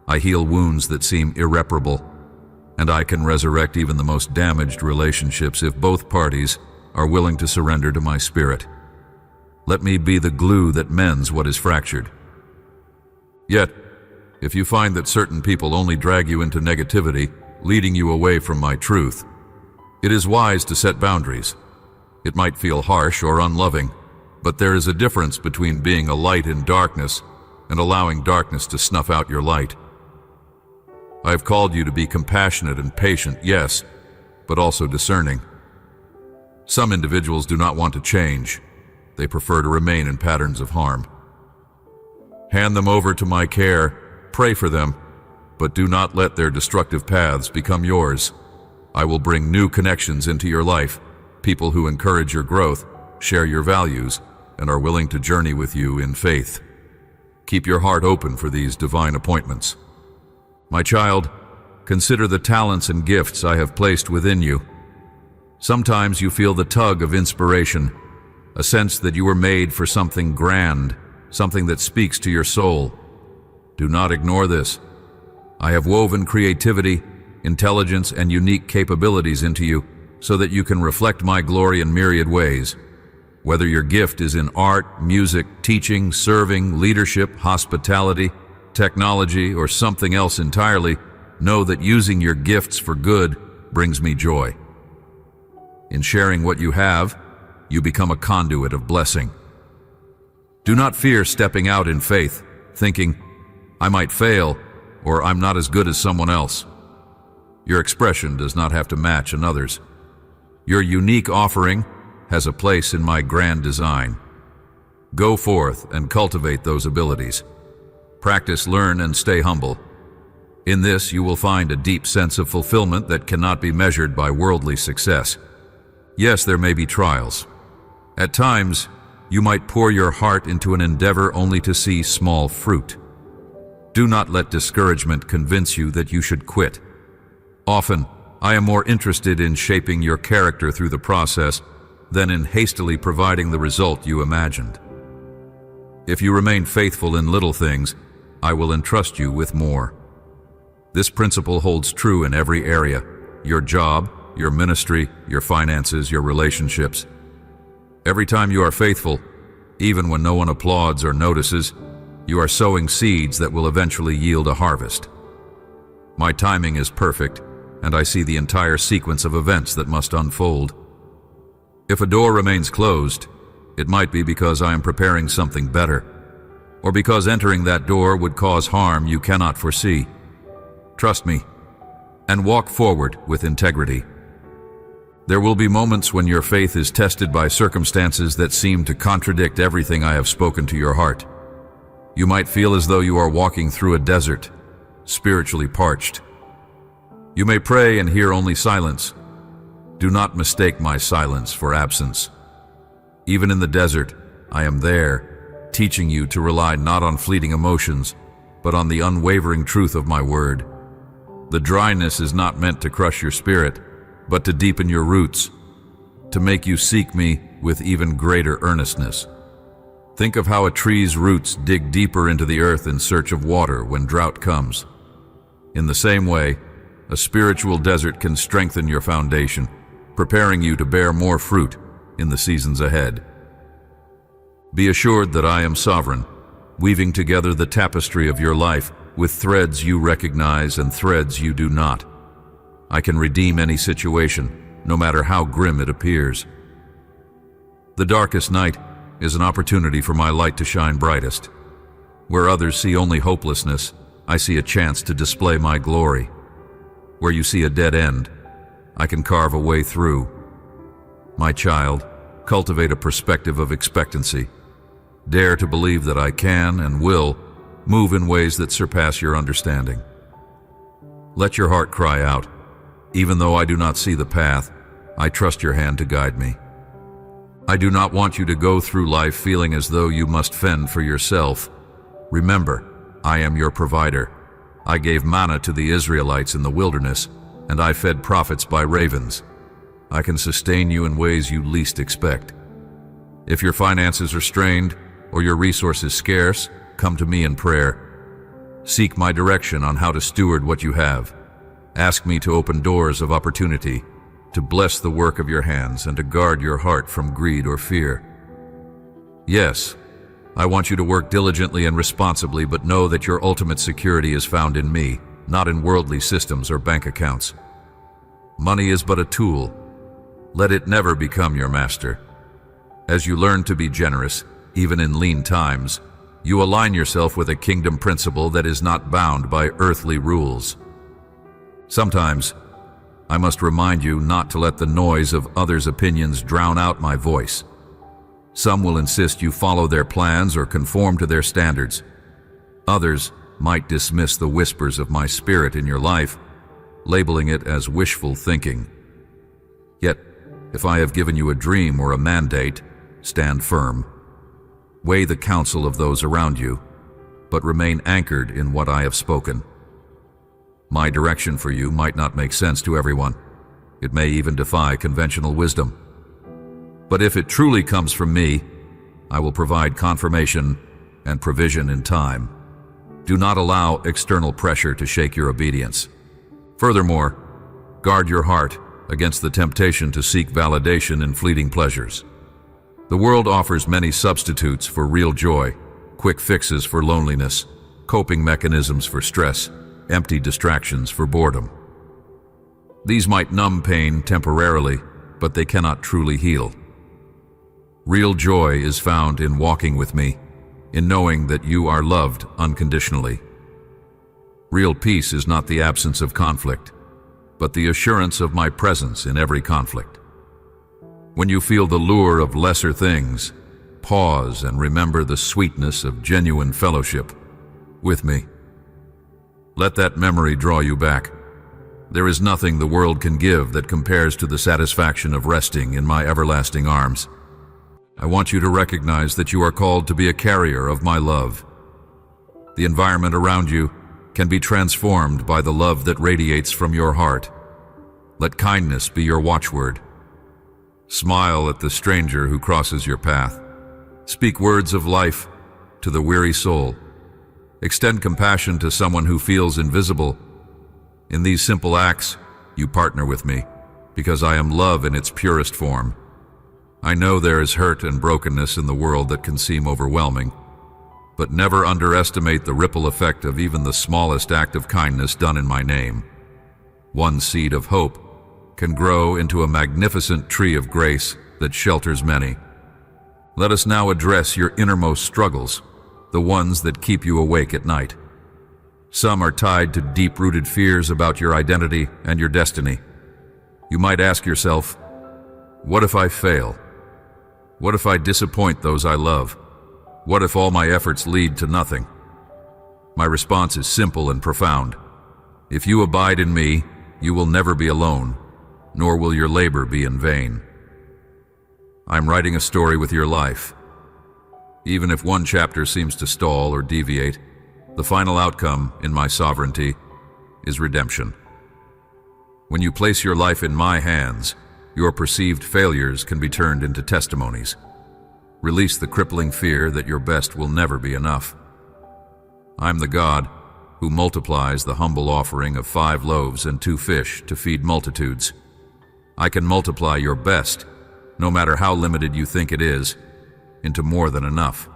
I heal wounds that seem irreparable, and I can resurrect even the most damaged relationships if both parties are willing to surrender to my spirit. Let me be the glue that mends what is fractured. Yet, if you find that certain people only drag you into negativity, leading you away from my truth, it is wise to set boundaries. It might feel harsh or unloving, but there is a difference between being a light in darkness and allowing darkness to snuff out your light. I have called you to be compassionate and patient, yes, but also discerning. Some individuals do not want to change. They prefer to remain in patterns of harm. Hand them over to my care, pray for them, but do not let their destructive paths become yours. I will bring new connections into your life, people who encourage your growth, share your values, and are willing to journey with you in faith. Keep your heart open for these divine appointments. My child, consider the talents and gifts I have placed within you. Sometimes you feel the tug of inspiration, a sense that you were made for something grand, something that speaks to your soul. Do not ignore this. I have woven creativity, intelligence, and unique capabilities into you so that you can reflect my glory in myriad ways. Whether your gift is in art, music, teaching, serving, leadership, hospitality, technology, or something else entirely, know that using your gifts for good brings me joy. In sharing what you have, you become a conduit of blessing. Do not fear stepping out in faith, thinking, I might fail, or I'm not as good as someone else. Your expression does not have to match another's. Your unique offering has a place in my grand design. Go forth and cultivate those abilities. Practice, learn, and stay humble. In this, you will find a deep sense of fulfillment that cannot be measured by worldly success. Yes, there may be trials. At times, you might pour your heart into an endeavor only to see small fruit. Do not let discouragement convince you that you should quit. Often, I am more interested in shaping your character through the process than in hastily providing the result you imagined. If you remain faithful in little things, I will entrust you with more. This principle holds true in every area: your job, your ministry, your finances, your relationships. Every time you are faithful, even when no one applauds or notices, you are sowing seeds that will eventually yield a harvest. My timing is perfect, and I see the entire sequence of events that must unfold. If a door remains closed, it might be because I am preparing something better, or because entering that door would cause harm you cannot foresee. Trust me, and walk forward with integrity. There will be moments when your faith is tested by circumstances that seem to contradict everything I have spoken to your heart. You might feel as though you are walking through a desert, spiritually parched. You may pray and hear only silence. Do not mistake my silence for absence. Even in the desert, I am there, teaching you to rely not on fleeting emotions, but on the unwavering truth of my word. The dryness is not meant to crush your spirit, but to deepen your roots, to make you seek me with even greater earnestness. Think of how a tree's roots dig deeper into the earth in search of water when drought comes. In the same way, a spiritual desert can strengthen your foundation, preparing you to bear more fruit in the seasons ahead. Be assured that I am sovereign, weaving together the tapestry of your life with threads you recognize and threads you do not. I can redeem any situation, no matter how grim it appears. The darkest night is an opportunity for my light to shine brightest. Where others see only hopelessness, I see a chance to display my glory. Where you see a dead end, I can carve a way through. My child, cultivate a perspective of expectancy. Dare to believe that I can and will move in ways that surpass your understanding. Let your heart cry out, even though I do not see the path, I trust your hand to guide me. I do not want you to go through life feeling as though you must fend for yourself. Remember, I am your provider. I gave manna to the Israelites in the wilderness, and I fed prophets by ravens. I can sustain you in ways you least expect. If your finances are strained or your resources scarce, come to me in prayer. Seek my direction on how to steward what you have. Ask me to open doors of opportunity, to bless the work of your hands, and to guard your heart from greed or fear. Yes, I want you to work diligently and responsibly, but know that your ultimate security is found in me, not in worldly systems or bank accounts. Money is but a tool. Let it never become your master. As you learn to be generous, even in lean times, you align yourself with a kingdom principle that is not bound by earthly rules. Sometimes, I must remind you not to let the noise of others' opinions drown out my voice. Some will insist you follow their plans or conform to their standards. Others might dismiss the whispers of my spirit in your life, labeling it as wishful thinking. Yet, if I have given you a dream or a mandate, stand firm. Weigh the counsel of those around you, but remain anchored in what I have spoken. My direction for you might not make sense to everyone. It may even defy conventional wisdom. But if it truly comes from me, I will provide confirmation and provision in time. Do not allow external pressure to shake your obedience. Furthermore, guard your heart against the temptation to seek validation in fleeting pleasures. The world offers many substitutes for real joy, quick fixes for loneliness, coping mechanisms for stress, empty distractions for boredom. These might numb pain temporarily, but they cannot truly heal. Real joy is found in walking with me, in knowing that you are loved unconditionally. Real peace is not the absence of conflict, but the assurance of my presence in every conflict. When you feel the lure of lesser things, pause and remember the sweetness of genuine fellowship with me. Let that memory draw you back. There is nothing the world can give that compares to the satisfaction of resting in my everlasting arms. I want you to recognize that you are called to be a carrier of my love. The environment around you can be transformed by the love that radiates from your heart. Let kindness be your watchword. Smile at the stranger who crosses your path. Speak words of life to the weary soul. Extend compassion to someone who feels invisible. In these simple acts, you partner with me, because I am love in its purest form. I know there is hurt and brokenness in the world that can seem overwhelming, but never underestimate the ripple effect of even the smallest act of kindness done in my name. One seed of hope can grow into a magnificent tree of grace that shelters many. Let us now address your innermost struggles, the ones that keep you awake at night. Some are tied to deep-rooted fears about your identity and your destiny. You might ask yourself, what if I fail? What if I disappoint those I love? What if all my efforts lead to nothing? My response is simple and profound. If you abide in me, you will never be alone, nor will your labor be in vain. I'm writing a story with your life. Even if one chapter seems to stall or deviate, the final outcome, in my sovereignty, is redemption. When you place your life in my hands, your perceived failures can be turned into testimonies. Release the crippling fear that your best will never be enough. I'm the God who multiplies the humble offering of 5 loaves and 2 fish to feed multitudes. I can multiply your best, no matter how limited you think it is, into more than enough.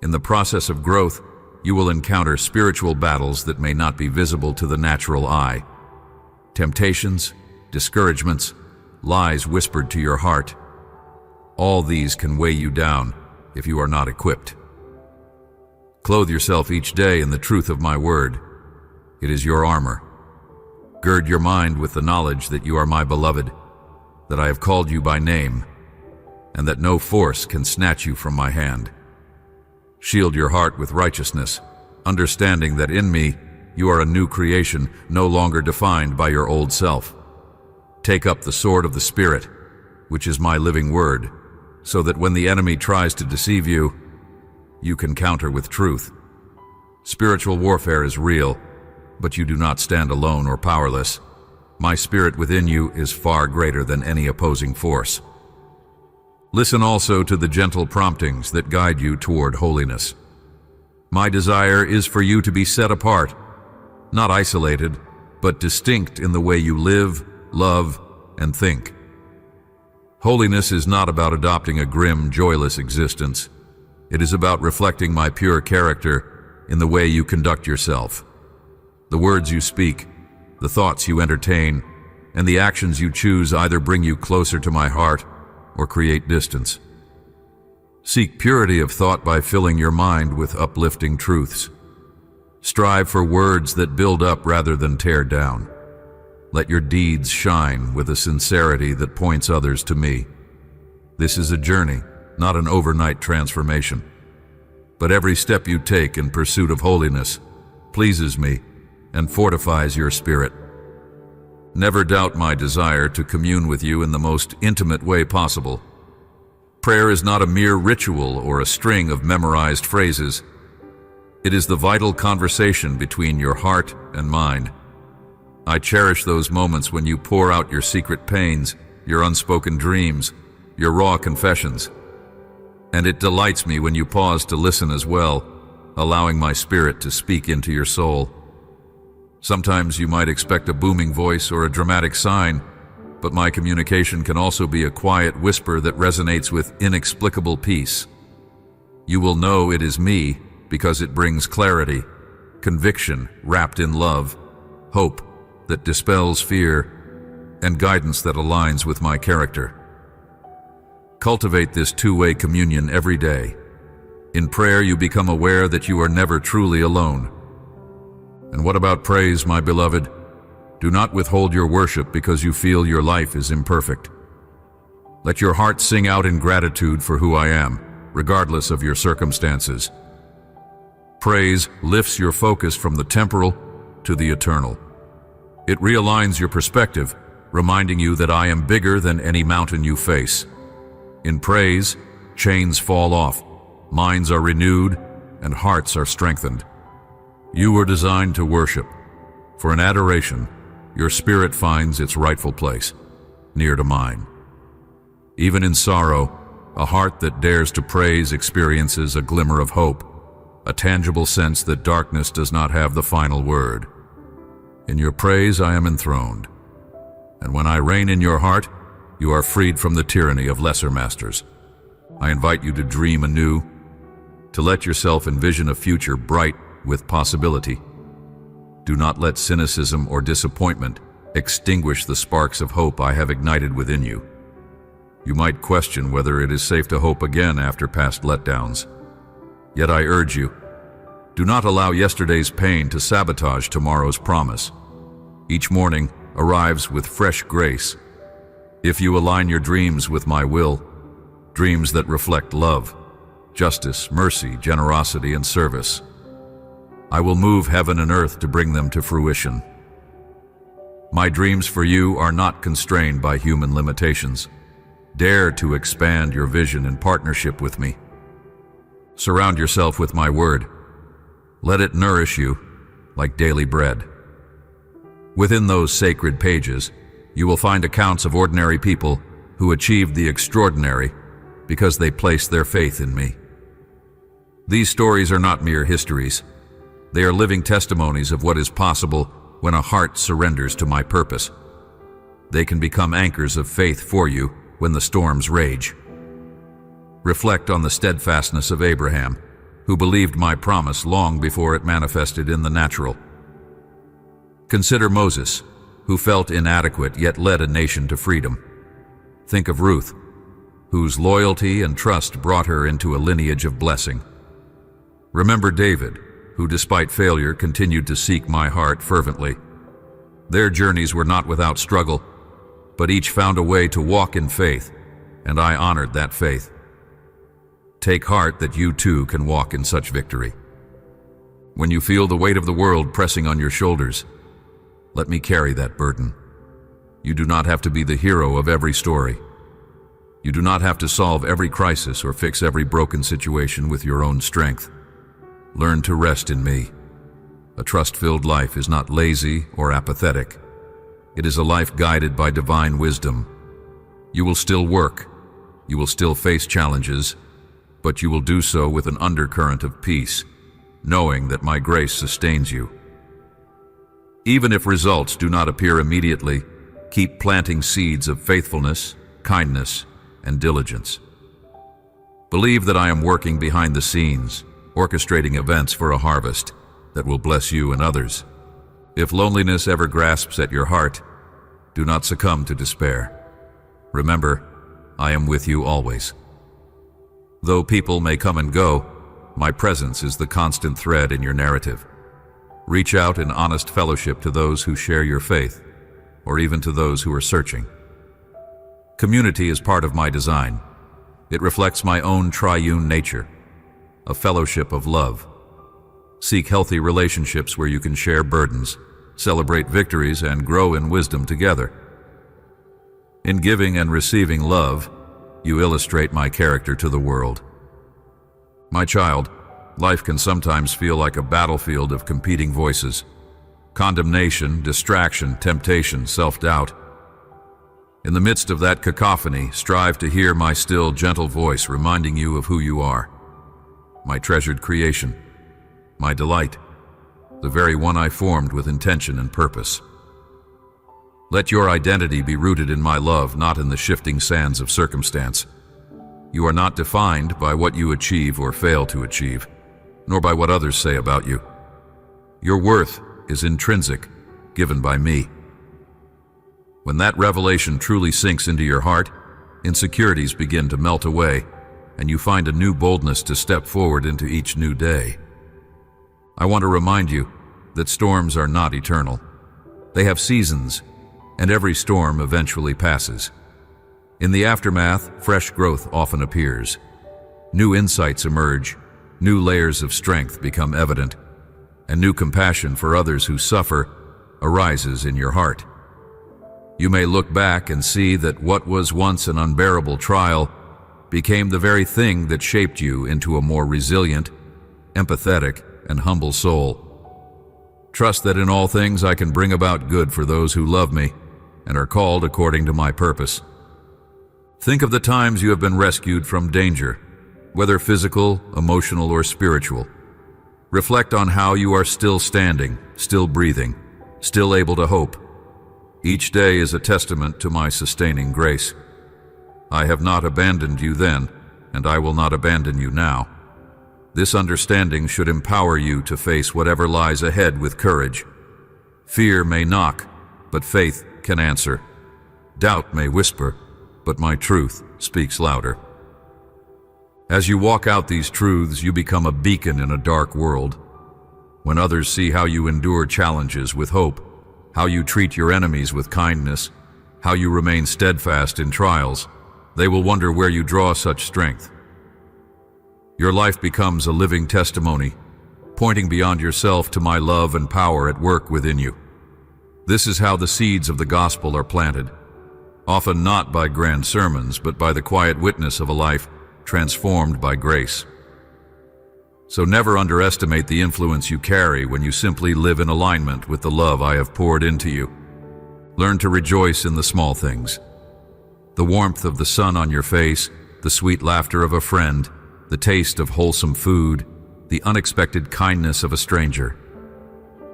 In the process of growth, you will encounter spiritual battles that may not be visible to the natural eye. Temptations, discouragements, lies whispered to your heart. All these can weigh you down if you are not equipped. Clothe yourself each day in the truth of my word. It is your armor. Gird your mind with the knowledge that you are my beloved, that I have called you by name, and that no force can snatch you from my hand. Shield your heart with righteousness, understanding that in me you are a new creation, no longer defined by your old self. Take up the sword of the Spirit, which is my living word, so that when the enemy tries to deceive you, you can counter with truth. Spiritual warfare is real, but you do not stand alone or powerless. My spirit within you is far greater than any opposing force. Listen also to the gentle promptings that guide you toward holiness. My desire is for you to be set apart, not isolated, but distinct in the way you live, love, and think. Holiness is not about adopting a grim, joyless existence. It is about reflecting my pure character in the way you conduct yourself. The words you speak, the thoughts you entertain, and the actions you choose either bring you closer to my heart or create distance. Seek purity of thought by filling your mind with uplifting truths. Strive for words that build up rather than tear down. Let your deeds shine with a sincerity that points others to me. This is a journey, not an overnight transformation. But every step you take in pursuit of holiness pleases me and fortifies your spirit. Never doubt my desire to commune with you in the most intimate way possible. Prayer is not a mere ritual or a string of memorized phrases. It is the vital conversation between your heart and mind. I cherish those moments when you pour out your secret pains, your unspoken dreams, your raw confessions. And it delights me when you pause to listen as well, allowing my spirit to speak into your soul. Sometimes you might expect a booming voice or a dramatic sign, but my communication can also be a quiet whisper that resonates with inexplicable peace. You will know it is me because it brings clarity, conviction wrapped in love, hope that dispels fear, and guidance that aligns with my character. Cultivate this two-way communion every day. In prayer, you become aware that you are never truly alone. And what about praise, my beloved? Do not withhold your worship because you feel your life is imperfect. Let your heart sing out in gratitude for who I am, regardless of your circumstances. Praise lifts your focus from the temporal to the eternal. It realigns your perspective, reminding you that I am bigger than any mountain you face. In praise, chains fall off, minds are renewed, and hearts are strengthened. You were designed to worship, for in adoration, your spirit finds its rightful place, near to mine. Even in sorrow, a heart that dares to praise experiences a glimmer of hope, a tangible sense that darkness does not have the final word. In your praise I am enthroned, and when I reign in your heart, you are freed from the tyranny of lesser masters. I invite you to dream anew, to let yourself envision a future bright with possibility. Do not let cynicism or disappointment extinguish the sparks of hope I have ignited within you. You might question whether it is safe to hope again after past letdowns. Yet I urge you, do not allow yesterday's pain to sabotage tomorrow's promise. Each morning arrives with fresh grace. If you align your dreams with my will, dreams that reflect love, justice, mercy, generosity, and service, I will move heaven and earth to bring them to fruition. My dreams for you are not constrained by human limitations. Dare to expand your vision in partnership with me. Surround yourself with my word. Let it nourish you like daily bread. Within those sacred pages, you will find accounts of ordinary people who achieved the extraordinary because they placed their faith in me. These stories are not mere histories. They are living testimonies of what is possible when a heart surrenders to my purpose. They can become anchors of faith for you when the storms rage. Reflect on the steadfastness of Abraham, who believed my promise long before it manifested in the natural. Consider Moses, who felt inadequate yet led a nation to freedom. Think of Ruth, whose loyalty and trust brought her into a lineage of blessing. Remember David, who despite failure continued to seek my heart fervently. Their journeys were not without struggle, but each found a way to walk in faith, and I honored that faith. Take heart that you too can walk in such victory. When you feel the weight of the world pressing on your shoulders, let me carry that burden. You do not have to be the hero of every story. You do not have to solve every crisis or fix every broken situation with your own strength. Learn to rest in me. A trust-filled life is not lazy or apathetic. It is a life guided by divine wisdom. You will still work. You will still face challenges, but you will do so with an undercurrent of peace, knowing that my grace sustains you. Even if results do not appear immediately, keep planting seeds of faithfulness, kindness, and diligence. Believe that I am working behind the scenes, orchestrating events for a harvest that will bless you and others. If loneliness ever grasps at your heart, do not succumb to despair. Remember, I am with you always. Though people may come and go, my presence is the constant thread in your narrative. Reach out in honest fellowship to those who share your faith, or even to those who are searching. Community is part of my design. It reflects my own triune nature, a fellowship of love. Seek healthy relationships where you can share burdens, celebrate victories, and grow in wisdom together. In giving and receiving love, you illustrate my character to the world. My child, life can sometimes feel like a battlefield of competing voices. Condemnation, distraction, temptation, self-doubt. In the midst of that cacophony, strive to hear my still, gentle voice reminding you of who you are. My treasured creation, my delight, the very one I formed with intention and purpose. Let your identity be rooted in my love, not in the shifting sands of circumstance. You are not defined by what you achieve or fail to achieve, nor by what others say about you. Your worth is intrinsic, given by me. When that revelation truly sinks into your heart, insecurities begin to melt away, and you find a new boldness to step forward into each new day. I want to remind you that storms are not eternal. They have seasons, and every storm eventually passes. In the aftermath, fresh growth often appears. New insights emerge, new layers of strength become evident, and new compassion for others who suffer arises in your heart. You may look back and see that what was once an unbearable trial became the very thing that shaped you into a more resilient, empathetic, and humble soul. Trust that in all things I can bring about good for those who love me and are called according to my purpose. Think of the times you have been rescued from danger, whether physical, emotional, or spiritual. Reflect on how you are still standing, still breathing, still able to hope. Each day is a testament to my sustaining grace. I have not abandoned you then, and I will not abandon you now. This understanding should empower you to face whatever lies ahead with courage. Fear may knock, but faith can answer. Doubt may whisper, but my truth speaks louder. As you walk out these truths, you become a beacon in a dark world. When others see how you endure challenges with hope, how you treat your enemies with kindness, how you remain steadfast in trials, they will wonder where you draw such strength. Your life becomes a living testimony, pointing beyond yourself to my love and power at work within you. This is how the seeds of the gospel are planted, often not by grand sermons, but by the quiet witness of a life transformed by grace. So never underestimate the influence you carry when you simply live in alignment with the love I have poured into you. Learn to rejoice in the small things. The warmth of the sun on your face, the sweet laughter of a friend, the taste of wholesome food, the unexpected kindness of a stranger.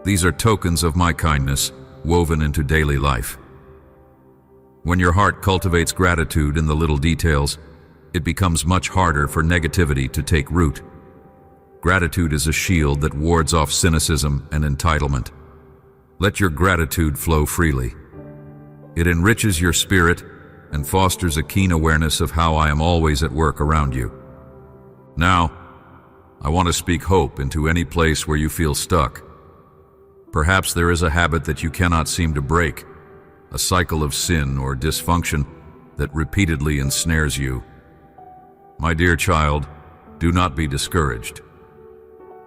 These are tokens of my kindness woven into daily life. When your heart cultivates gratitude in the little details, it becomes much harder for negativity to take root. Gratitude is a shield that wards off cynicism and entitlement. Let your gratitude flow freely. It enriches your spirit and fosters a keen awareness of how I am always at work around you. Now, I want to speak hope into any place where you feel stuck. Perhaps there is a habit that you cannot seem to break, a cycle of sin or dysfunction that repeatedly ensnares you. My dear child, do not be discouraged.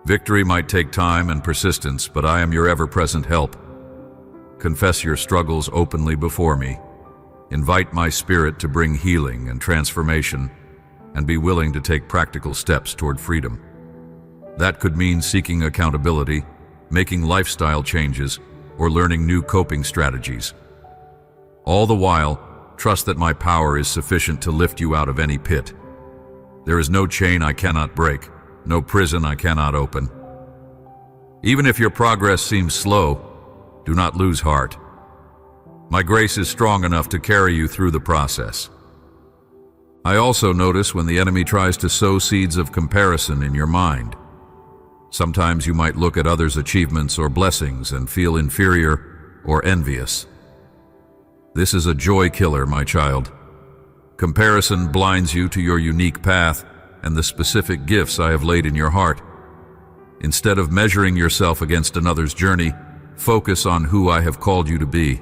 Victory might take time and persistence, but I am your ever-present help. Confess your struggles openly before me. Invite my spirit to bring healing and transformation, and be willing to take practical steps toward freedom. That could mean seeking accountability, making lifestyle changes, or learning new coping strategies. All the while, trust that my power is sufficient to lift you out of any pit. There is no chain I cannot break, no prison I cannot open, Even if your progress seems slow, do not lose heart. My grace is strong enough to carry you through the process. I also notice when the enemy tries to sow seeds of comparison in your mind. Sometimes you might look at others' achievements or blessings and feel inferior or envious. This is a joy killer, my child. Comparison blinds you to your unique path and the specific gifts I have laid in your heart. Instead of measuring yourself against another's journey, focus on who I have called you to be.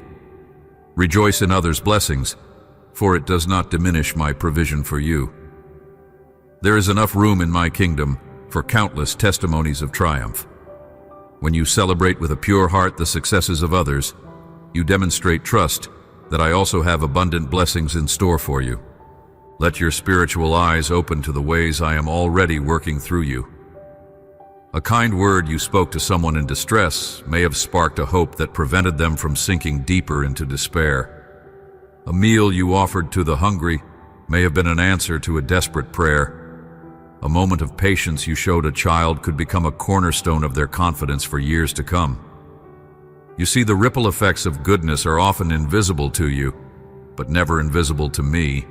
Rejoice in others' blessings, for it does not diminish my provision for you. There is enough room in my kingdom for countless testimonies of triumph. When you celebrate with a pure heart the successes of others, you demonstrate trust that I also have abundant blessings in store for you. Let your spiritual eyes open to the ways I am already working through you. A kind word you spoke to someone in distress may have sparked a hope that prevented them from sinking deeper into despair. A meal you offered to the hungry may have been an answer to a desperate prayer. A moment of patience you showed a child could become a cornerstone of their confidence for years to come. You see, the ripple effects of goodness are often invisible to you, but never invisible to me.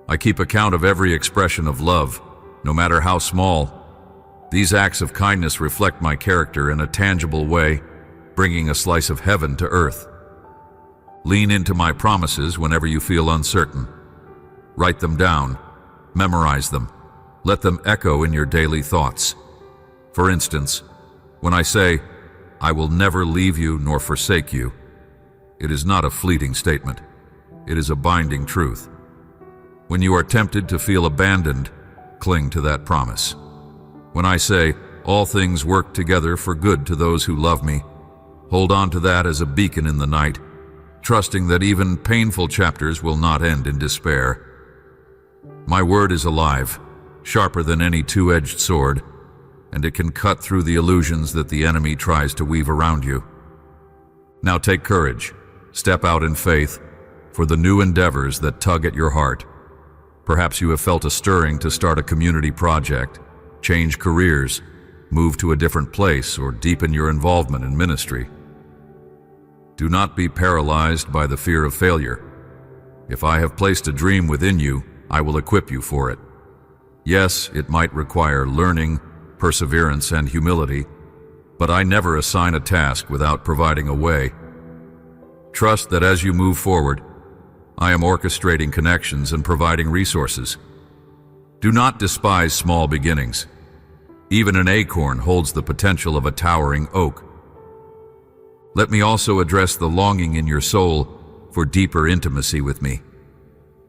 I keep account of every expression of love, no matter how small. These acts of kindness reflect my character in a tangible way, bringing a slice of heaven to earth. Lean into my promises whenever you feel uncertain. Write them down, memorize them, let them echo in your daily thoughts. For instance, when I say, I will never leave you nor forsake you, it is not a fleeting statement. It is a binding truth. When you are tempted to feel abandoned, cling to that promise. When I say, all things work together for good to those who love me, hold on to that as a beacon in the night, trusting that even painful chapters will not end in despair. My word is alive, sharper than any two-edged sword, and it can cut through the illusions that the enemy tries to weave around you. Now take courage, step out in faith for the new endeavors that tug at your heart. Perhaps you have felt a stirring to start a community project, change careers, move to a different place, or deepen your involvement in ministry. Do not be paralyzed by the fear of failure. If I have placed a dream within you, I will equip you for it. Yes, it might require learning, perseverance, and humility, but I never assign a task without providing a way. Trust that as you move forward, I am orchestrating connections and providing resources. Do not despise small beginnings. Even an acorn holds the potential of a towering oak. Let me also address the longing in your soul for deeper intimacy with me.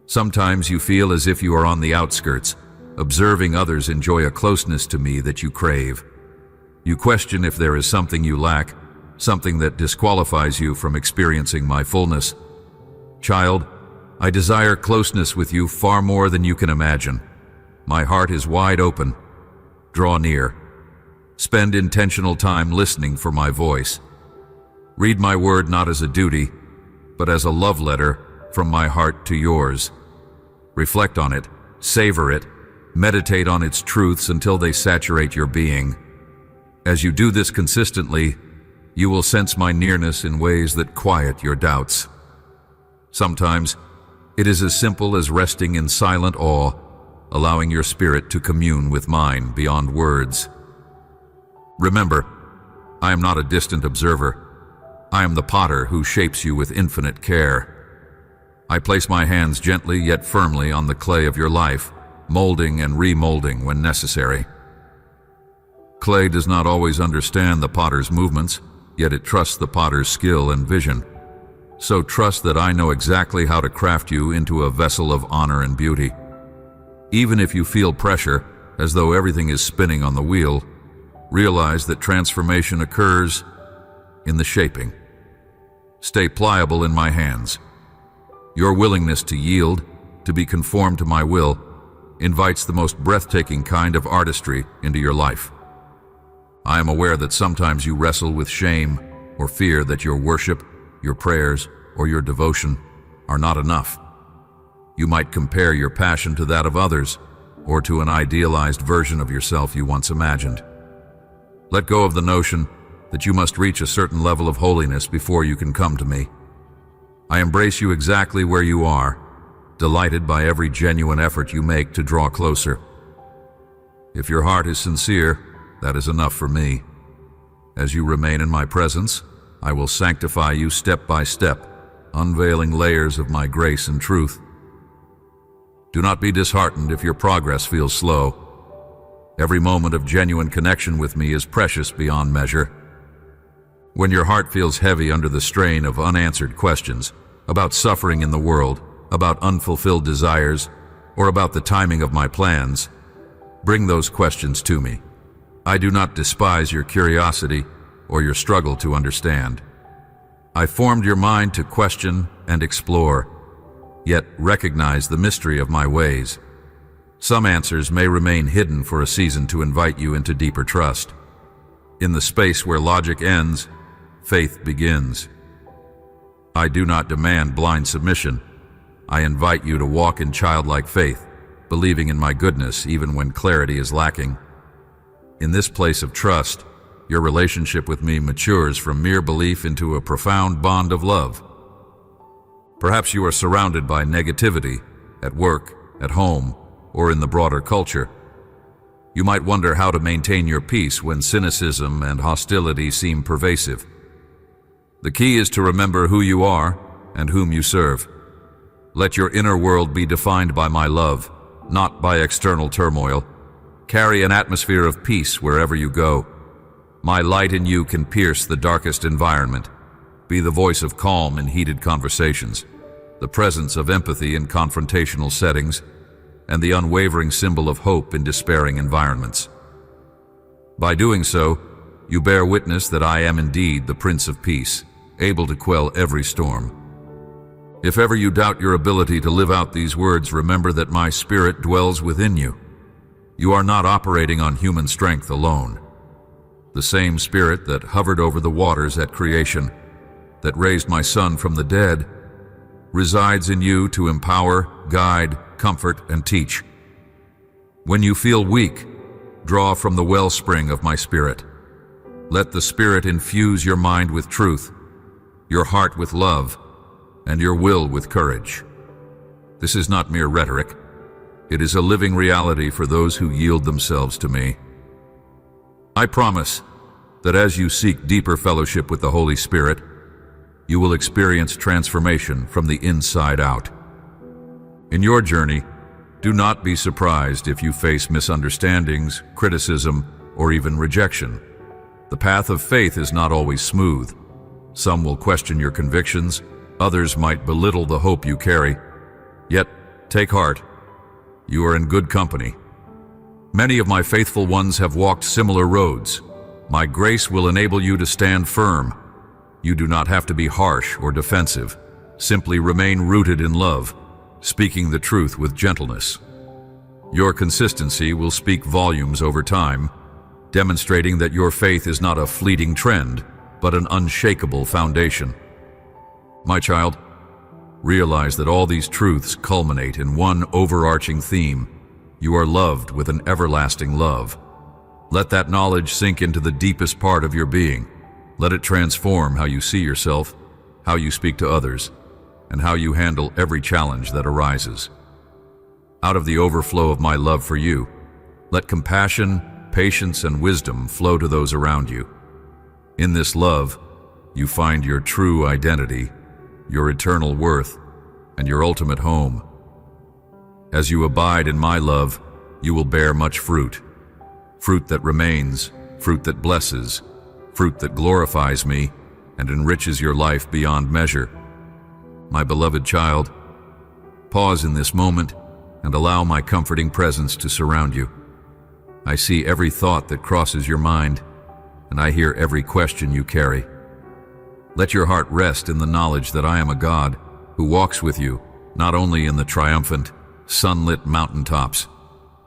Sometimes you feel as if you are on the outskirts, observing others enjoy a closeness to me that you crave. You question if there is something you lack, something that disqualifies you from experiencing my fullness. Child, I desire closeness with you far more than you can imagine. My heart is wide open. Draw near. Spend intentional time listening for my voice. Read my word not as a duty, but as a love letter from my heart to yours. Reflect on it, savor it, meditate on its truths until they saturate your being. As you do this consistently, you will sense my nearness in ways that quiet your doubts. Sometimes, it is as simple as resting in silent awe, allowing your spirit to commune with mine beyond words. Remember, I am not a distant observer. I am the potter who shapes you with infinite care. I place my hands gently yet firmly on the clay of your life, molding and remolding when necessary. Clay does not always understand the potter's movements, yet it trusts the potter's skill and vision. So trust that I know exactly how to craft you into a vessel of honor and beauty. Even if you feel pressure, as though everything is spinning on the wheel, realize that transformation occurs in the shaping. Stay pliable in my hands. Your willingness to yield, to be conformed to my will, invites the most breathtaking kind of artistry into your life. I am aware that sometimes you wrestle with shame or fear that your worship, your prayers, or your devotion are not enough. You might compare your passion to that of others, or to an idealized version of yourself you once imagined. Let go of the notion that you must reach a certain level of holiness before you can come to me. I embrace you exactly where you are, delighted by every genuine effort you make to draw closer. If your heart is sincere, that is enough for me. As you remain in my presence, I will sanctify you step by step, unveiling layers of my grace and truth. Do not be disheartened if your progress feels slow. Every moment of genuine connection with me is precious beyond measure. When your heart feels heavy under the strain of unanswered questions about suffering in the world, about unfulfilled desires, or about the timing of my plans, bring those questions to me. I do not despise your curiosity or your struggle to understand. I formed your mind to question and explore, yet recognize the mystery of my ways. Some answers may remain hidden for a season to invite you into deeper trust. In the space where logic ends, faith begins. I do not demand blind submission. I invite you to walk in childlike faith, believing in my goodness even when clarity is lacking. In this place of trust, your relationship with me matures from mere belief into a profound bond of love. Perhaps you are surrounded by negativity at work, at home, or in the broader culture. You might wonder how to maintain your peace when cynicism and hostility seem pervasive. The key is to remember who you are and whom you serve. Let your inner world be defined by my love, not by external turmoil. Carry an atmosphere of peace wherever you go. My light in you can pierce the darkest environment, be the voice of calm in heated conversations, the presence of empathy in confrontational settings, and the unwavering symbol of hope in despairing environments. By doing so, you bear witness that I am indeed the Prince of Peace, able to quell every storm. If ever you doubt your ability to live out these words, remember that my spirit dwells within you. You are not operating on human strength alone. The same spirit that hovered over the waters at creation, that raised my son from the dead, resides in you to empower, guide, comfort, and teach. When you feel weak, draw from the wellspring of my spirit. Let the Spirit infuse your mind with truth, your heart with love, and your will with courage. This is not mere rhetoric. It is a living reality for those who yield themselves to me. I promise that as you seek deeper fellowship with the Holy Spirit, you will experience transformation from the inside out. In your journey, do not be surprised if you face misunderstandings, criticism, or even rejection. The path of faith is not always smooth. Some will question your convictions, others might belittle the hope you carry. Yet, take heart. You are in good company. Many of my faithful ones have walked similar roads. My grace will enable you to stand firm. You do not have to be harsh or defensive. Simply remain rooted in love, speaking the truth with gentleness. Your consistency will speak volumes over time, demonstrating that your faith is not a fleeting trend, but an unshakable foundation. My child, realize that all these truths culminate in one overarching theme. You are loved with an everlasting love. Let that knowledge sink into the deepest part of your being. Let it transform how you see yourself, how you speak to others, and how you handle every challenge that arises. Out of the overflow of my love for you, let compassion, patience, and wisdom flow to those around you. In this love, you find your true identity, your eternal worth, and your ultimate home. As you abide in my love, you will bear much fruit. Fruit that remains, fruit that blesses, fruit that glorifies me and enriches your life beyond measure. My beloved child, pause in this moment and allow my comforting presence to surround you. I see every thought that crosses your mind, and I hear every question you carry. Let your heart rest in the knowledge that I am a God who walks with you, not only in the triumphant, sunlit mountaintops,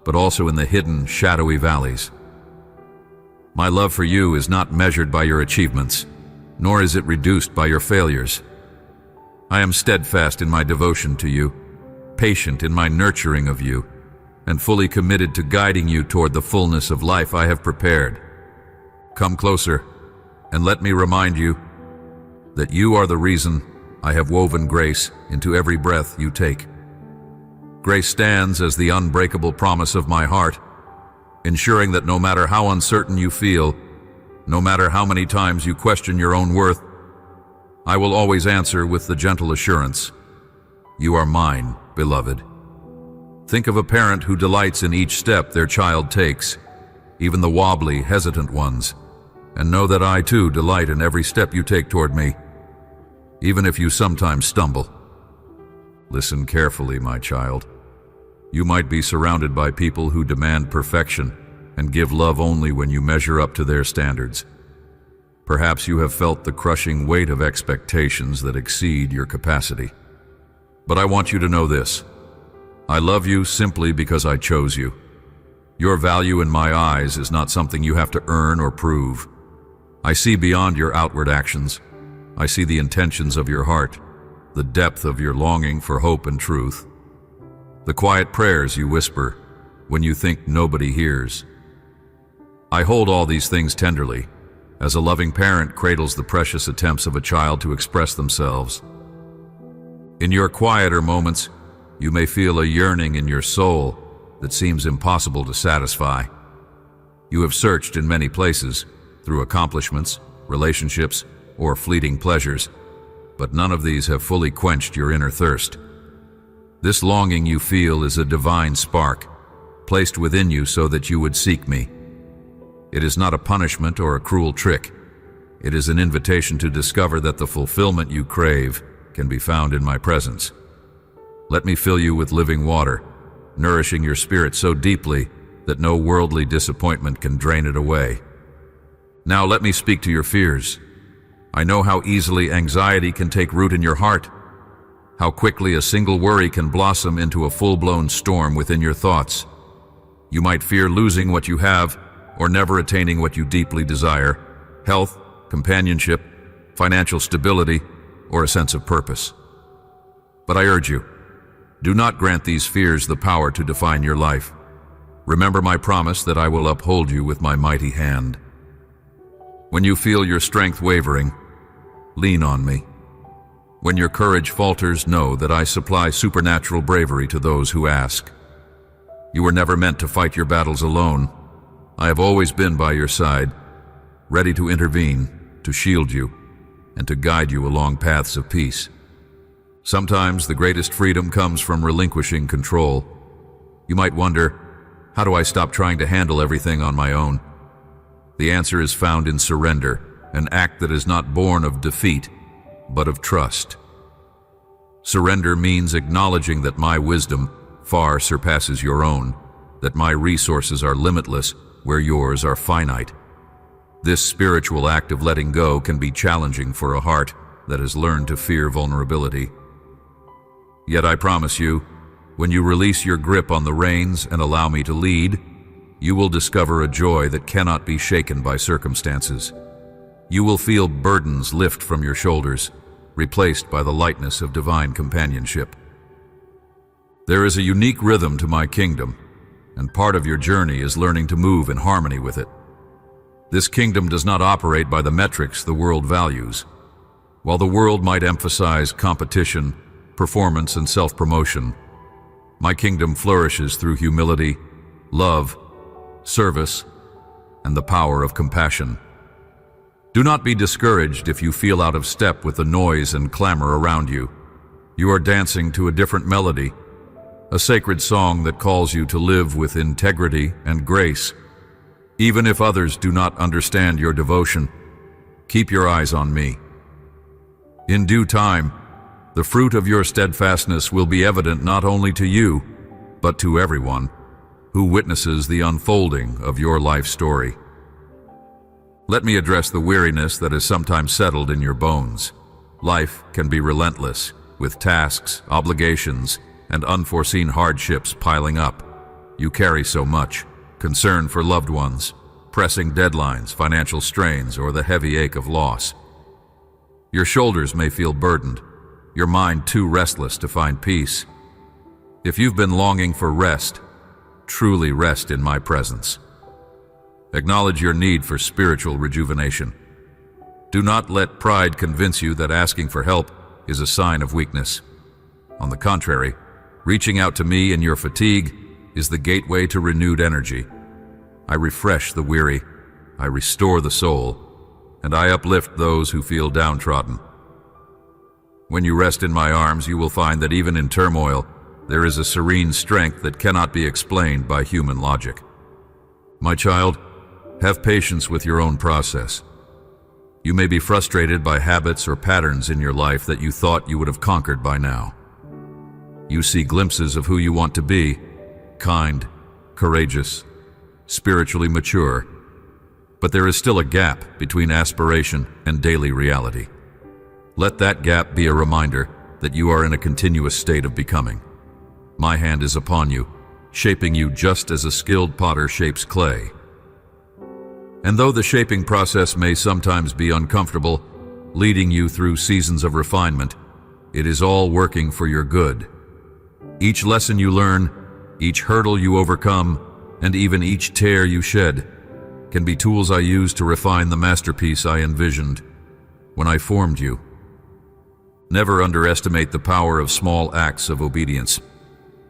but also in the hidden, shadowy valleys. My love for you is not measured by your achievements, nor is it reduced by your failures. I am steadfast in my devotion to you, patient in my nurturing of you, and fully committed to guiding you toward the fullness of life I have prepared. Come closer, and let me remind you that you are the reason I have woven grace into every breath you take. Grace stands as the unbreakable promise of my heart, ensuring that no matter how uncertain you feel, no matter how many times you question your own worth, I will always answer with the gentle assurance, you are mine, beloved. Think of a parent who delights in each step their child takes, even the wobbly, hesitant ones, and know that I too delight in every step you take toward me, even if you sometimes stumble. Listen carefully, my child. You might be surrounded by people who demand perfection and give love only when you measure up to their standards. Perhaps you have felt the crushing weight of expectations that exceed your capacity. But I want you to know this. I love you simply because I chose you. Your value in my eyes is not something you have to earn or prove. I see beyond your outward actions. I see the intentions of your heart, the depth of your longing for hope and truth, the quiet prayers you whisper when you think nobody hears. I hold all these things tenderly, as a loving parent cradles the precious attempts of a child to express themselves. In your quieter moments, you may feel a yearning in your soul that seems impossible to satisfy. You have searched in many places, through accomplishments, relationships, or fleeting pleasures, but none of these have fully quenched your inner thirst. This longing you feel is a divine spark, placed within you so that you would seek me. It is not a punishment or a cruel trick. It is an invitation to discover that the fulfillment you crave can be found in my presence. Let me fill you with living water, nourishing your spirit so deeply that no worldly disappointment can drain it away. Now let me speak to your fears. I know how easily anxiety can take root in your heart, how quickly a single worry can blossom into a full-blown storm within your thoughts. You might fear losing what you have or never attaining what you deeply desire: health, companionship, financial stability, or a sense of purpose. But I urge you, do not grant these fears the power to define your life. Remember my promise that I will uphold you with my mighty hand. When you feel your strength wavering, lean on me. When your courage falters, know that I supply supernatural bravery to those who ask. You were never meant to fight your battles alone. I have always been by your side, ready to intervene, to shield you, and to guide you along paths of peace. Sometimes the greatest freedom comes from relinquishing control. You might wonder, how do I stop trying to handle everything on my own? The answer is found in surrender, an act that is not born of defeat, but of trust. Surrender means acknowledging that my wisdom far surpasses your own, that my resources are limitless where yours are finite. This spiritual act of letting go can be challenging for a heart that has learned to fear vulnerability. Yet I promise you, when you release your grip on the reins and allow me to lead, you will discover a joy that cannot be shaken by circumstances. You will feel burdens lift from your shoulders, replaced by the lightness of divine companionship. There is a unique rhythm to my kingdom, and part of your journey is learning to move in harmony with it. This kingdom does not operate by the metrics the world values. While the world might emphasize competition, performance, and self-promotion, my kingdom flourishes through humility, love, service, and the power of compassion. Do not be discouraged if you feel out of step with the noise and clamor around you. You are dancing to a different melody, a sacred song that calls you to live with integrity and grace. Even if others do not understand your devotion, keep your eyes on me. In due time, the fruit of your steadfastness will be evident not only to you, but to everyone who witnesses the unfolding of your life story. Let me address the weariness that has sometimes settled in your bones. Life can be relentless, with tasks, obligations, and unforeseen hardships piling up. You carry so much: concern for loved ones, pressing deadlines, financial strains, or the heavy ache of loss. Your shoulders may feel burdened, your mind too restless to find peace. If you've been longing for rest, truly rest in my presence. Acknowledge your need for spiritual rejuvenation. Do not let pride convince you that asking for help is a sign of weakness. On the contrary, reaching out to me in your fatigue is the gateway to renewed energy. I refresh the weary, I restore the soul, and I uplift those who feel downtrodden. When you rest in my arms, you will find that even in turmoil, there is a serene strength that cannot be explained by human logic. My child, have patience with your own process. You may be frustrated by habits or patterns in your life that you thought you would have conquered by now. You see glimpses of who you want to be: kind, courageous, spiritually mature. But there is still a gap between aspiration and daily reality. Let that gap be a reminder that you are in a continuous state of becoming. My hand is upon you, shaping you just as a skilled potter shapes clay. And though the shaping process may sometimes be uncomfortable, leading you through seasons of refinement, it is all working for your good. Each lesson you learn, each hurdle you overcome, and even each tear you shed can be tools I use to refine the masterpiece I envisioned when I formed you. Never underestimate the power of small acts of obedience.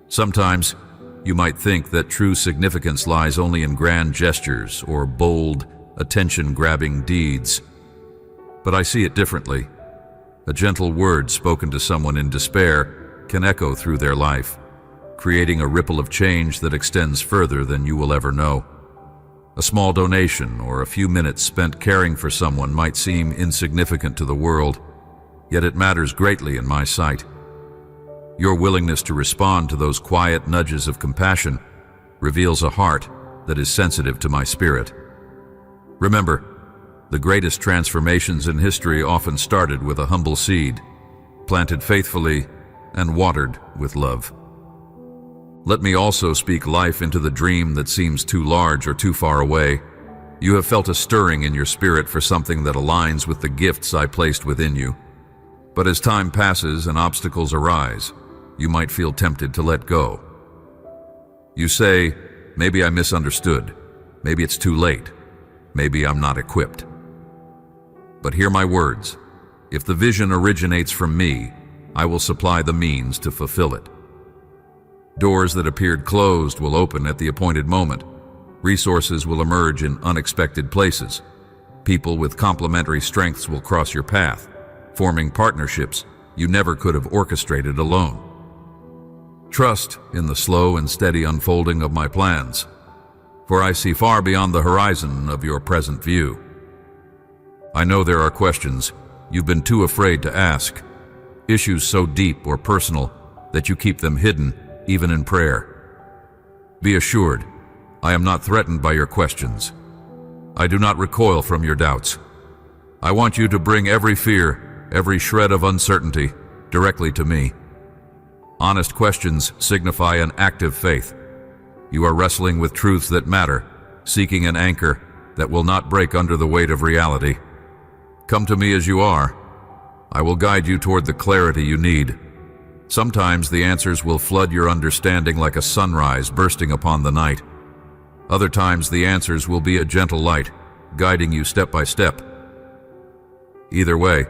Sometimes you might think that true significance lies only in grand gestures or bold, attention-grabbing deeds. But I see it differently. A gentle word spoken to someone in despair can echo through their life, creating a ripple of change that extends further than you will ever know. A small donation or a few minutes spent caring for someone might seem insignificant to the world, yet it matters greatly in my sight. Your willingness to respond to those quiet nudges of compassion reveals a heart that is sensitive to my spirit. Remember, the greatest transformations in history often started with a humble seed, planted faithfully and watered with love. Let me also speak life into the dream that seems too large or too far away. You have felt a stirring in your spirit for something that aligns with the gifts I placed within you. But as time passes and obstacles arise, you might feel tempted to let go. You say, maybe I misunderstood, maybe it's too late, maybe I'm not equipped. But hear my words. If the vision originates from me, I will supply the means to fulfill it. Doors that appeared closed will open at the appointed moment. Resources will emerge in unexpected places. People with complementary strengths will cross your path, forming partnerships you never could have orchestrated alone. Trust in the slow and steady unfolding of my plans, for I see far beyond the horizon of your present view. I know there are questions you've been too afraid to ask, issues so deep or personal that you keep them hidden even in prayer. Be assured, I am not threatened by your questions. I do not recoil from your doubts. I want you to bring every fear, every shred of uncertainty, directly to me. Honest questions signify an active faith. You are wrestling with truths that matter, seeking an anchor that will not break under the weight of reality. Come to me as you are. I will guide you toward the clarity you need. Sometimes the answers will flood your understanding like a sunrise bursting upon the night. Other times the answers will be a gentle light, guiding you step by step. Either way,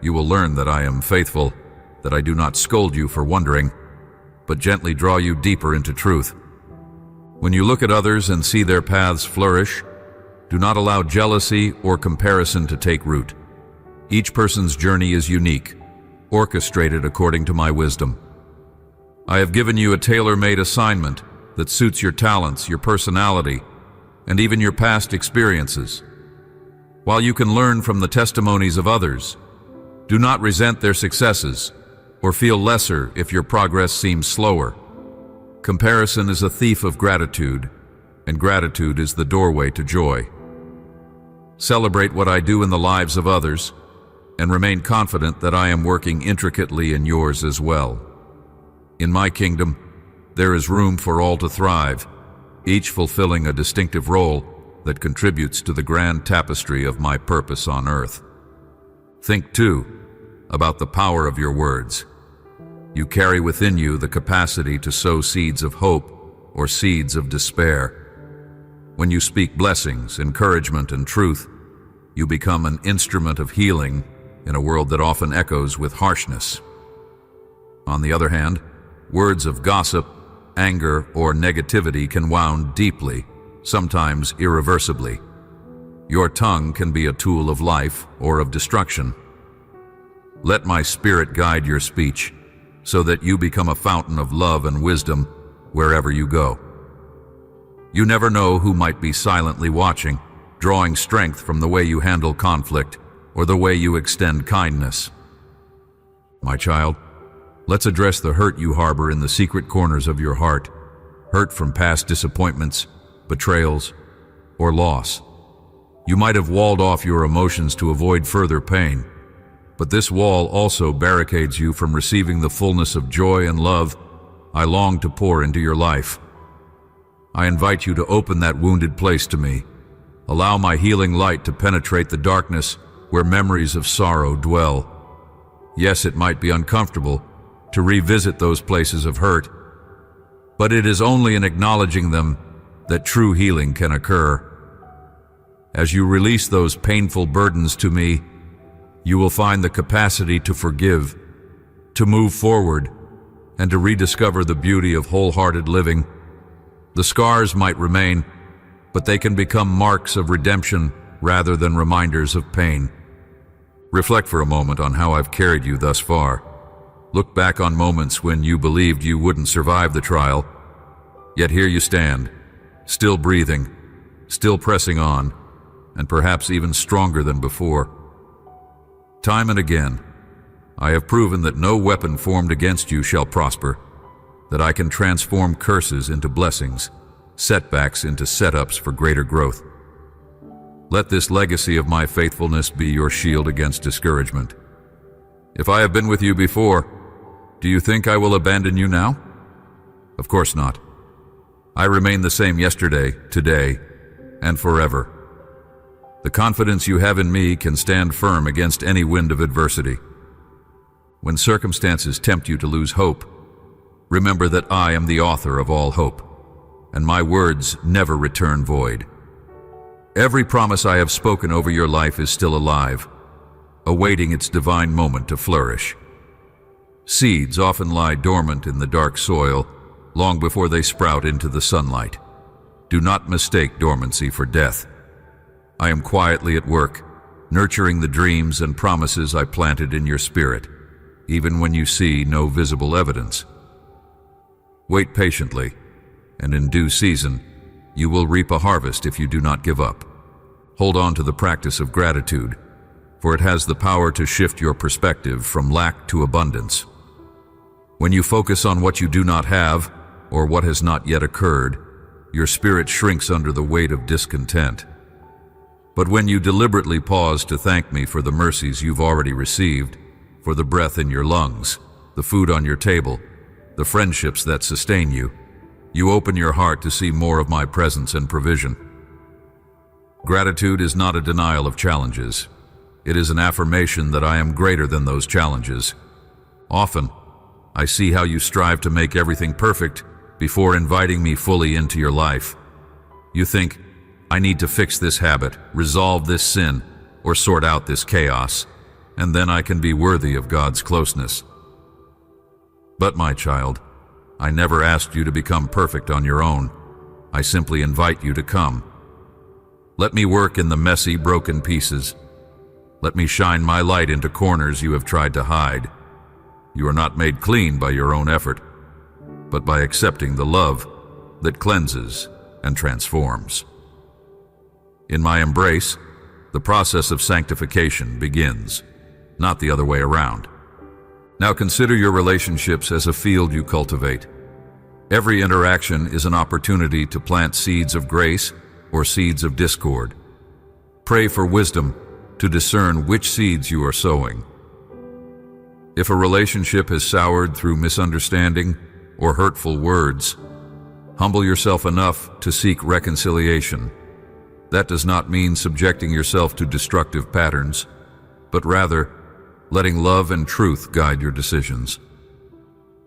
you will learn that I am faithful, that I do not scold you for wondering, but gently draw you deeper into truth. When you look at others and see their paths flourish, do not allow jealousy or comparison to take root. Each person's journey is unique, orchestrated according to my wisdom. I have given you a tailor-made assignment that suits your talents, your personality, and even your past experiences. While you can learn from the testimonies of others, do not resent their successes or feel lesser if your progress seems slower. Comparison is a thief of gratitude, and gratitude is the doorway to joy. Celebrate what I do in the lives of others, and remain confident that I am working intricately in yours as well. In my kingdom, there is room for all to thrive, each fulfilling a distinctive role that contributes to the grand tapestry of my purpose on earth. Think, too, about the power of your words. You carry within you the capacity to sow seeds of hope or seeds of despair. When you speak blessings, encouragement, and truth, you become an instrument of healing in a world that often echoes with harshness. On the other hand, words of gossip, anger, or negativity can wound deeply, sometimes irreversibly. Your tongue can be a tool of life or of destruction. Let my Spirit guide your speech, so that you become a fountain of love and wisdom wherever you go. You never know who might be silently watching, drawing strength from the way you handle conflict or the way you extend kindness. My child, let's address the hurt you harbor in the secret corners of your heart, hurt from past disappointments, betrayals, or loss. You might have walled off your emotions to avoid further pain, but this wall also barricades you from receiving the fullness of joy and love I long to pour into your life. I invite you to open that wounded place to me. Allow my healing light to penetrate the darkness where memories of sorrow dwell. Yes, it might be uncomfortable to revisit those places of hurt, but it is only in acknowledging them that true healing can occur. As you release those painful burdens to me, you will find the capacity to forgive, to move forward, and to rediscover the beauty of wholehearted living. The scars might remain, but they can become marks of redemption rather than reminders of pain. Reflect for a moment on how I've carried you thus far. Look back on moments when you believed you wouldn't survive the trial, yet here you stand, still breathing, still pressing on, and perhaps even stronger than before. Time and again, I have proven that no weapon formed against you shall prosper, that I can transform curses into blessings, setbacks into setups for greater growth. Let this legacy of my faithfulness be your shield against discouragement. If I have been with you before, do you think I will abandon you now? Of course not. I remain the same yesterday, today, and forever. The confidence you have in me can stand firm against any wind of adversity. When circumstances tempt you to lose hope, remember that I am the author of all hope, and my words never return void. Every promise I have spoken over your life is still alive, awaiting its divine moment to flourish. Seeds often lie dormant in the dark soil long before they sprout into the sunlight. Do not mistake dormancy for death. I am quietly at work, nurturing the dreams and promises I planted in your spirit, even when you see no visible evidence. Wait patiently, and in due season, you will reap a harvest if you do not give up. Hold on to the practice of gratitude, for it has the power to shift your perspective from lack to abundance. When you focus on what you do not have, or what has not yet occurred, your spirit shrinks under the weight of discontent. But when you deliberately pause to thank me for the mercies you've already received, for the breath in your lungs, the food on your table, the friendships that sustain you, you open your heart to see more of my presence and provision. Gratitude is not a denial of challenges. It is an affirmation that I am greater than those challenges. Often, I see how you strive to make everything perfect before inviting me fully into your life. You think, I need to fix this habit, resolve this sin, or sort out this chaos, and then I can be worthy of God's closeness. But my child, I never asked you to become perfect on your own. I simply invite you to come. Let me work in the messy, broken pieces. Let me shine my light into corners you have tried to hide. You are not made clean by your own effort, but by accepting the love that cleanses and transforms. In my embrace, the process of sanctification begins, not the other way around. Now consider your relationships as a field you cultivate. Every interaction is an opportunity to plant seeds of grace or seeds of discord. Pray for wisdom to discern which seeds you are sowing. If a relationship has soured through misunderstanding or hurtful words, humble yourself enough to seek reconciliation. That does not mean subjecting yourself to destructive patterns, but rather letting love and truth guide your decisions.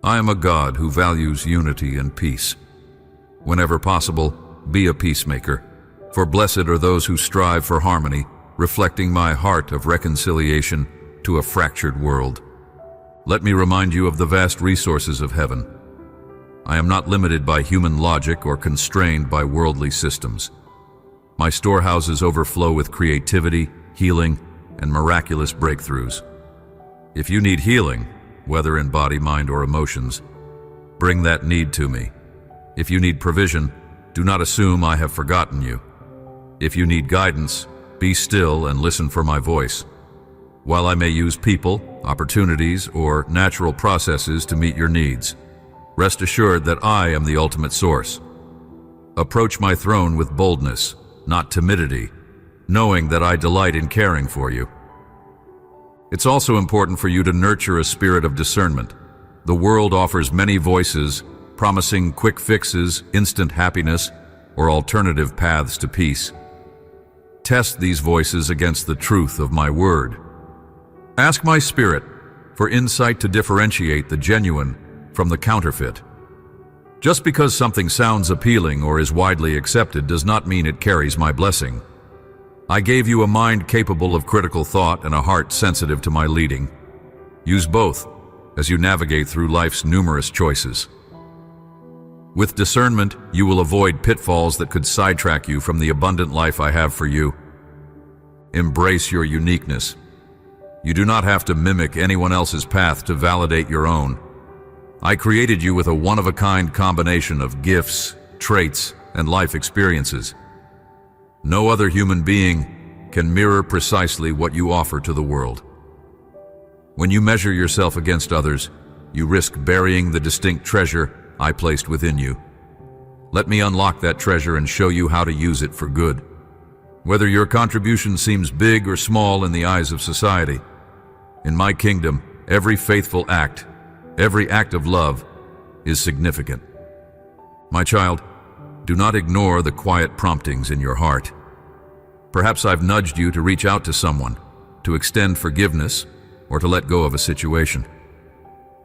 I am a God who values unity and peace. Whenever possible, be a peacemaker. For blessed are those who strive for harmony, reflecting my heart of reconciliation to a fractured world. Let me remind you of the vast resources of heaven. I am not limited by human logic or constrained by worldly systems. My storehouses overflow with creativity, healing, and miraculous breakthroughs. If you need healing, whether in body, mind, or emotions, bring that need to me. If you need provision, do not assume I have forgotten you. If you need guidance, be still and listen for my voice. While I may use people, opportunities, or natural processes to meet your needs, rest assured that I am the ultimate source. Approach my throne with boldness, not timidity, knowing that I delight in caring for you. It's also important for you to nurture a spirit of discernment. The world offers many voices, promising quick fixes, instant happiness, or alternative paths to peace. Test these voices against the truth of my word. Ask my spirit for insight to differentiate the genuine from the counterfeit. Just because something sounds appealing or is widely accepted does not mean it carries my blessing. I gave you a mind capable of critical thought and a heart sensitive to my leading. Use both as you navigate through life's numerous choices. With discernment, you will avoid pitfalls that could sidetrack you from the abundant life I have for you. Embrace your uniqueness. You do not have to mimic anyone else's path to validate your own. I created you with a one-of-a-kind combination of gifts, traits, and life experiences. No other human being can mirror precisely what you offer to the world. When you measure yourself against others, you risk burying the distinct treasure I placed within you. Let me unlock that treasure and show you how to use it for good. Whether your contribution seems big or small in the eyes of society, in my kingdom, every faithful act, every act of love, is significant. My child, do not ignore the quiet promptings in your heart. Perhaps I've nudged you to reach out to someone, to extend forgiveness, or to let go of a situation.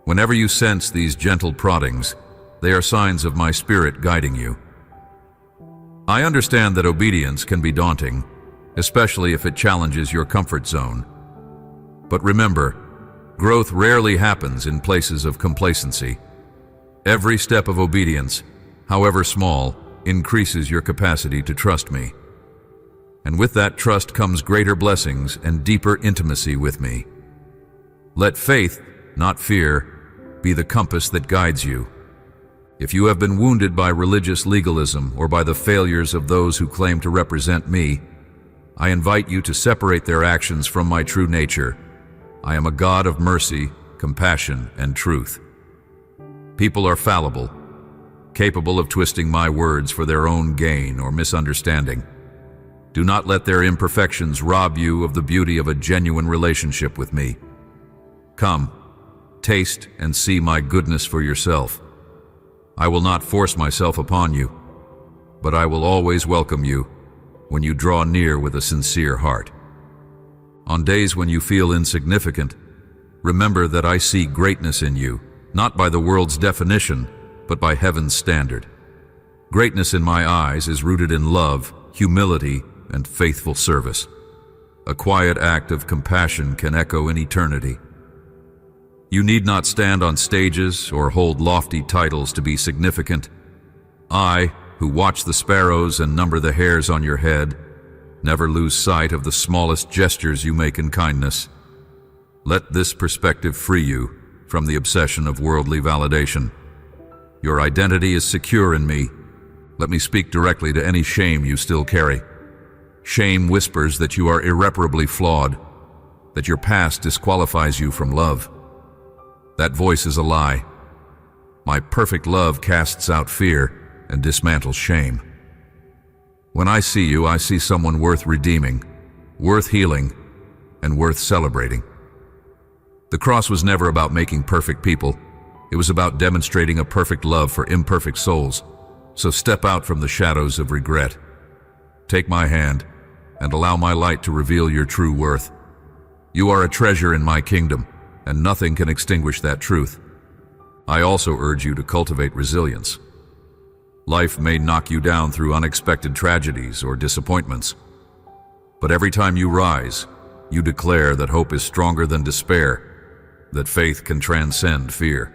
Whenever you sense these gentle proddings, they are signs of my spirit guiding you. I understand that obedience can be daunting, especially if it challenges your comfort zone. But remember, growth rarely happens in places of complacency. Every step of obedience, however small, increases your capacity to trust me. And with that trust comes greater blessings and deeper intimacy with me. Let faith, not fear, be the compass that guides you. If you have been wounded by religious legalism or by the failures of those who claim to represent me, I invite you to separate their actions from my true nature. I am a God of mercy, compassion, and truth. People are fallible, capable of twisting my words for their own gain or misunderstanding. Do not let their imperfections rob you of the beauty of a genuine relationship with me. Come, taste and see my goodness for yourself. I will not force myself upon you, but I will always welcome you when you draw near with a sincere heart. On days when you feel insignificant, remember that I see greatness in you, not by the world's definition, but by heaven's standard. Greatness in my eyes is rooted in love, humility, and faithful service. A quiet act of compassion can echo in eternity. You need not stand on stages or hold lofty titles to be significant. I, who watch the sparrows and number the hairs on your head, never lose sight of the smallest gestures you make in kindness. Let this perspective free you from the obsession of worldly validation. Your identity is secure in me. Let me speak directly to any shame you still carry. Shame whispers that you are irreparably flawed, that your past disqualifies you from love. That voice is a lie. My perfect love casts out fear and dismantles shame. When I see you, I see someone worth redeeming, worth healing, and worth celebrating. The cross was never about making perfect people. It was about demonstrating a perfect love for imperfect souls. So step out from the shadows of regret. Take my hand and allow my light to reveal your true worth. You are a treasure in my kingdom, and nothing can extinguish that truth. I also urge you to cultivate resilience. Life may knock you down through unexpected tragedies or disappointments. But every time you rise, you declare that hope is stronger than despair, that faith can transcend fear.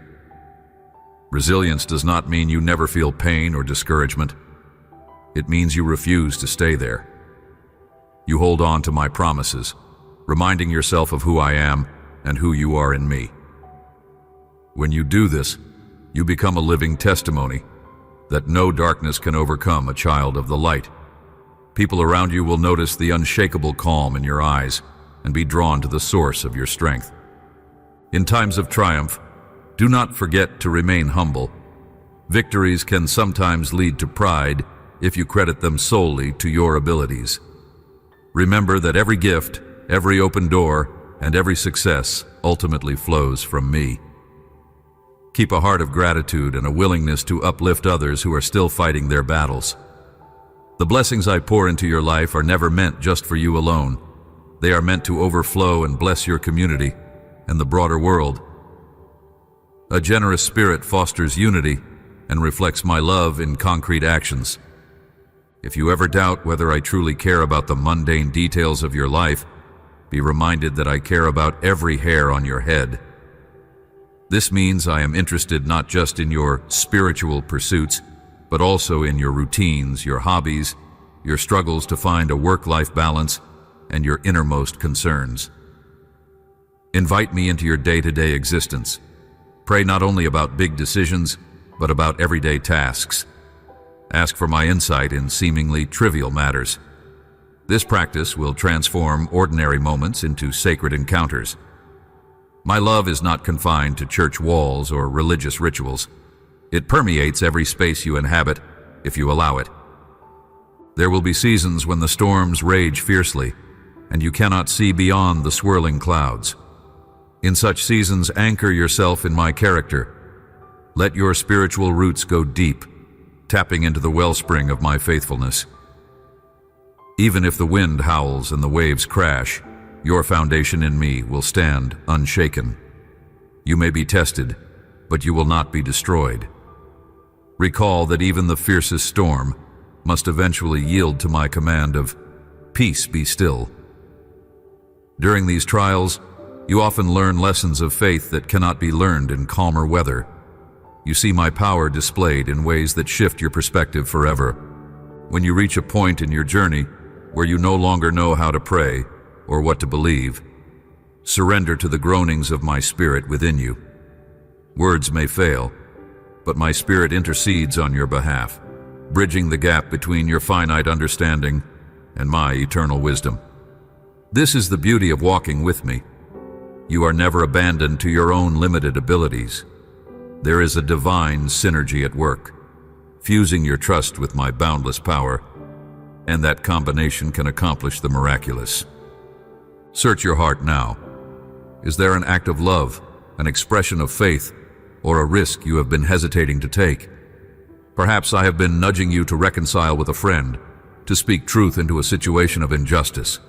Resilience does not mean you never feel pain or discouragement. It means you refuse to stay there. You hold on to my promises, reminding yourself of who I am and who you are in me. When you do this, you become a living testimony that no darkness can overcome a child of the light. People around you will notice the unshakable calm in your eyes and be drawn to the source of your strength. In times of triumph, do not forget to remain humble. Victories can sometimes lead to pride if you credit them solely to your abilities. Remember that every gift, every open door, and every success ultimately flows from me. Keep a heart of gratitude and a willingness to uplift others who are still fighting their battles. The blessings I pour into your life are never meant just for you alone. They are meant to overflow and bless your community and the broader world. A generous spirit fosters unity and reflects my love in concrete actions. If you ever doubt whether I truly care about the mundane details of your life, be reminded that I care about every hair on your head. This means I am interested not just in your spiritual pursuits, but also in your routines, your hobbies, your struggles to find a work-life balance, and your innermost concerns. Invite me into your day-to-day existence. Pray not only about big decisions, but about everyday tasks. Ask for my insight in seemingly trivial matters. This practice will transform ordinary moments into sacred encounters. My love is not confined to church walls or religious rituals. It permeates every space you inhabit, if you allow it. There will be seasons when the storms rage fiercely, and you cannot see beyond the swirling clouds. In such seasons, anchor yourself in my character. Let your spiritual roots go deep, tapping into the wellspring of my faithfulness. Even if the wind howls and the waves crash, your foundation in me will stand unshaken. You may be tested, but you will not be destroyed. Recall that even the fiercest storm must eventually yield to my command of, "Peace, be still." During these trials, you often learn lessons of faith that cannot be learned in calmer weather. You see my power displayed in ways that shift your perspective forever. When you reach a point in your journey where you no longer know how to pray or what to believe, surrender to the groanings of my spirit within you. Words may fail, but my spirit intercedes on your behalf, bridging the gap between your finite understanding and my eternal wisdom. This is the beauty of walking with me. You are never abandoned to your own limited abilities. There is a divine synergy at work, fusing your trust with my boundless power, and that combination can accomplish the miraculous. Search your heart now. Is there an act of love, an expression of faith, or a risk you have been hesitating to take? Perhaps I have been nudging you to reconcile with a friend, to speak truth into a situation of injustice,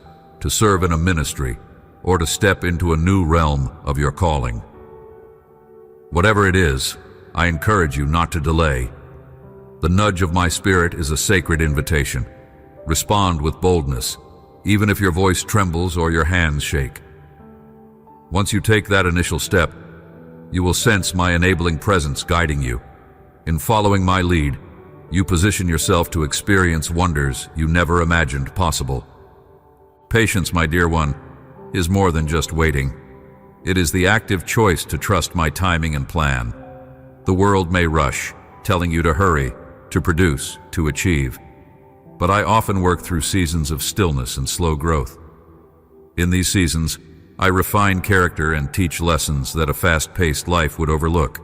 to serve in a ministry, or to step into a new realm of your calling. Whatever it is, I encourage you not to delay. The nudge of my spirit is a sacred invitation. Respond with boldness, even if your voice trembles or your hands shake. Once you take that initial step, you will sense my enabling presence guiding you. In following my lead, you position yourself to experience wonders you never imagined possible. Patience, my dear one, is more than just waiting. It is the active choice to trust my timing and plan. The world may rush, telling you to hurry, to produce, to achieve. But I often work through seasons of stillness and slow growth. In these seasons, I refine character and teach lessons that a fast-paced life would overlook.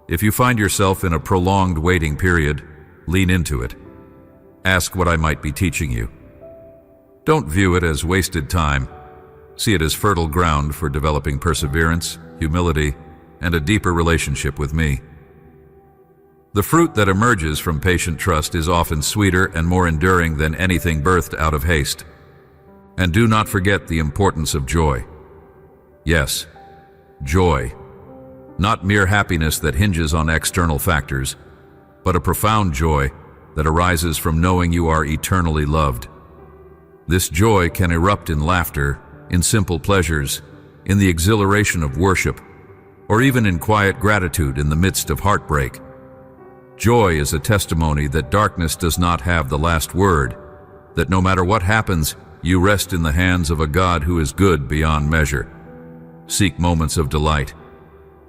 If you find yourself in a prolonged waiting period, lean into it. Ask what I might be teaching you. Don't view it as wasted time. See it as fertile ground for developing perseverance, humility, and a deeper relationship with me. The fruit that emerges from patient trust is often sweeter and more enduring than anything birthed out of haste. And do not forget the importance of joy. Yes, joy. Not mere happiness that hinges on external factors, but a profound joy that arises from knowing you are eternally loved. This joy can erupt in laughter, in simple pleasures, in the exhilaration of worship, or even in quiet gratitude in the midst of heartbreak. Joy is a testimony that darkness does not have the last word, that no matter what happens, you rest in the hands of a God who is good beyond measure. Seek moments of delight.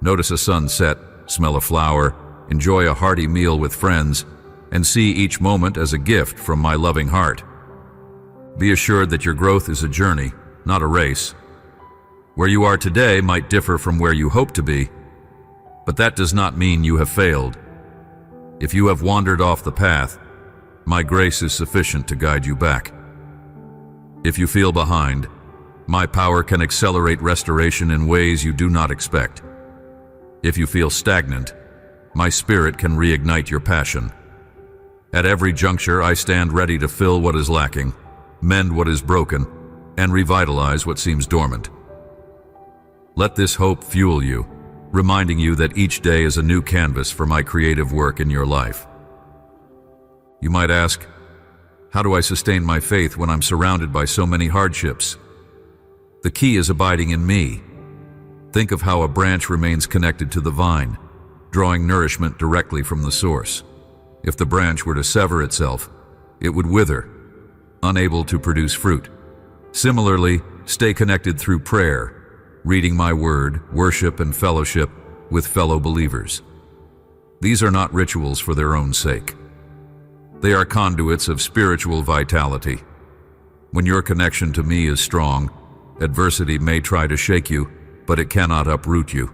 Notice a sunset, smell a flower, enjoy a hearty meal with friends, and see each moment as a gift from my loving heart. Be assured that your growth is a journey, not a race. Where you are today might differ from where you hope to be, but that does not mean you have failed. If you have wandered off the path, my grace is sufficient to guide you back. If you feel behind, my power can accelerate restoration in ways you do not expect. If you feel stagnant, my spirit can reignite your passion. At every juncture, I stand ready to fill what is lacking, mend what is broken, and revitalize what seems dormant. Let this hope fuel you, reminding you that each day is a new canvas for my creative work in your life. You might ask, how do I sustain my faith when I'm surrounded by so many hardships? The key is abiding in me. Think of how a branch remains connected to the vine, drawing nourishment directly from the source. If the branch were to sever itself, it would wither, unable to produce fruit. Similarly, stay connected through prayer, reading my word, worship, and fellowship with fellow believers. These are not rituals for their own sake. They are conduits of spiritual vitality. When your connection to me is strong, adversity may try to shake you, but it cannot uproot you.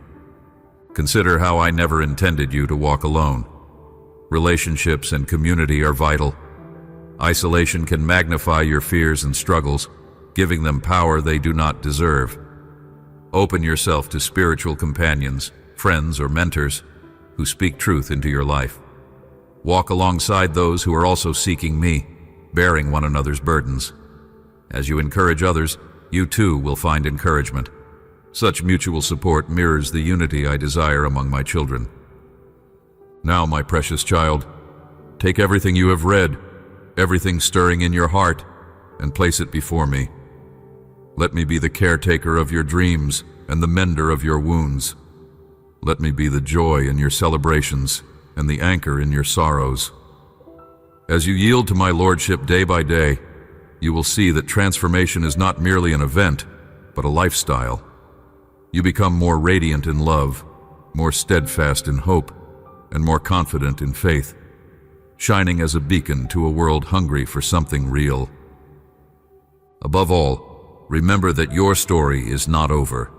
Consider how I never intended you to walk alone. Relationships and community are vital. Isolation can magnify your fears and struggles, giving them power they do not deserve. Open yourself to spiritual companions, friends, or mentors who speak truth into your life. Walk alongside those who are also seeking me, bearing one another's burdens. As you encourage others, you too will find encouragement. Such mutual support mirrors the unity I desire among my children. Now, my precious child, take everything you have read, everything stirring in your heart, and place it before me. Let me be the caretaker of your dreams and the mender of your wounds. Let me be the joy in your celebrations and the anchor in your sorrows. As you yield to my lordship day by day, you will see that transformation is not merely an event, but a lifestyle. You become more radiant in love, more steadfast in hope, and more confident in faith, shining as a beacon to a world hungry for something real. Above all, remember that your story is not over.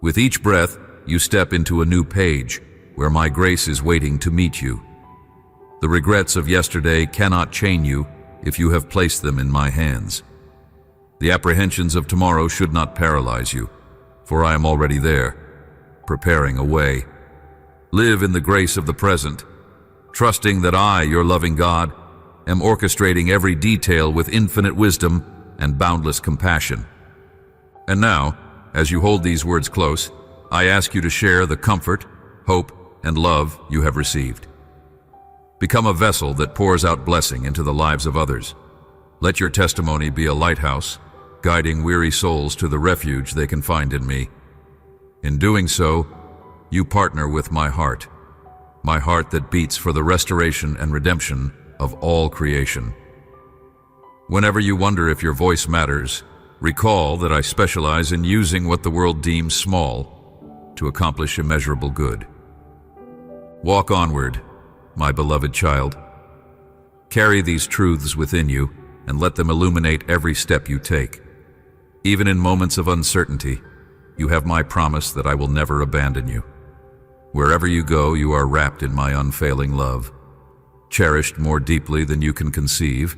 With each breath, you step into a new page where my grace is waiting to meet you. The regrets of yesterday cannot chain you if you have placed them in my hands. The apprehensions of tomorrow should not paralyze you, for I am already there, preparing a way. Live in the grace of the present, trusting that I, your loving God, am orchestrating every detail with infinite wisdom and boundless compassion. And now, as you hold these words close, I ask you to share the comfort, hope, and love you have received. Become a vessel that pours out blessing into the lives of others. Let your testimony be a lighthouse, guiding weary souls to the refuge they can find in me. In doing so, you partner with my heart that beats for the restoration and redemption of all creation. Whenever you wonder if your voice matters, recall that I specialize in using what the world deems small to accomplish immeasurable good. Walk onward, my beloved child. Carry these truths within you and let them illuminate every step you take. Even in moments of uncertainty, you have my promise that I will never abandon you. Wherever you go, you are wrapped in my unfailing love, cherished more deeply than you can conceive,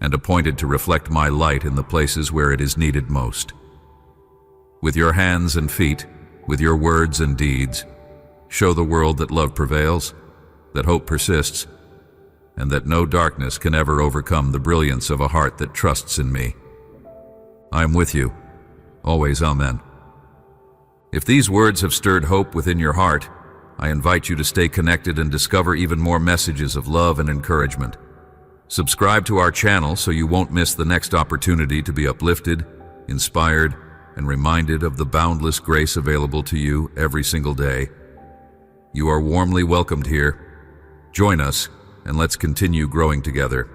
and appointed to reflect my light in the places where it is needed most. With your hands and feet, with your words and deeds, show the world that love prevails, that hope persists, and that no darkness can ever overcome the brilliance of a heart that trusts in me. I am with you, always. Amen. If these words have stirred hope within your heart, I invite you to stay connected and discover even more messages of love and encouragement. Subscribe to our channel so you won't miss the next opportunity to be uplifted, inspired, and reminded of the boundless grace available to you every single day. You are warmly welcomed here. Join us, and let's continue growing together.